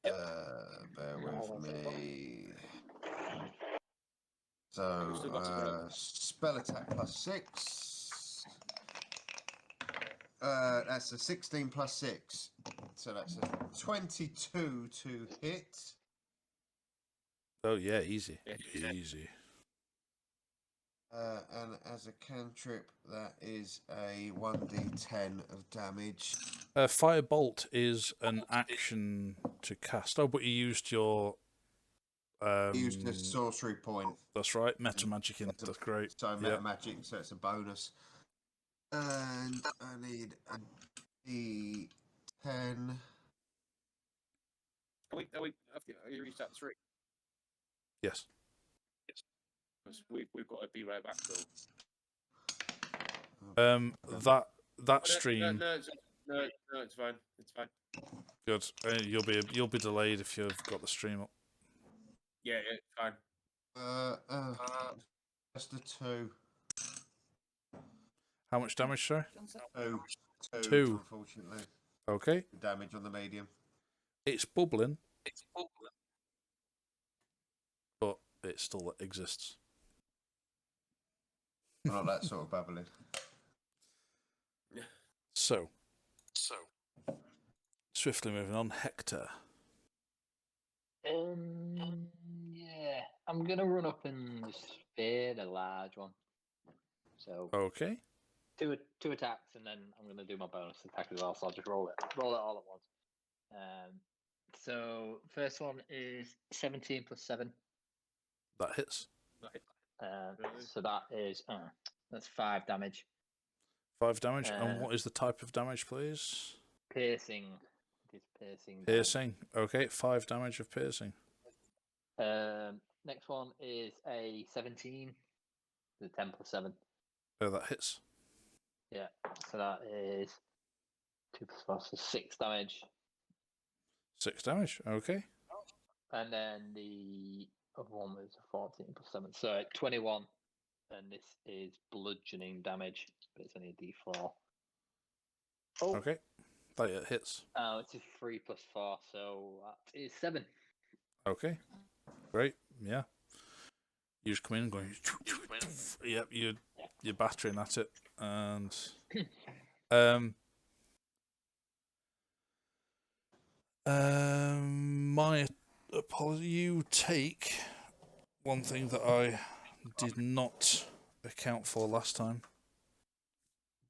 Bear with me. So, spell attack +6. That's a 16 +6. So that's a 22 to hit. Oh yeah, easy. Easy. And as a cantrip, that is a 1d10 of damage. Firebolt is an action to cast. Oh, but you used your. You used a sorcery point. That's right, meta magic in. That's great. So meta magic, so it's a bonus. And I need a d10. Are you reached out 3? Yes. We've got to be right back though. That stream. No, it's fine. It's fine. Good. You'll be delayed if you've got the stream up. Yeah, it's fine. Just a 2. How much damage, sir? 2, unfortunately. Okay. Damage on the medium. It's bubbling. But it still exists. Not that sort of bubbling. So. Swiftly moving on, Hector. Yeah, I'm gonna run up and spear the large one. So Okay. two attacks, and then I'm gonna do my bonus attack as well. So I'll just roll it all at once. So first one is 17 + 7. That hits. So that is that's 5 damage. 5 damage. And what is the type of damage, please? Piercing. It is piercing. Piercing. Okay, 5 damage of piercing. Next one is a 17. The 10 + 7. Oh, that hits. Yeah. So that is 2 + 4, so 6 damage. 6 damage. Okay. And then the other one was a 14 + 7, so 21. And this is bludgeoning damage, but it's only a D4. Oh. Okay. That hits. It's a 3 + 4, so that is 7. Okay. Great. Yeah. You just come in and going. Yep. You're battering at it, and my apology. You take one thing that I did not account for last time,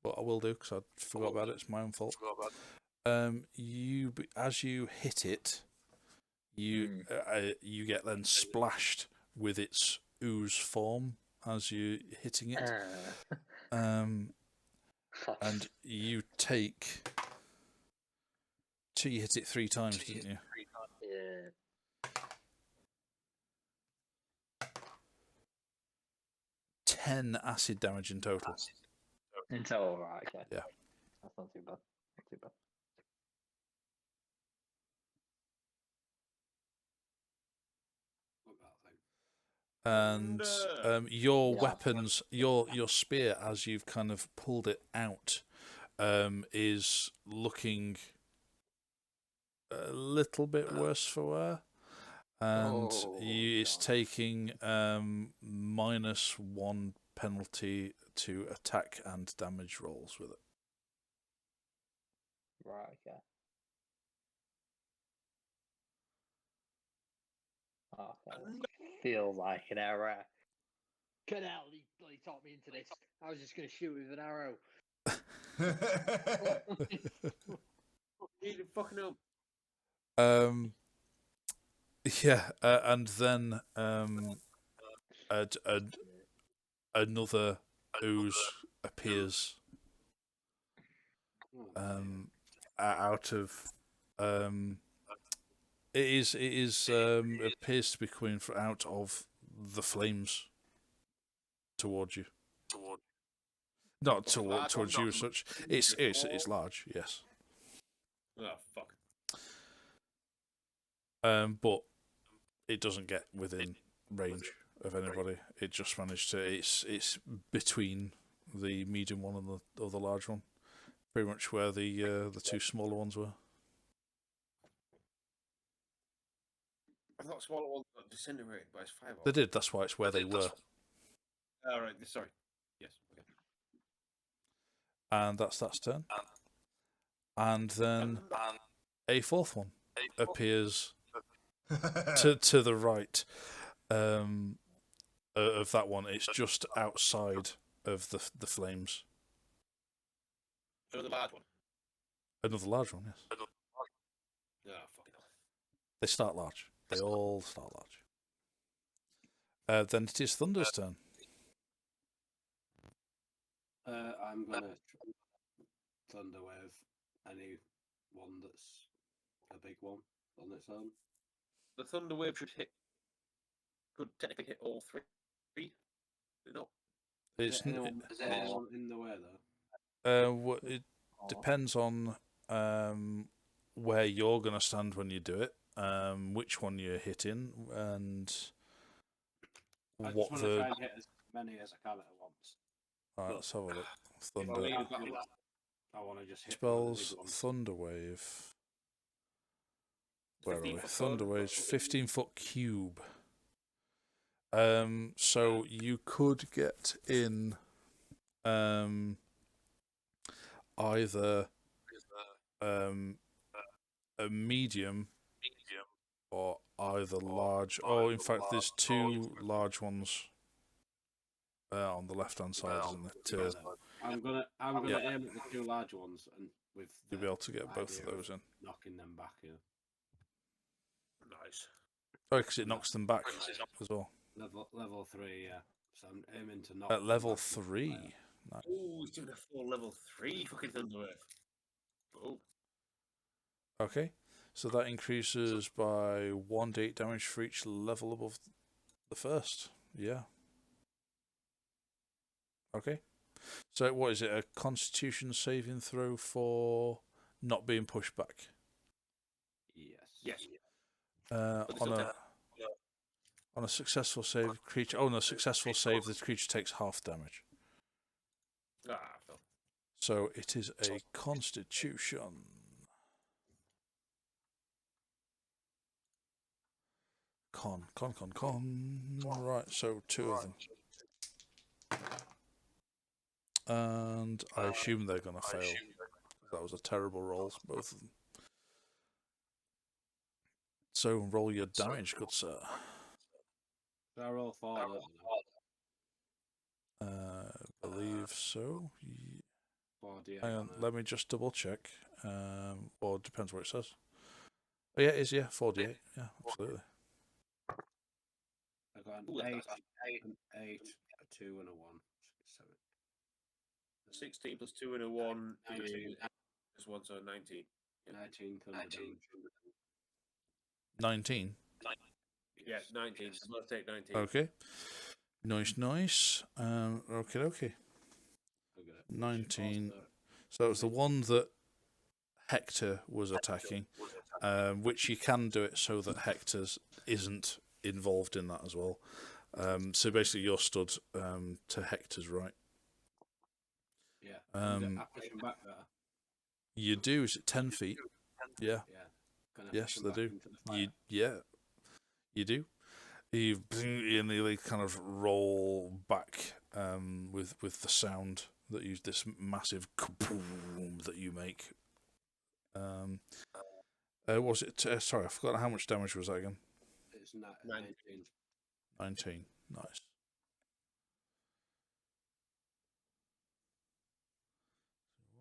but I will do because I forgot about it. It's my own fault. As you hit it, you get then splashed with its ooze form as you hitting it, and you take. You hit it 3 times, didn't you? Yeah. 10 acid damage in total. In total, right? Okay. Yeah. That's not too bad. Not too bad. And your weapons, your spear, as you've kind of pulled it out, is looking a little bit worse for wear, and it's taking -1 penalty to attack and damage rolls with it. Right. Okay. Feels like an error. Get out! He bloody talked me into this. I was just going to shoot with an arrow. Eat fucking up. Yeah, and then another ooze appears out of it is appears to be coming out of the flames towards you. Not towards you as such. It's large, yes. Oh fuck. But it doesn't get within range of anybody. It just managed to. It's between the medium one and the other large one, pretty much where the two smaller ones were. I thought smaller ones got disintegrated by his fireball. They did. That's why it's where they were. All right. Sorry. Yes. Okay. And that's turn. And then a fourth one appears to the right of that one. It's just outside of the flames. Another large one. Another large one, yes. Oh, fucking hell. They start large. They all start large. Then it is Thunder's turn. I'm gonna thunder wave any one that's a big one on its own. The thunder wave could technically hit all three. No. Is anyone in the way though? It depends on where you're going to stand when you do it, which one you're hitting, and I what just want to try and hit as many as I can at once. Right, let's have a look. Thunder. I want to just hit Spells Thunder Wave. Where are we? Thunder Wave, 15-foot cube. So you could get in either a medium or either large. Oh, in fact, there's two large ones on the left-hand side, isn't it? I'm gonna aim at the two large ones, and with you'll be able to get both of those in. Knocking them back, yeah. Nice. Oh, because it knocks them back as well. Level 3, yeah. So I'm aiming to knock. At level 3. Nice. Oh, he's doing a full level 3 fucking thunder wave. Oh. Okay, so that increases by 1d8 damage for each level above the first. Yeah. Okay. So what is it? A Constitution saving throw for not being pushed back? Yes. On a successful save, creature. Oh, on a successful save, the creature takes half damage. So it is a Constitution. Con. Right, so two of them. And I assume they're going to fail. That was a terrible roll, both of them. So roll your damage, good sir. Did I roll 4? I believe so. 4d8. Hang on, let me just double check. Or it depends what it says. Oh yeah, it is, 4d8. Yeah, absolutely. I got an 8, a 2, and a 1. 7. 16 plus 2 and a 1 is 1, so 19. 19 thunder damage. 19? Yeah, 19. So let's take 19. Okay. Nice. Okay. 19. So it was the one that Hector was attacking, which you can do it so that Hector's isn't involved in that as well. So basically you're stood to Hector's right. Yeah. I push him back better. You do. Is it 10 feet? Yeah. Yes, they do. You do. You nearly kind of roll back with the sound that you this massive kaboom that you make. Was it? Sorry, I forgot how much damage was that again. It's 19. 19. Nice.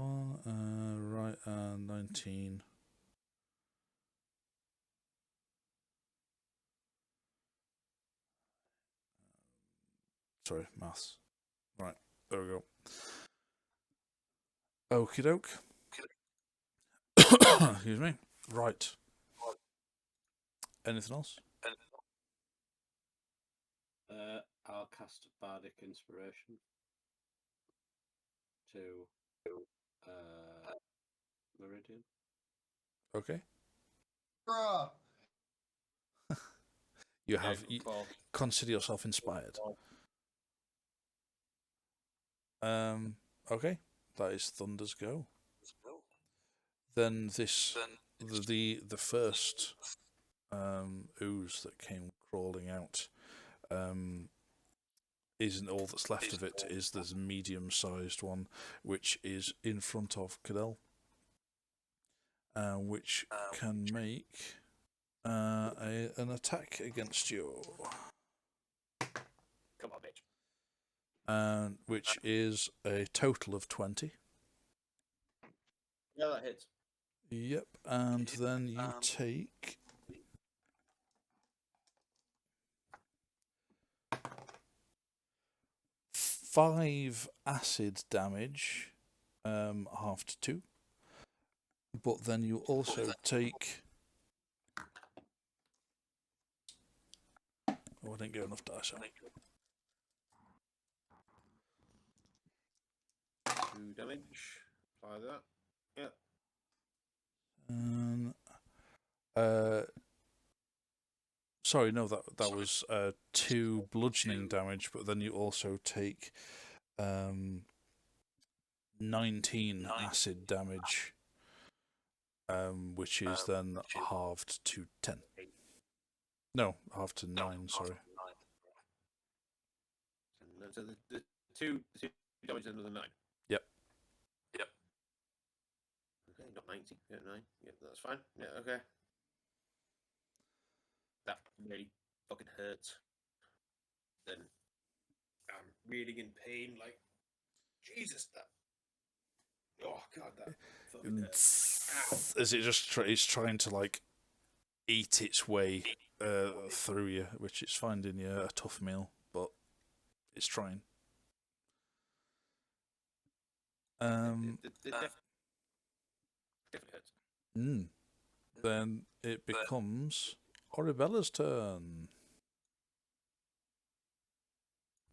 Right, 19. Sorry, maths. Right, there we go. Okie doke. Excuse me. Right. Anything else? I'll cast Bardic Inspiration to Meridian. Okay. Bruh. You consider yourself inspired. Okay. That is Thunder's go. Then the first ooze that came crawling out isn't all that's left of it. Is there's a medium-sized one which is in front of Cadell, which can make an attack against you. Come on, bitch. Which is a total of 20. Yeah, that hits. Yep, and then you take 5 acid damage, halved to 2. But then you also take... Oh, I didn't get enough dice on. 2 damage. Apply that. Yeah. Sorry, no, that was 2 bludgeoning damage, but then you also take 19 acid damage, which is then halved to 10. No, halved to 9, sorry. So the 2 damage and another 9. Yep. Okay, not 90. Yeah, 9. Yeah, that's fine. Yeah, okay. That really fucking hurts. Then I'm really in pain. Like, Jesus, that. Oh god, that fucking hurts. As it just it's trying to like eat its way through you, which it's finding you a tough meal, but it's trying. It definitely hurts. Then it becomes Oribella's turn.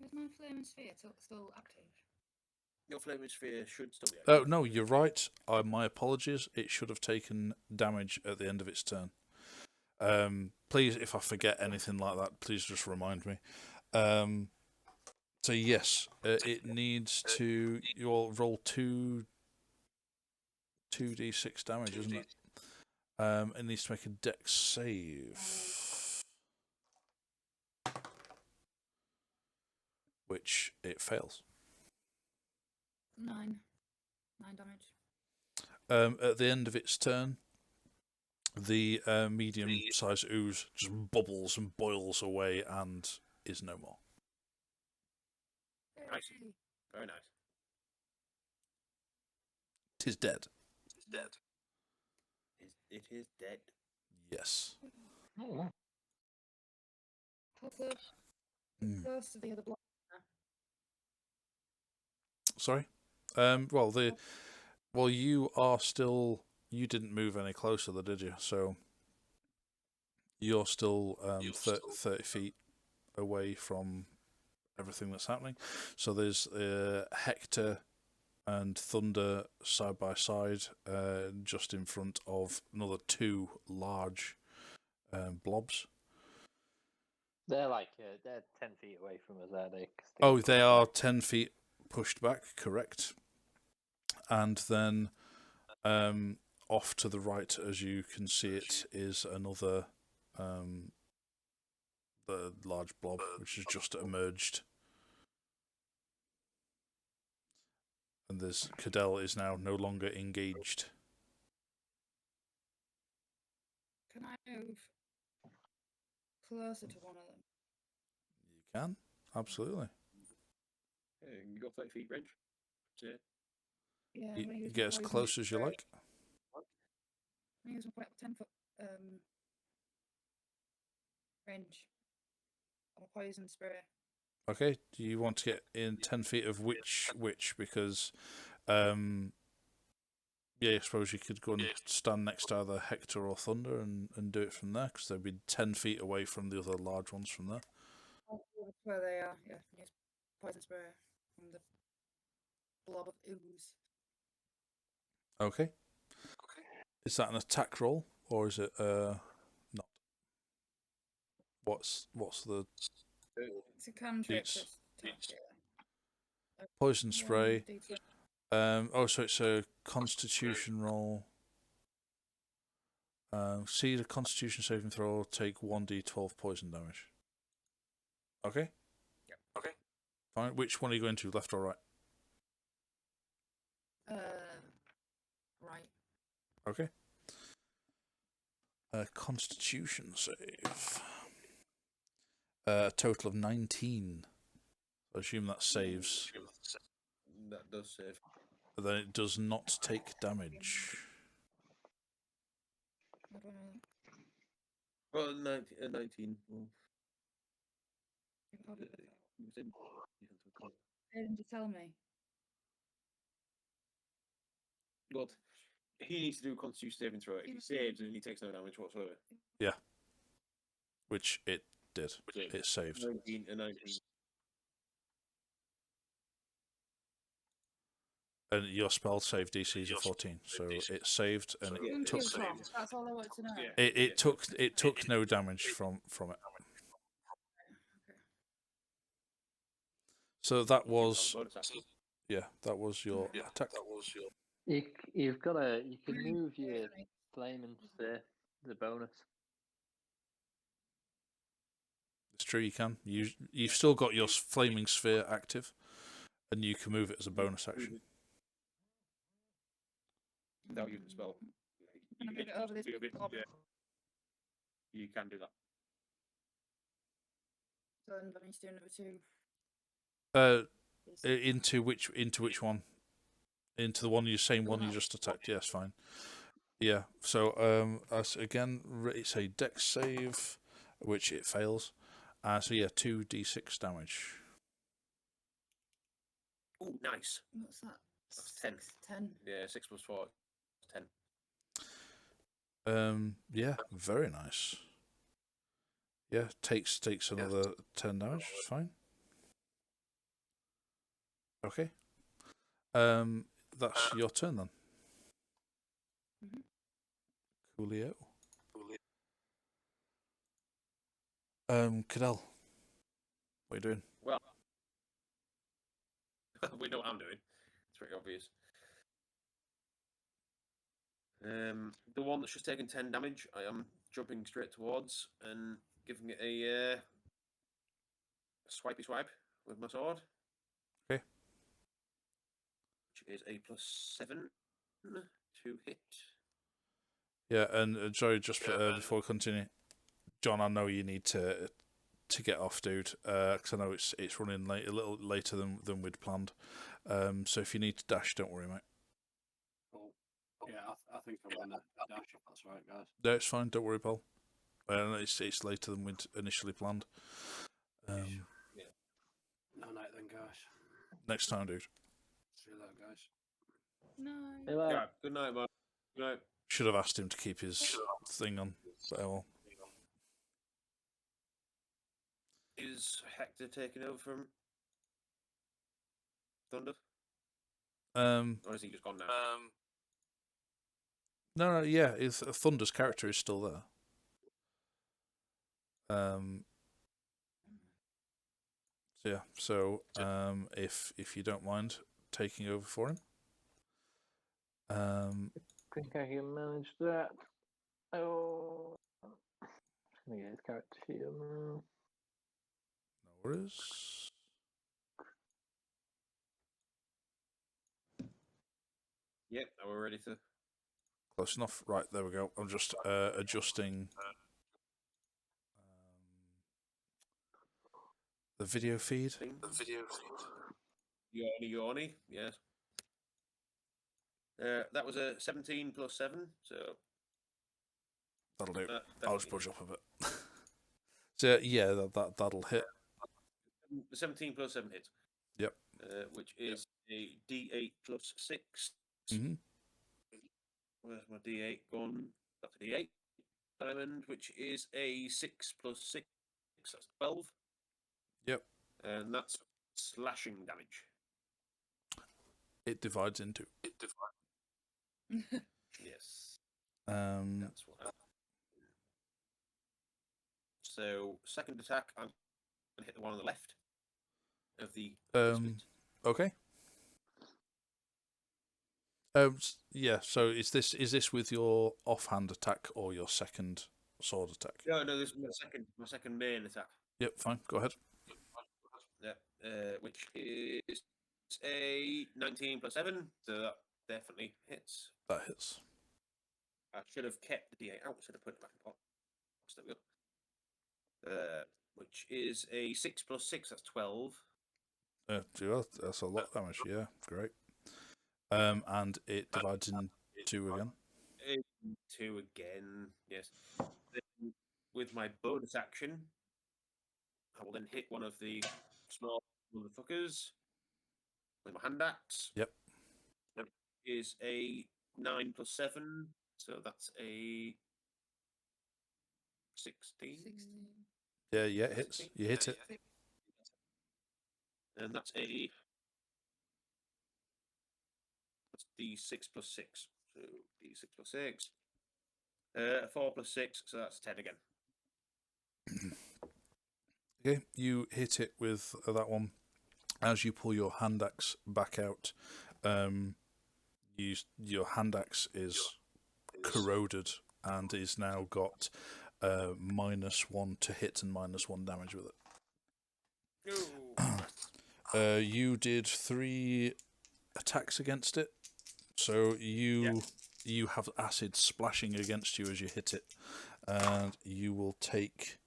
Is my flaming sphere still active? Your flaming sphere should still be Oh active. no, you're right. My apologies. It should have taken damage at the end of its turn. Please, if I forget anything like that, please just remind me. So yes, it needs to. You'll roll 2d6 damage, isn't it? It needs to make a dex save, which it fails. 9 damage. At the end of its turn, the medium-sized ooze just bubbles and boils away and is no more. Nice. Very nice. Tis dead. It is dead. Yes. Oh, How close to the other block? Sorry. Well, you are still. You didn't move any closer, though, did you? So you're still 30 feet away from everything that's happening. So there's Hector and Thunder side by side, just in front of another 2 large blobs. they're like they're 10 feet away from us, are they? Oh, they are 10 feet pushed back, correct. And then off to the right, as you can see it, is another the large blob, which has just emerged. And this Cadell is now no longer engaged. Can I move closer to one of them? You can, absolutely. Yeah, you got 30 feet range. Yeah. Yeah, I'm You gonna use get my as poison close as you spray. like. I'm gonna use my 10-foot range on a poison spray. Okay. Do you want to get in 10 feet of which? Because, yeah, I suppose you could go and stand next to either Hector or Thunder and do it from there, because they'd be 10 feet away from the other large ones from there. That's where they are. Yeah, use poison spray from the blob of ooze. Okay. Is that an attack roll, or is it not? What's the It's a cantrip. It's- So it's attack, yeah. poison spray? 1d10. Oh, so it's a Constitution roll. See the Constitution saving throw. Take 1d12 poison damage. Okay. Yep. Okay. Fine. Which one are you going to? Left or right? Right. Okay. Constitution save. A total of 19. I assume that saves. That does save. But then it does not take damage. I don't know. Well, 19. Well, They didn't just tell me. but he needs to do a Constitution saving throw. If he saves, and he takes no damage whatsoever. Yeah. Which it did. It saved. 19 and 19. And your spell save DC is a 14, so it saved, and it took. That's all I wanted to know. It took no damage from it. So that was, yeah, that was your attack. You can move your flaming sphere as a bonus. It's true, you can. You've still got your flaming sphere active, and you can move it as a bonus action. Without using the spell. Can I move it over this blob? You can do that. So then that means do number 2. Into which one? Into the one one you just attacked. Yes, fine. Yeah. So as again, it's a dex save, which it fails. So yeah, 2d6 damage. Oh, nice. What's that? That's 10. 10. Yeah, 6 plus 4, 10. Yeah, very nice. Yeah, takes another 10 damage. It's fine. Okay. That's your turn then. Coolio. Cadell, what are you doing? Well, we know what I'm doing. It's pretty obvious. The one that's just taken 10 damage, I am jumping straight towards and giving it a swipey swipe with my sword. Okay. Which is a +7 to hit. Yeah, and sorry, just before we continue, John, I know you need to get off, dude, because I know it's running late, a little later than we'd planned. So if you need to dash, don't worry, mate. Oh, yeah, I think I'm gonna dash if that's right, guys. No, it's fine. Don't worry, Paul. It's later than we'd initially planned. Yeah. No night then, guys. Next time, dude. See you later, guys. No. Yeah, good night, man. Good night. Should have asked him to keep his thing on. But well. Is Hector taking over from Thunder? Or is he just gone now? No, yeah, Thunder's character is still there. So yeah, so if you don't mind taking over for him. I think I can manage that. Oh, I'm gonna get his character sheet up now. No worries. Yep, now we're ready to. Close enough. Right, there we go. I'm just adjusting the video feed. Yawny, yes. That was a 17 plus 7, so. That'll do. I'll just push up a bit. So yeah, that'll hit. 17 plus 7 hits. Yep. Which is a D8 plus 6. Mm-hmm. Where's my D8 gone? That's a D8 diamond, which is a 6 plus 6. That's 12. Yep. And that's slashing damage. It divides into. Yes. That's what. So second attack, I'm gonna hit the one on the left of the. Okay. Yeah. So is this with your offhand attack or your second sword attack? No, this is my second main attack. Yep. Fine. Go ahead. Yeah. Which is a 19 plus 7, so that definitely hits. That hits. I should have kept the D8 out instead of putting it back in the box. There we go. Which is a 6 plus 6, that's 12. That's a lot of damage. Yeah, great. And it divides in 2 again. 2 again, yes. Then with my bonus action, I will then hit one of the small motherfuckers with my hand axe. Yep. That is a 9 plus 7, so that's a 16. Yeah, it hits. You hit it. And that's D6 plus 6. So D6 plus 6. 4 plus 6, so that's 10 again. Okay, you hit it with that one. As you pull your hand axe back out, your hand axe is corroded and is now got -1 to hit and -1 damage with it. You did 3 attacks against it, so you have acid splashing against you as you hit it, and you will take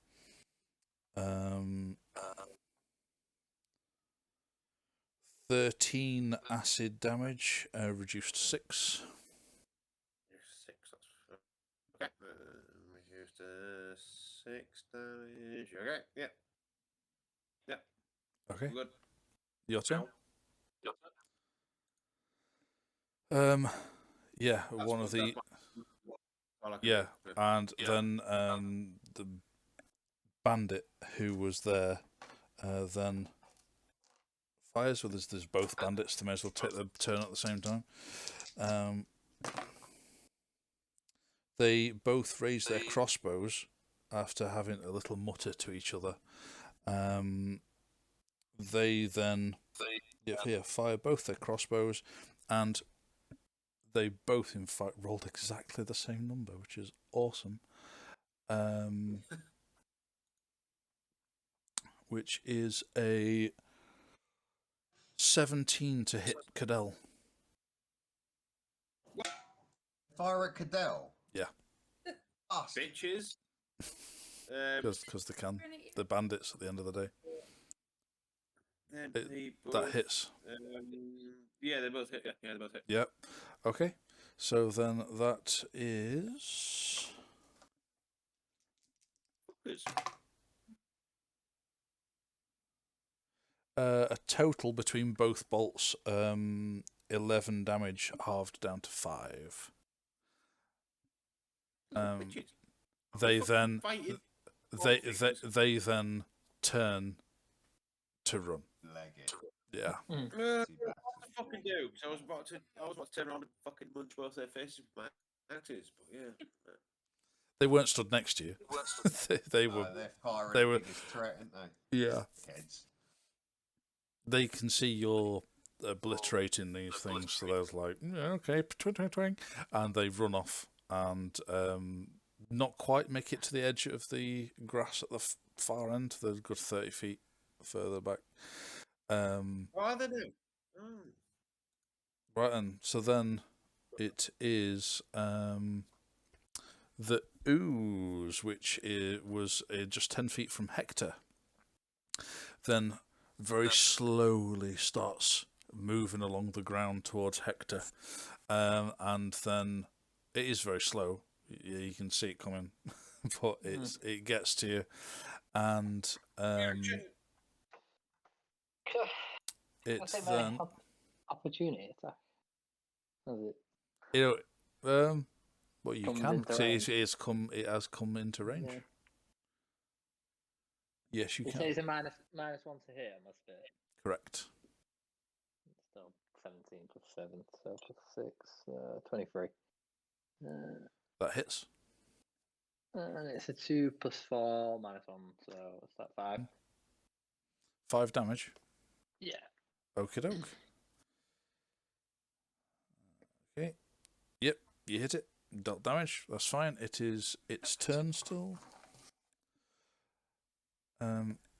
13 acid damage, reduced to 6. 6, that's okay. Reduced to 6 damage. Okay, yeah. Okay. Good. Your turn. Ow. Yeah, one of the. Yeah, and then the bandit who was there then fires. Well, there's both bandits. They may as well take the turn at the same time. They both raise their crossbows after having a little mutter to each other. They then fire both their crossbows, and they both, in fact, rolled exactly the same number, which is awesome. Which is a 17 to hit Cadell. Fire at Cadell? Yeah. Bitches. Because they can. They're bandits at the end of the day. That hits. Yeah, they both hit. Yeah, they both hit. Yep. Okay. So then that is. A total between both bolts, 11 damage, halved down to 5. They then turn to run. Leg it. Yeah. What I fucking do? So I was about to turn around and fucking munch both their faces with my axes, but yeah. They weren't stood next to you. they were. They're firing they were. Biggest threat, aren't they? Yeah. Heads. They can see you're obliterating these things, so they're like, okay, twing, and they run off and not quite make it to the edge of the grass at the far end. They're a good 30 feet further back. What are they doing? Right, and so then it is the ooze, which was just 10 feet from Hector. Then very slowly starts moving along the ground towards Hector, and then it is very slow. You can see it coming, but it gets to you, and It's I say then opportunity attack. Is it? you know, well, you Comes can into because range. it has come into range. Yeah. Yes, you It can. says a minus one to hit, must be. Correct. Still 17 plus 7, so plus 6, 23. That hits. And it's a 2 plus 4 minus 1, so what's that, 5? 5 damage. Yeah. Okie doke. Okay. Yep, you hit it. Dealt damage. That's fine. It is its turn still.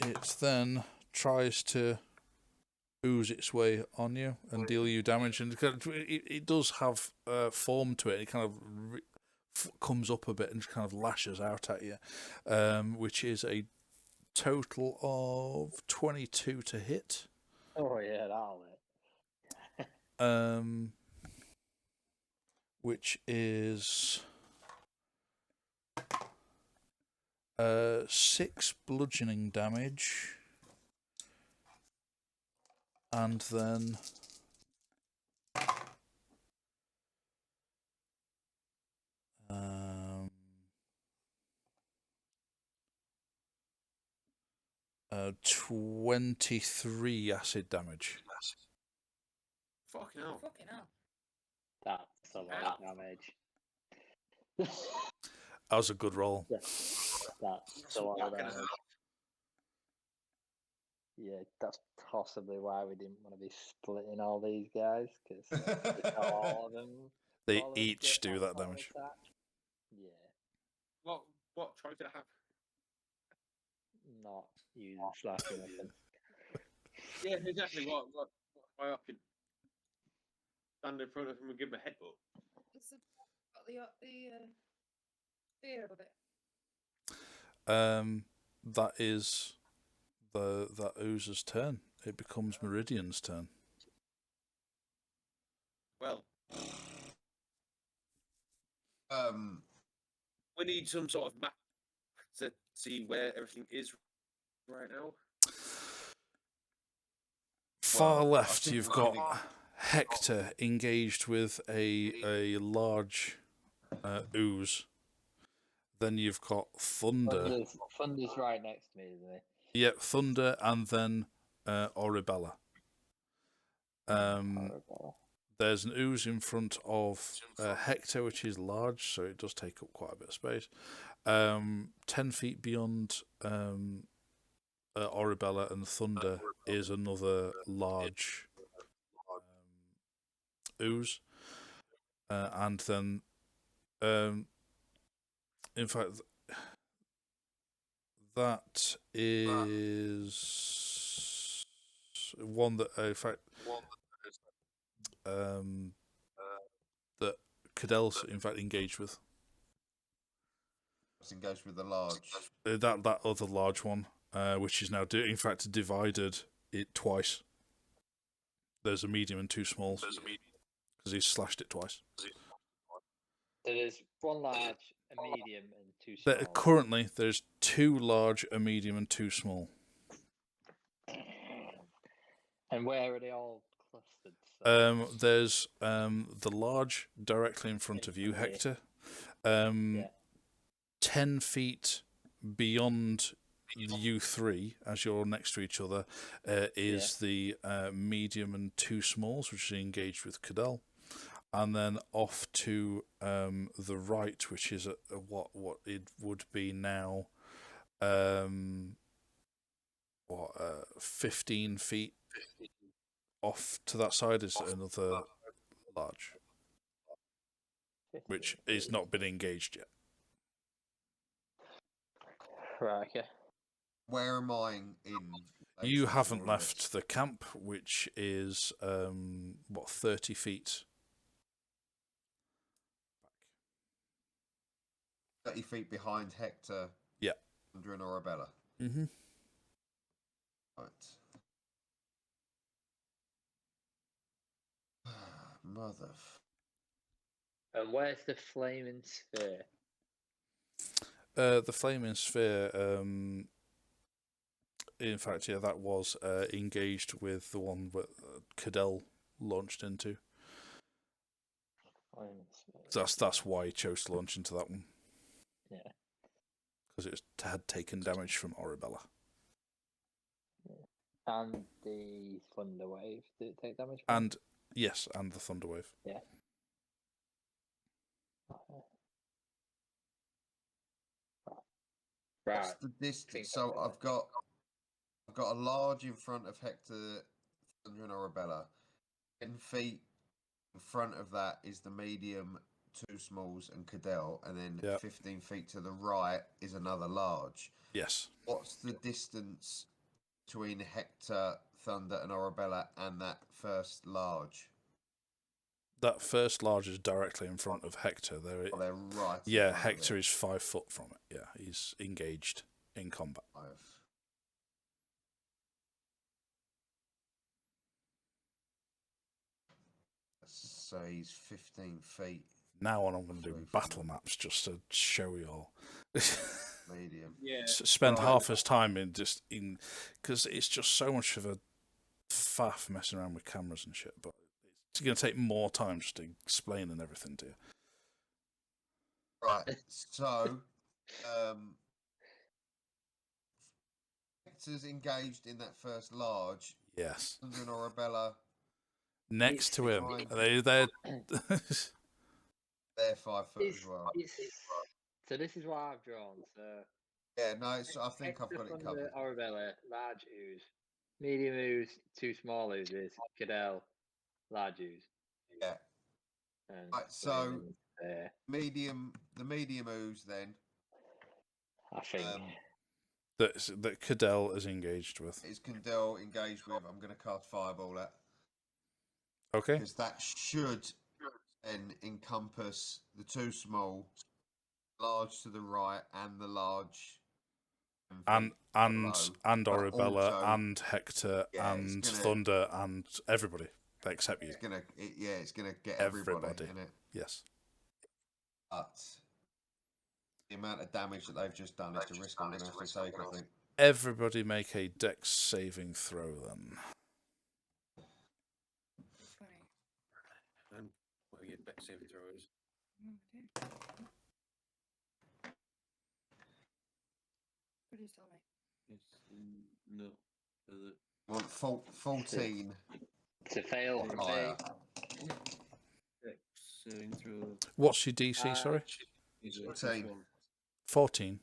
It then tries to ooze its way on you and deal you damage, and it does have form to it. It kind of comes up a bit and kind of lashes out at you, which is a total of 22 to hit. Oh yeah, that'll hit. Which is 6 bludgeoning damage, and then 23 acid damage. Fucking hell. Fucking hell. That's a lot of damage. That was a good roll. That's a lot of damage. Yeah, that's possibly why we didn't want to be splitting all these guys, because all of them. They all of them each get do that auto damage. attack. Yeah, What choice did I have? not using slashing weapons. Yeah, exactly. What my option? Stand in front of him and give him a headbutt. It's got the fear of it. That is that ooze's turn. It becomes Meridian's turn. Well, we need some sort of map to see where everything is right now. Far left, you've got Hector engaged with a large ooze. Then you've got Thunder. Thunder's right next to me, isn't he? Yep, Thunder, and then Oribella. There's an ooze in front of Hector, which is large, so it does take up quite a bit of space. 10 feet beyond Oribella and Thunder is another large ooze. And then, in fact, that is one that, in fact, that Cadell's in fact engaged with. It's engaged with the large. That other large one, which is now in fact divided it twice. There's a medium and 2 smalls because he's slashed it twice. So there's one large, a medium, and 2 small. Currently, there's 2 large, a medium, and 2 small. And where are they all clustered? There's the large directly in front of you, Hector. 10 feet beyond you 3, as you're next to each other, is the medium and 2 smalls, which are engaged with Cadell. And then off to the right, which is what it would be now, 15 feet off to that side is another large, which is not been engaged yet. Right, okay. Where am I in? You haven't left the camp, which is 30 feet. 30 feet behind Hector. Yeah. Thunder and Oribella. Mm-hmm. Right. Mother. And where's the flaming sphere? The flaming sphere in fact, yeah, that was engaged with the one that Cadell launched into. That's why he chose to launch into that one. Yeah. Because it had taken damage from Orabella. And the Thunder Wave, did it take damage from? And yes, and the Thunder Wave. Yeah. Right. What's the distance? So I've got a large in front of Hector, Thunder, and Orabella. 10 feet in front of that is the medium, 2 smalls, and Cadell, and then 15 feet to the right is another large. Yes. What's the distance between Hector, Thunder, and Orabella and that first large? That first large is directly in front of Hector. They're right. Yeah, Hector is 5 foot from it. Yeah, he's engaged in combat. 5. So he's 15 feet. Now on, I'm going to do battle maps just to show you all. Medium. Yeah. Spend half his time because it's just so much of a faff messing around with cameras and shit. But it's going to take more time just to explain and everything to you. Right. So, Hector's engaged in that first large. Yes. Thunder and Orabella next to him. They're they're 5 foot as well. So this is what I've drawn. So yeah, no, I think I've got it covered. Orabella, large ooze, medium ooze, 2 small oozes, Cadell, large ooze. Yeah. And right, so the medium ooze then. I think that Cadell is engaged with. Is Cadell engaged with? I'm going to cast Fireball at. Okay. Because that should then encompass the 2 small, large to the right, and the large. And Orabella also, and Hector and Thunder and everybody except you. It's gonna get everybody in it. Yes. But the amount of damage that they've just done is the risk I'm gonna have to take, I think. Everybody make a Dex saving throw then. And what are your Dex saving throws? Please tell me. No. 14. To fail. Higher. Saving throw. What's your DC, sorry? 14. 14.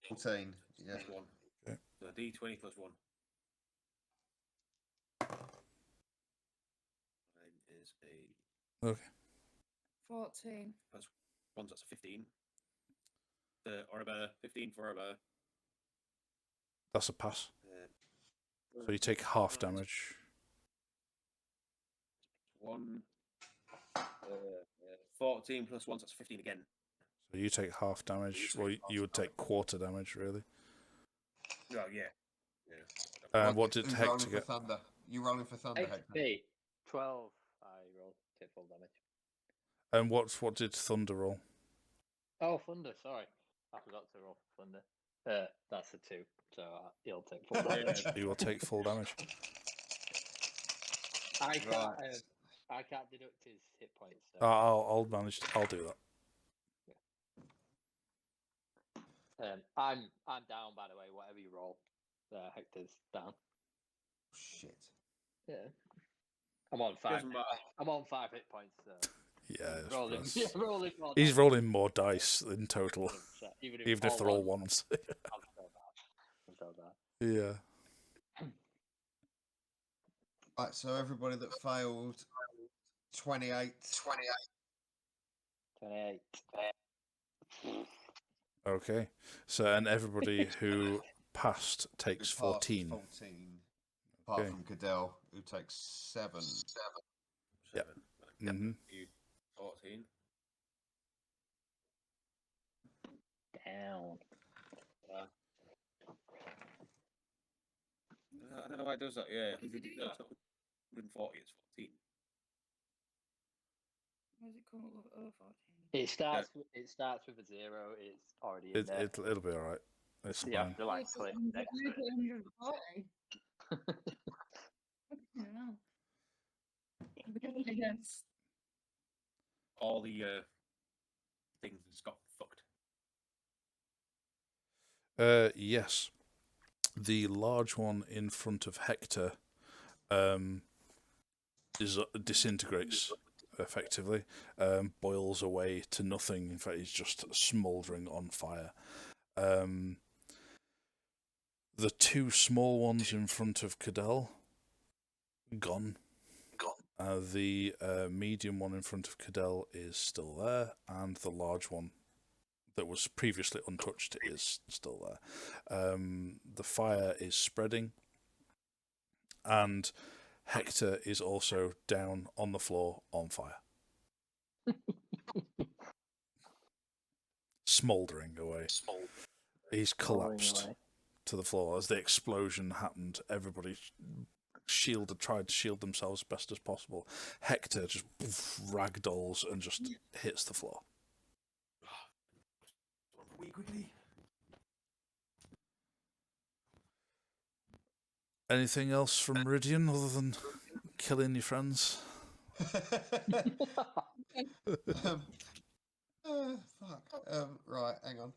14, yeah. Okay. So D20 plus 1. Mine is a... Okay. 14. Plus 1, that's a 15. Orabella, 15 for Orabella. That's a pass. So you take half damage. 14 plus 1, so that's 15 again. So you take half damage. Well, you would take quarter damage, really. Oh, yeah. What did Hector get? Thunder? You rolling for Thunder, Hector? 12. I rolled, take full damage. And what did Thunder roll? Oh, Thunder, sorry. I forgot to roll for Thunder. That's a 2, so he'll take full damage. You will take full damage. I can't deduct his hit points. So. I'll manage. I'll do that. I'm down, by the way. Whatever you roll, Hector's down. Shit. Yeah. I'm on 5. I'm on 5 hit points. So. Yeah, he's rolling more dice in total, even if they're all ones. I'm so bad. Yeah. Right, so everybody that failed, 28. 28. Okay. So, and everybody who passed takes 14. 14. Apart from Cadell, who takes 7. Yep. Mm-hmm. 14. Down. I don't know why it does that. Yeah, no, it's not 140. It's 14. Why does it come up with 14? It starts with a 0. It's already in there. It'll be all right. It's You have fine. to like click next to it. 140. Yeah. Yes. All the things got fucked. Yes. The large one in front of Hector disintegrates effectively, boils away to nothing. In fact, he's just smouldering on fire. The two small ones in front of Cadell, gone. The medium one in front of Cadell is still there, and the large one that was previously untouched is still there. The fire is spreading, and Hector is also down on the floor on fire. Smouldering away. He's collapsed to the floor as the explosion happened. Everybody tried to shield themselves as best as possible. Hector just ragdolls and just hits the floor. Quickly. Anything else from Meridian other than killing your friends? Fuck. Right, hang on.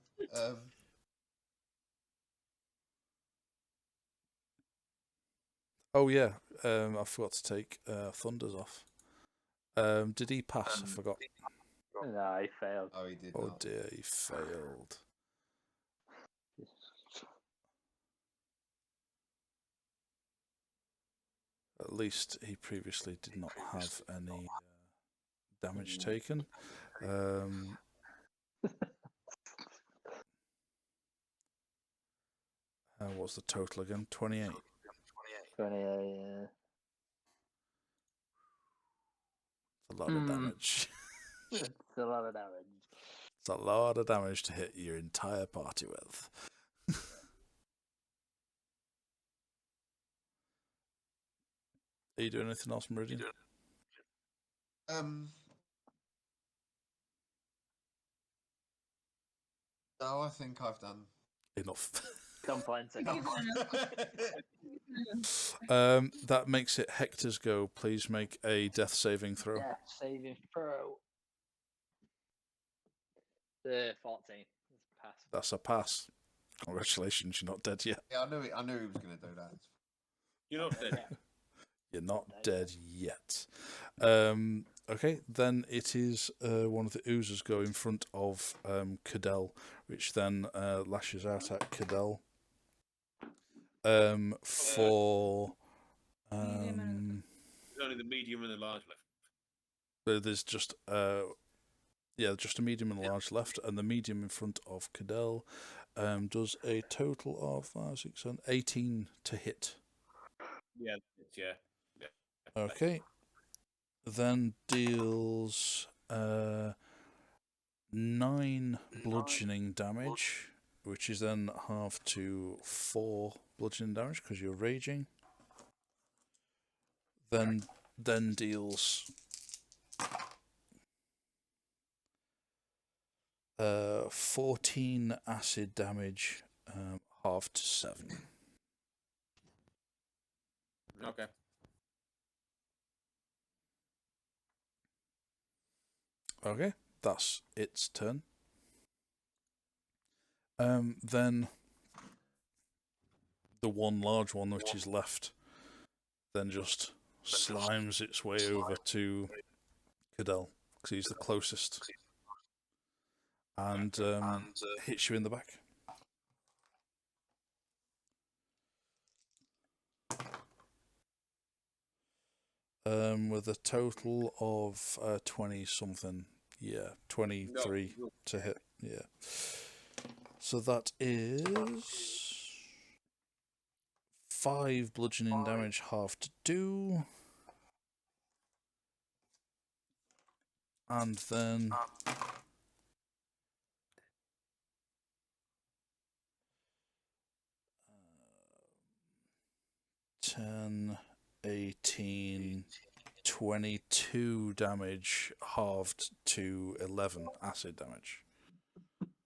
Oh yeah, I forgot to take Thunders off. Did he pass? I forgot. No, he failed. Oh, he did. Oh not. dear, he failed. At least he previously did not have any damage taken. What's the total again? 28. 28, yeah. It's a lot of damage. It's a lot of damage. It's a lot of damage to hit your entire party with. Are you doing anything else, Meridian? No, I think I've done Enough. Complaints. That makes it Hector's go. Please make a death saving throw. Death saving throw. 14. Pass. That's a pass. Congratulations, you're not dead yet. Yeah, I knew he was going to do that. You're not dead. You're not dead yet. Okay, then it is one of the oozers go in front of Cadell, which then lashes out at Cadell for. There's only the medium and the large left. There's just just a medium and a large left, and the medium in front of Cadell does a total of 5, 6, 7, 18 to hit. Yeah. Okay. Then deals 9 bludgeoning damage, which is then halved to 4 bludgeoning damage because you're raging. Then deals 14 acid damage, halved to 7. Okay. Okay, that's its turn. Then the one large one which is left then just slimes its way over to Cadell because he's the closest and hits you in the back. With a total of 20 something. Yeah, 23 to hit. Yeah. So that is 5 bludgeoning damage, half to 2. And then 10, 18, 22 damage, halved to 11 acid damage.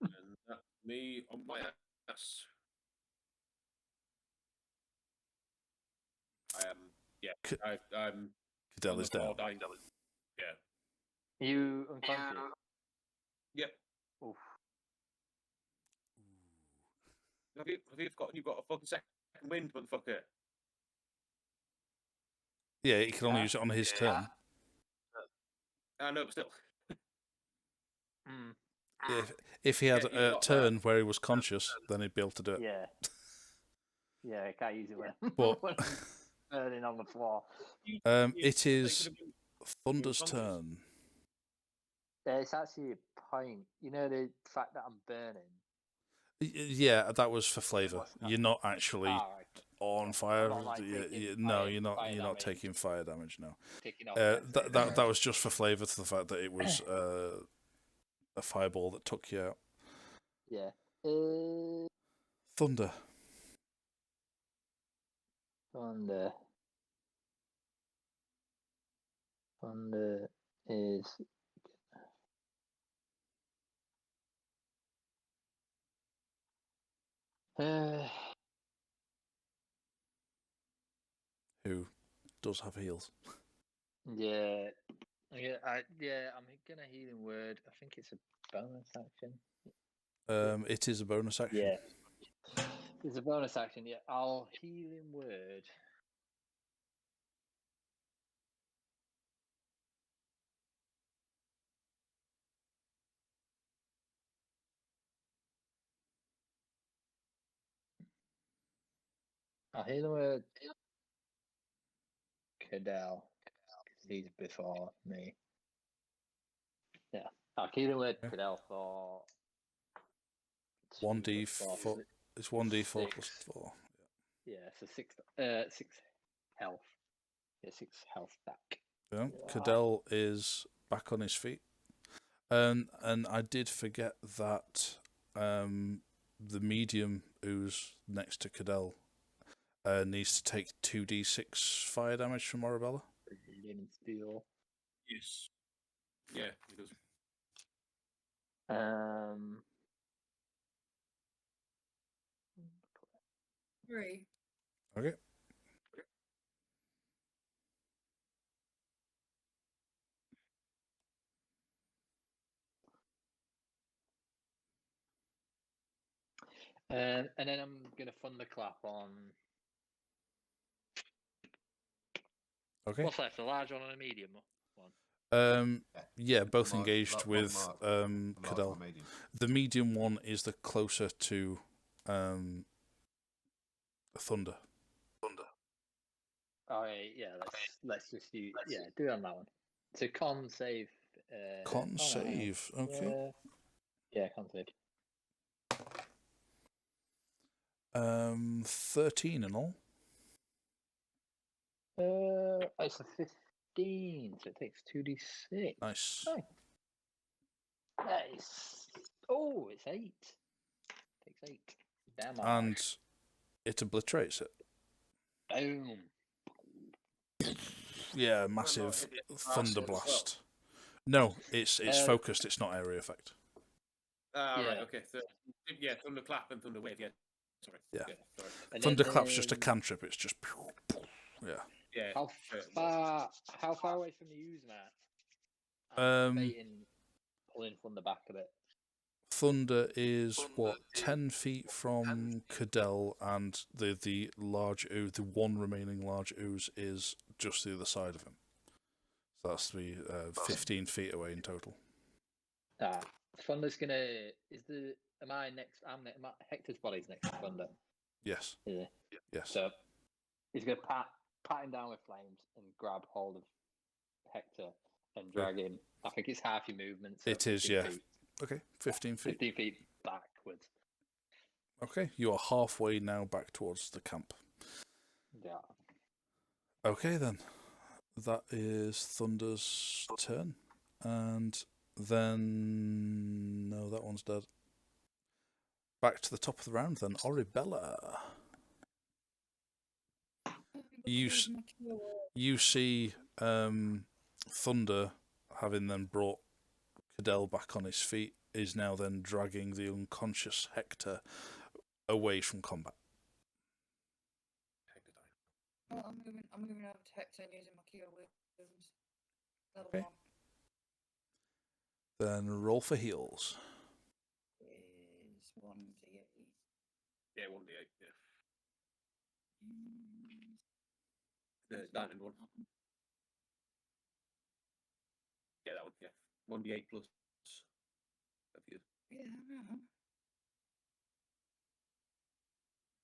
And that's me on my ass. I'm Cadell is down. dying. Yeah. You unconscious? Yep. Oof. You've got a fucking second wind, motherfucker. Yeah, he can only use it on his turn. I know, but still. If he had a turn where he was conscious, then he'd be able to do it. Yeah. Yeah, I can't use it when But when I'm burning on the floor. it is Thunder's turn. It's actually a point. You know the fact that I'm burning. Yeah, that was for flavour. You're not actually on fire. I'm not, like, taking No, fire- you're not. fire You're not damage. taking fire damage. No. Taking off That was just for flavour to the fact that it was a fireball that took you out. Yeah. Thunder. Thunder. Thunder is. Who does have heals? Yeah. I'm gonna healing word. I think it's a bonus action. It is a bonus action. Yeah. It's a bonus action, yeah. I'll healing word. I'll healing word Cadell. Because he's before me. Yeah. I'll healing word Cadell for 1d4. It's 1d4 plus 4. Yeah, so 6 health. Yeah, 6 health back. Yeah. Cadell is back on his feet. And I did forget that the medium who's next to Cadell needs to take 2d6 fire damage from Arabella. Steel. Yes. Yeah, he does. 3. Okay. And then I'm gonna thunderclap on. Okay. What's left? A large one and a medium one. Yeah, both engaged with Cadell. The medium one is the closer to Thunder. Oh yeah, let's just do do it on that one. So con save. Con save. Okay. Yeah, con save. 13 and all. It's a 15, so it takes 2d6. Nice. Nice. Oh, it's 8. Takes 8. Damn. And it obliterates it. Boom. Yeah, massive thunder blast. No, it's focused. It's not area effect. Right. Okay. Yeah, thunderclap and thunderwave. Yeah. Sorry. Yeah. Sorry. Thunderclap's just a cantrip. It's just. Yeah. Yeah. How far away from you using that? Pulling from the back of it. Thunder is what 10 feet from Cadell, and the large ooze, the one remaining large ooze, is just the other side of him. So that's the 15 feet away in total. Thunder's gonna. Am I next? Hector's body's next to Thunder. Yes. Yeah. Yes. So he's gonna pat him down with flames and grab hold of Hector and drag him. I think it's half your movement. So it is, yeah. Feet. Okay, 15 feet. 15 feet backwards. Okay, you are halfway now back towards the camp. Yeah. Okay, then. That is Thunder's turn. And then... No, that one's dead. Back to the top of the round, then. Oribella. You see Thunder, having then brought Cadell back on his feet, is now then dragging the unconscious Hector away from combat. I'm moving over to Hector and using my cure wounds. Level Okay. 1. Then roll for heals. Is 1d8. Yeah, 1d8. Yeah. Mm, The diamond one. Yeah, that one. Yeah. 1d8 plus. Yeah, I know.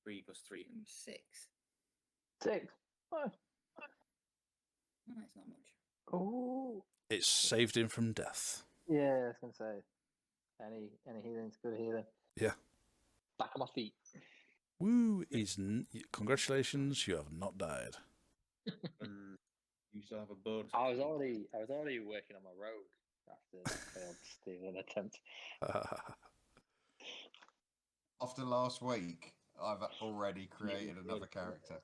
3 plus 3. 6. 6. Oh, No, it's not much. oh. It's saved him from death. Yeah, I was gonna say. Any healing's good healing. Yeah. Back on my feet. Woo! Congratulations, you have not died. And you still have a bonus. I was already working on my rogue after that failed stealing attempt. After last week, I've already created another character.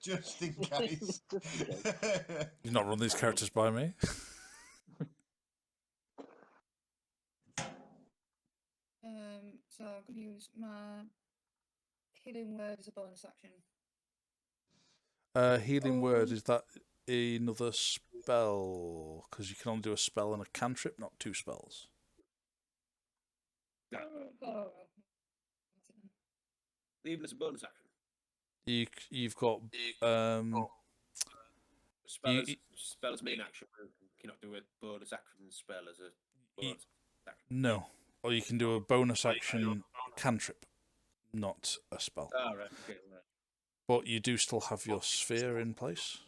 Just in case. Just in case. You've not run these characters by me. So I'm gonna use my healing word as a bonus action. Healing word, is that another spell? Because you can only do a spell and a cantrip, not 2 spells. Oh. Even as a bonus action. You've got Spell as main action. You cannot do a bonus action spell as a bonus action. No, or you can do a bonus action cantrip, not a spell. Oh, right. Okay, right. But you do still have your sphere in place.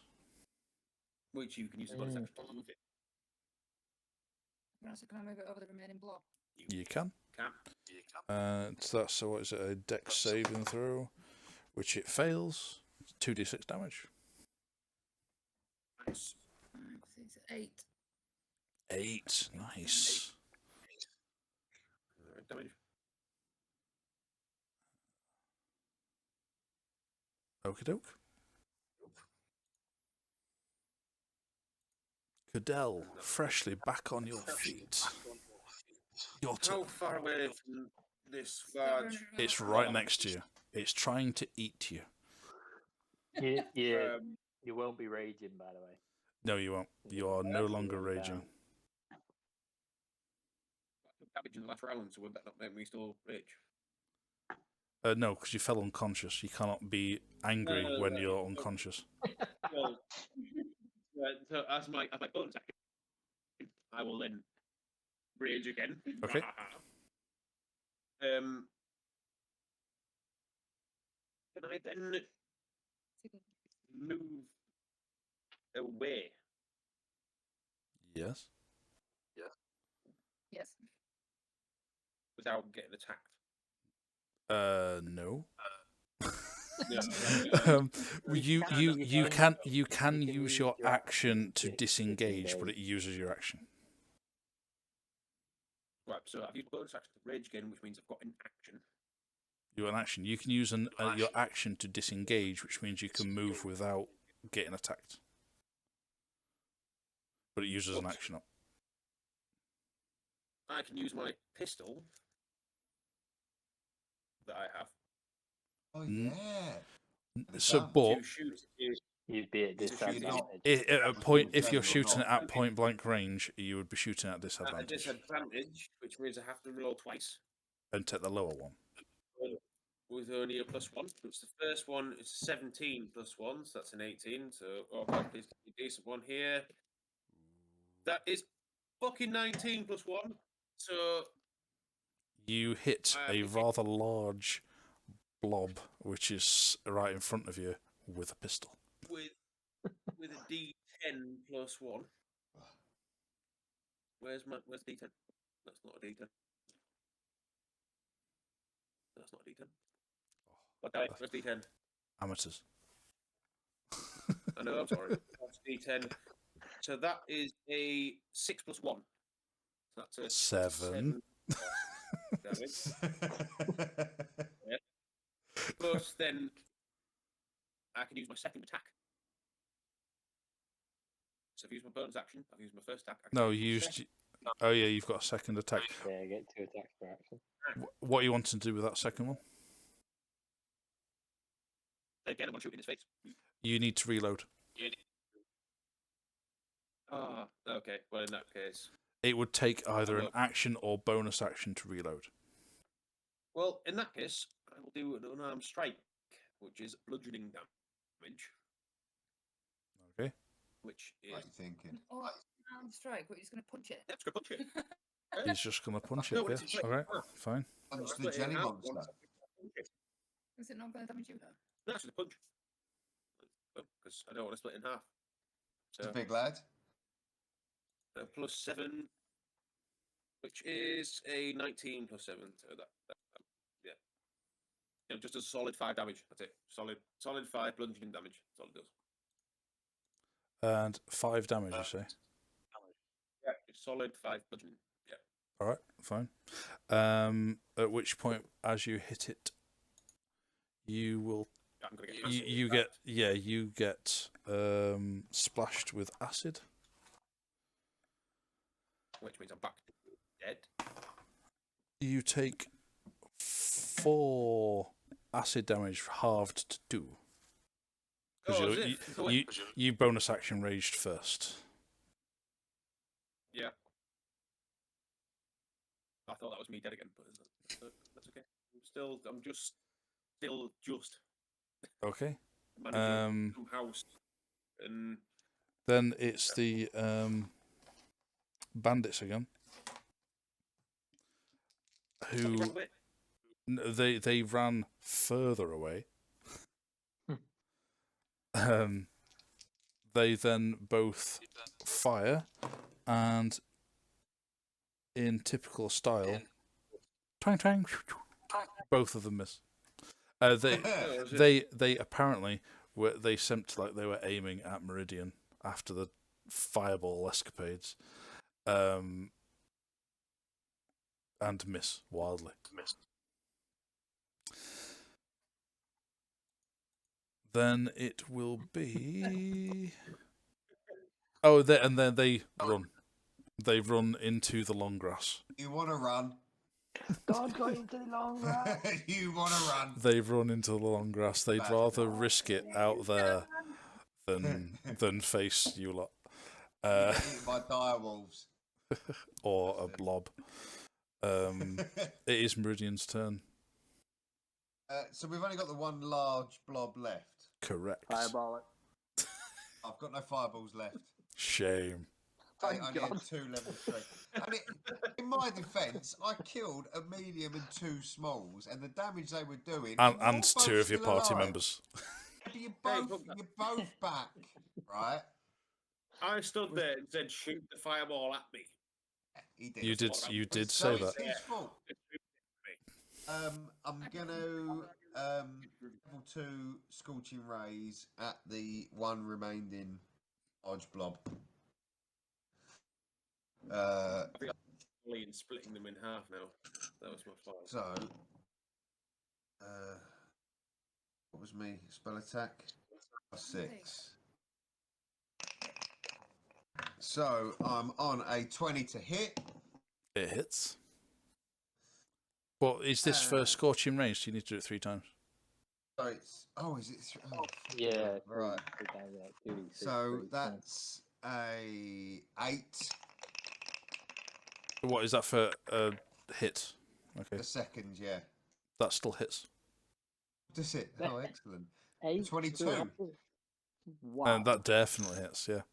Which you can use as a bonus action to move it. So can I move it over the remaining block? You can. Can. So what is it? A dex saving throw, which it fails. 2d6 damage. Nice. 8. 8. Nice. Damage. Okie doke. Cadell, freshly back on your feet. Your turn. How far away from this large? It's right next to you. It's trying to eat you. You won't be raging, by the way. No, you won't. You are no longer raging. Damage in the last round, so would that not make me still rage? No, because you fell unconscious. You cannot be angry when you're unconscious. Well, so as my bonus action, I will then rage again. Okay. Can I then move away? Yes. Yes. Without getting attacked? No. Yeah. You can use your action to disengage, but it uses your action. Right, so I've used bonus action to rage again, which means I've got an action. You have an action. You can use your action to disengage, which means you can move without getting attacked. But it uses an action up. I can use my pistol that I have. Oh, yeah. So, but to shoot. You'd be at disadvantage. at a point, if you're shooting at point blank range, you would be shooting at At a disadvantage disadvantage, which means I have to roll twice. and take the lower one. With only a +1. Which the first one is 17 +1, so that's an 18. So, oh god, please give me a decent one here. That is fucking 19 +1. So You hit a rather large blob, which is right in front of you, with a pistol. with a D10 +1. Where's D10? That's not a D10. That's not a D10. Okay, where's D10? Amateurs. I know, I'm sorry. That's D10. So that is a 6 +1. So that's a 7. Damage. Yeah. Plus, then I can use my second attack. So I've used my bonus action. I've used my first attack. No, you used. Oh yeah, you've got a second attack. Yeah, you get 2 attacks per action. What are you wanting to do with that second one? Again, I'm going to shoot in his face. You need to reload. Ah, okay. Well, in that case... It would take either an action or bonus action to reload. Well, in that case, I will do an unarmed strike, which is bludgeoning damage. Okay. Which is... What are you thinking? Oh, arm strike, but he's going to punch it. Yeah, just going to punch it. He's just going to punch it, No, yes. it's like- All right, fine. Punch Split the it in jelly half, monster. one side, punch it. Is it not going to damage you? No, it's just a punch. Because I don't want to split in half. It's So, a big lad. +7, which is a 19 +7. So yeah. You know, just a solid 5 damage. That's it. Solid 5 bludgeoning damage. That's all it does. And 5 damage, you say? Yeah, solid 5 bludgeoning. Yeah. All right, fine. At which point, as you hit it, you will. I'm gonna get You get splashed with acid. Which means I'm back dead. You take 4 acid damage halved to 2. Because you bonus action raged first. Yeah. I thought that was me dead again, but that's okay. I'm just still Okay. managing some house and Then it's the bandits again. Who they ran further away. They then both fire, and in typical style, twang twang, both of them miss. They apparently they seemed like they were aiming at Meridian after the fireball escapades, and miss wildly. Then it will be. Oh, and then they run. They run into the long grass. You want to run? Don't go into the long grass. You want to run? They run into the long grass. They'd rather risk it out there than face you lot. Get eaten by direwolves. Or a blob. It is Meridian's turn. So we've only got the one large blob left. Correct. Fireball it. I've got no fireballs left. Shame. I Thank only God. had 2 level 3. I mean, in my defence, I killed a medium and 2 smalls, and the damage they were doing. And you're both 2 of your still party alive. members. You're both back, right? I stood there and said, "Shoot the fireball at me." He did. You did So say that. it's his fault. I'm gonna level 2 scorching rays at the one remaining large blob. I think I'm splitting them in half now. That was my fault. So, what was me spell attack? +6. So I'm on a 20 to hit. It hits. But is this for scorching range? Do you need to do it 3 times? So it's is it? Yeah. Right. So 2d6, that's a 8. What is that for a hit? Okay. A second, yeah. That still hits. That's it. Oh, excellent. 8. 22. Wow. And that definitely hits, yeah.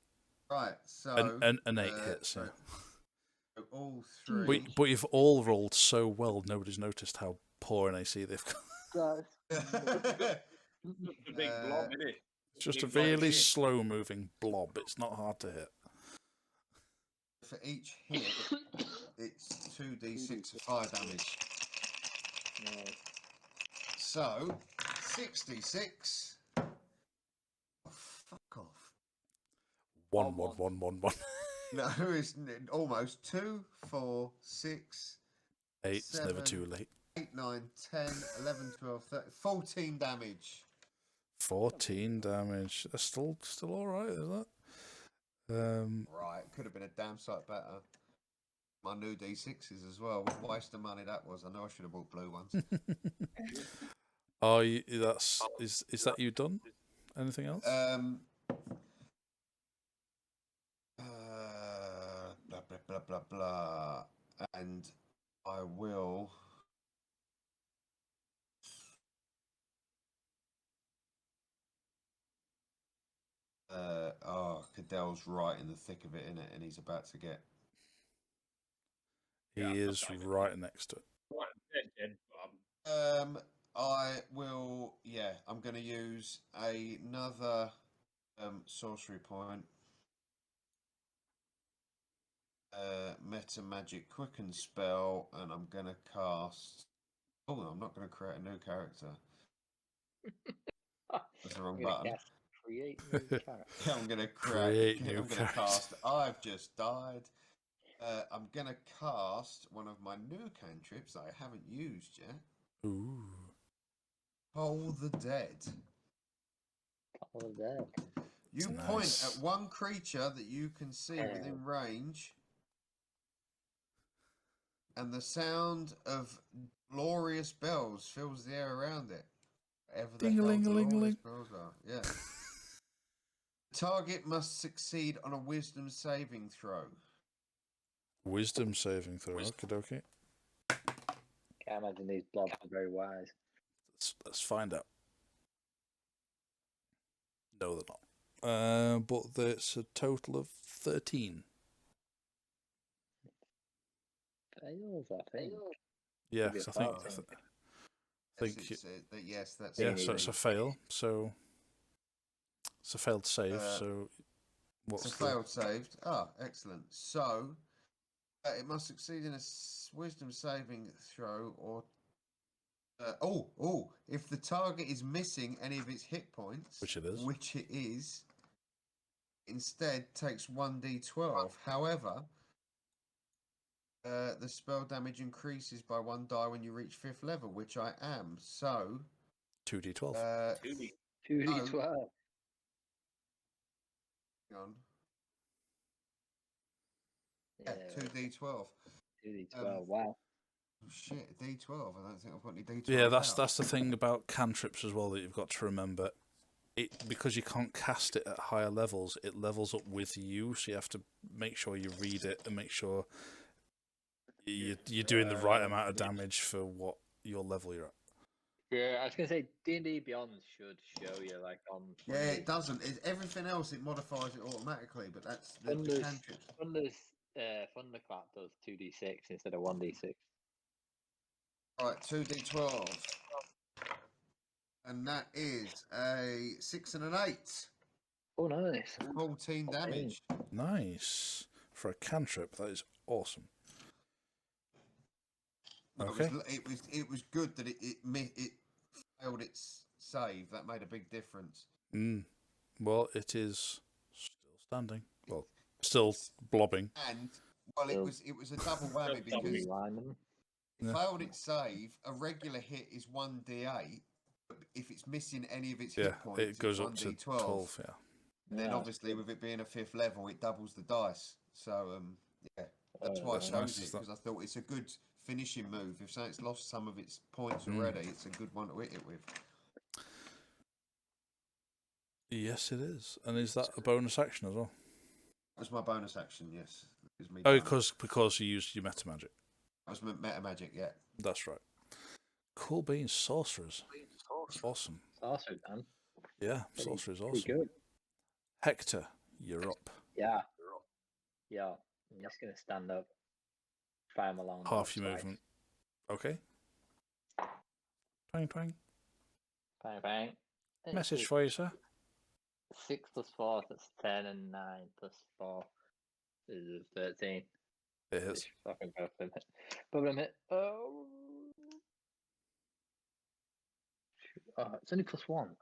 Right, so An 8 hits, yeah. So all 3. But you've all rolled so well, nobody's noticed how poor an AC they've got. Big blob, isn't it? It's just a Big blob of really shit. slow-moving blob. It's not hard to hit. For each hit, it's 2d6 of fire damage. Nice. So 66. Oh, fuck off. 1, 1, 1, 1, 1. No, it's almost 2, 4, 6, 8's never 7, too late. 8, 9, 10, 11, 12, 13, 14 damage. 14 damage. That's still all right, is that? Right, could have been a damn sight better. My new D6s as well. What a waste of money that was. I know I should have bought blue ones. Oh, is that you done? Anything else? Blah blah blah blah blah, and I will. Cadell's right in the thick of it, innit? And he's about to get. He is right next to it. I will. Yeah, I'm going to use another sorcery point. Meta Magic Quicken spell, and I'm going to cast. Oh, I'm not going to create a new character. That's the wrong button. Create new character. I'm going to Create new I'm going to cast. I've just died. I'm going to cast one of my new cantrips that I haven't used yet. Ooh. Toll the Dead. Toll the Dead. You That's point nice. at one creature that you can see within range, and the sound of glorious bells fills the air around it. Whatever the hell glorious bells are. Yeah. The target must succeed on a wisdom saving throw. Wisdom saving throw. Okie dokie. Can't imagine these blobs are very wise. Let's find out. No, they're not. But there's a total of 13. Fails, I think. Yeah, because I think. Yes, that's yeah. So it's a fail. So it's a failed save. So what's it's a failed saved. Ah, excellent. So it must succeed in a wisdom saving throw, or if the target is missing any of its hit points, which it is, instead takes 1d12. However, the spell damage increases by 1 die when you reach 5th level, which I am. So 2d12. 2d12. Hang on. Yeah, 2d12. 2d12. Wow. Oh shit, D12. I don't think I've got any D12. Yeah, that's the thing about cantrips as well that you've got to remember. Because you can't cast it at higher levels, it levels up with you, so you have to make sure you read it and make sure you're doing the right amount of damage for what your level you're at. Yeah, I was gonna say D&D Beyond should show you like on. Yeah, it doesn't. Everything else it modifies it automatically, but that's the cantrips. Thunderclap does 2d6 instead of 1d6. Right, 2d12, and that is a 6 and an 8. Oh, nice. 14 damage. Nice for a cantrip. That is awesome. Okay. It was good that it failed its save. That made a big difference. Well, it is still standing. Well, still blobbing. And it was a double whammy because it failed its save. A regular hit is 1d8, but if it's missing any of its hit points, it goes up to 12. Yeah. And then obviously with it being a 5th level, it doubles the dice. So yeah, that's why I chose it, because I thought it's a good finishing move. If something's lost some of its points already, it's a good one to hit it with. Yes, it is. And is that a bonus action as well? That was my bonus action, yes. Because you used your meta magic. That was meta magic, yeah. That's right. Cool beans, sorcerers. Awesome. Sorcerer, man. Yeah, sorcerer is awesome. Pretty good. Hector, you're up. Yeah. I'm just gonna stand up, fire along. Half your movement. Okay. Twang, twang. Bang, bang. Message for you, sir. 6 plus 4, that's 10, and 9 plus 4 is 13. It is. Fucking perfect. Problem hit. Oh, it's only plus 1.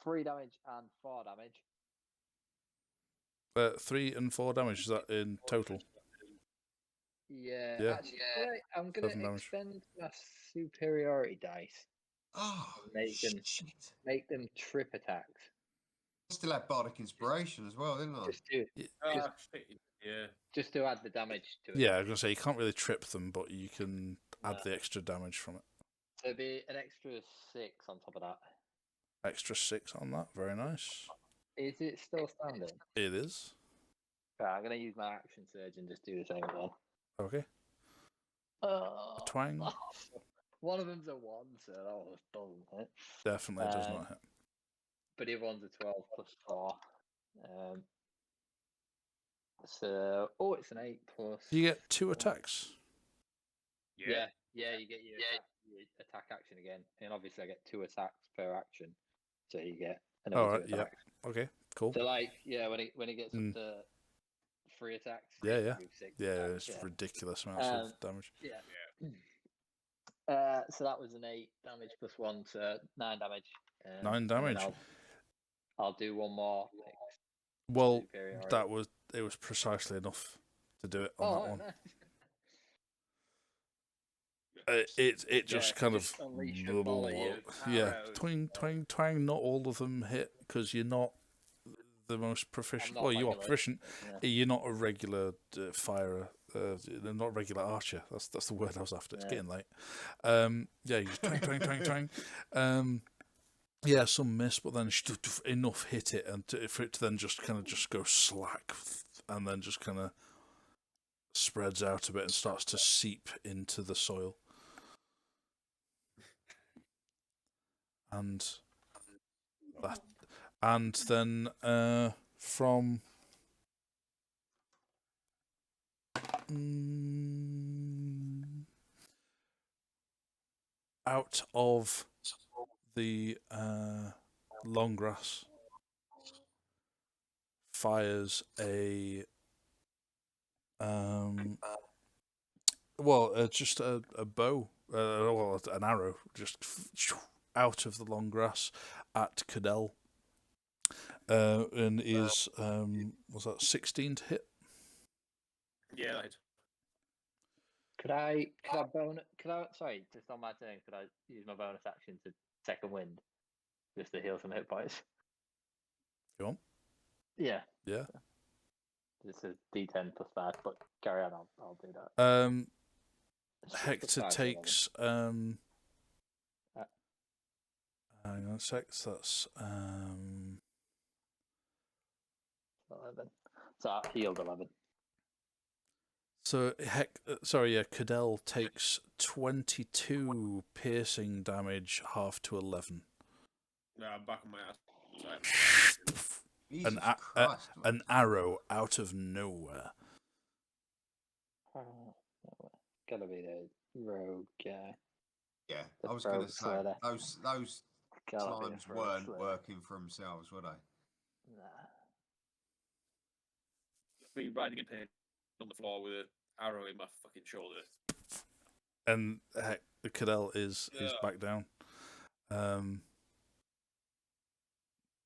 3 damage and 4 damage. 3 and 4 damage, is that in total? Yeah. Yeah. Actually, I'm going to damage. expend my superiority dice. Oh, make them trip attacks. I still had Bardic Inspiration as well, didn't I? Just to add the damage to it. Yeah, I was going to say, you can't really trip them, but you can add the extra damage from it. So it'd be an extra 6 on top of that. Extra 6 on that. Very nice. Is it still standing? It is. Right, I'm gonna use my action surge and just do the same again. Okay. Oh, Twang. one of them's a 1, so that was doesn't hit. Definitely does not hit. But the other one's a 12 plus 4. So, it's an 8 plus. You get 2 attacks. Yeah, you get your attack action again, and obviously I get 2 attacks per action, so you get another 2 attacks. Yeah. Okay. Cool. So when it gets up to 3 attacks. Yeah. Move 6 Yeah. attacks, It's ridiculous amounts of damage. Yeah. So that was an 8 damage plus 1, so 9 damage. 9 damage. I'll do one more. Well, it was precisely enough to do it on that one. It just kind of twang twang twang. Not all of them hit because you're not the most proficient. Well, you are proficient. Yeah. You're not a regular firer. Not a regular archer. That's the word I was after. It's getting late. Yeah, you just twang twang twang twang. Yeah, some miss, but then enough hit it, and for it to then just go slack, and then just kind of spreads out a bit and starts to seep into the soil. And then from out of the long grass fires a just a bow, an arrow, just out of the long grass at Cadell, and is was that 16 to hit? Yeah, right. Sorry, just on my turn, could I use my bonus action to second wind, just to heal some hit points? You want? Yeah. Yeah. It's a D10 plus 5, but carry on. I'll do that. Hector takes hang on a sec. That's 11. So I healed 11. So Cadell takes 22 piercing damage, half to 11. No, I'm back on my ass. An arrow out of nowhere. Gotta be the rogue guy. Yeah, I was going to say those slimes weren't working for themselves, were they? Nah. Me riding in pain on the floor with an arrow in my fucking shoulder. And the Cadell is back down. Other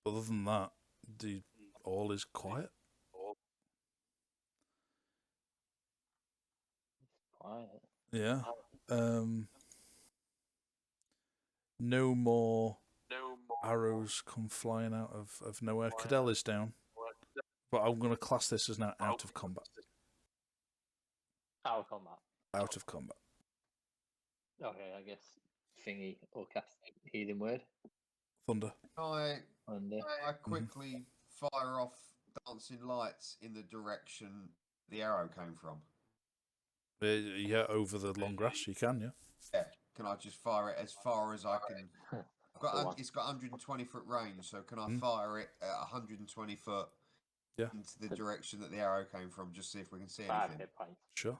than that, all is quiet. Quiet. Yeah. No more arrows come flying out of nowhere. Cadell is down. But I'm going to class this as now out of combat. Out of combat. Out of combat. Okay, I guess Thingy will cast Healing Word. Thunder. I quickly fire off dancing lights in the direction the arrow came from. Yeah, over the long grass you can, yeah. Yeah, can I just fire it as far as I can? It's got 120 foot range, so can I fire it at 120 foot into the direction that the arrow came from, just see if we can see anything? 5 hit points. Sure.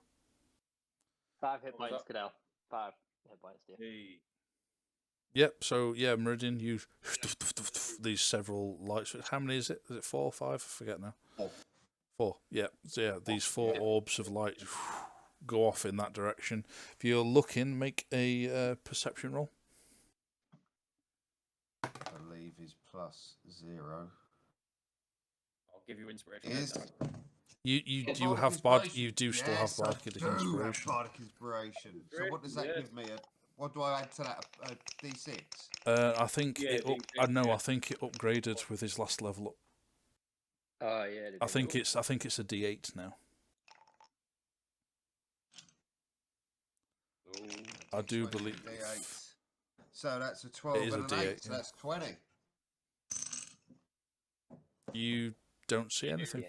5 hit points, Cadell. 5 hit points, dear. Hey. Yep, so yeah, Meridian, you these several lights. How many is it? Is it 4 or 5? I forget now. 4. Yeah. So yeah, these 4 orbs of light go off in that direction. If you're looking, make a perception roll. I believe is +0. I'll give you inspiration. You do have bardic. You do still have bardic inspiration. Bardic inspiration. So what does that give me? What do I add to that? A D6. I think I think it upgraded with his last level up. Oh yeah. I think it's a D8 now. I do believe. D8. So that's a 12 is and a an 8, D8, so yeah. that's 20. You don't see anything.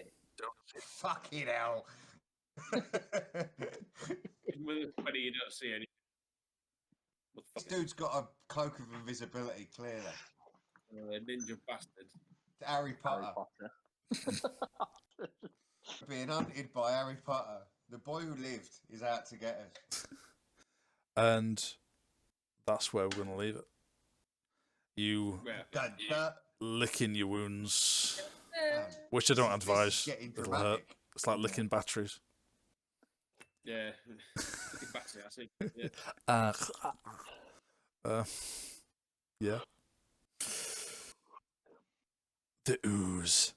Fucking hell. With a 20, you don't see any. This dude's got a cloak of invisibility, clearly. Ninja bastard. Harry Potter. Harry Potter. Being hunted by Harry Potter. The boy who lived is out to get us. And that's where we're going to leave it. You licking your wounds, which I don't advise. It'll hurt. It's like licking batteries. Yeah. Licking battery, I see. Yeah. Yeah. The ooze.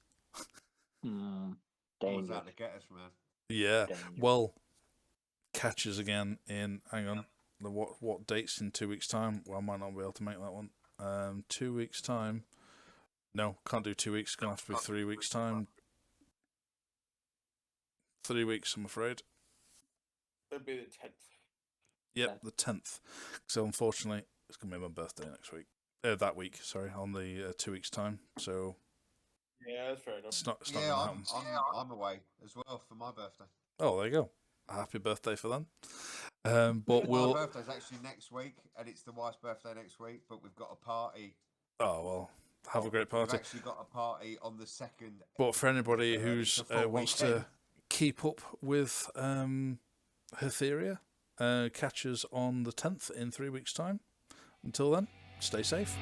Dangerous. Out to get us, man. Yeah. Dangerous. Well, catches again in. Hang on. What date's in 2 weeks' time? Well, I might not be able to make that one. 2 weeks' time. No, can't do 2 weeks. It's gonna have to be 3 weeks' time. 3 weeks, I'm afraid. It'll be the 10th. Yep, the 10th. So unfortunately, it's gonna be my birthday next week. That week, sorry, on the 2 weeks' time. So yeah, that's fair enough. It's not gonna happen. I'm away as well for my birthday. Oh, there you go. Happy birthday for them. But my birthday's actually next week, and it's the wife's birthday next week. But we've got a party. Oh well, have a great party. We've actually got a party on the 2nd. But for anybody who's wants to keep up with Hetheria, catch us on the 10th in 3 weeks' time. Until then, stay safe.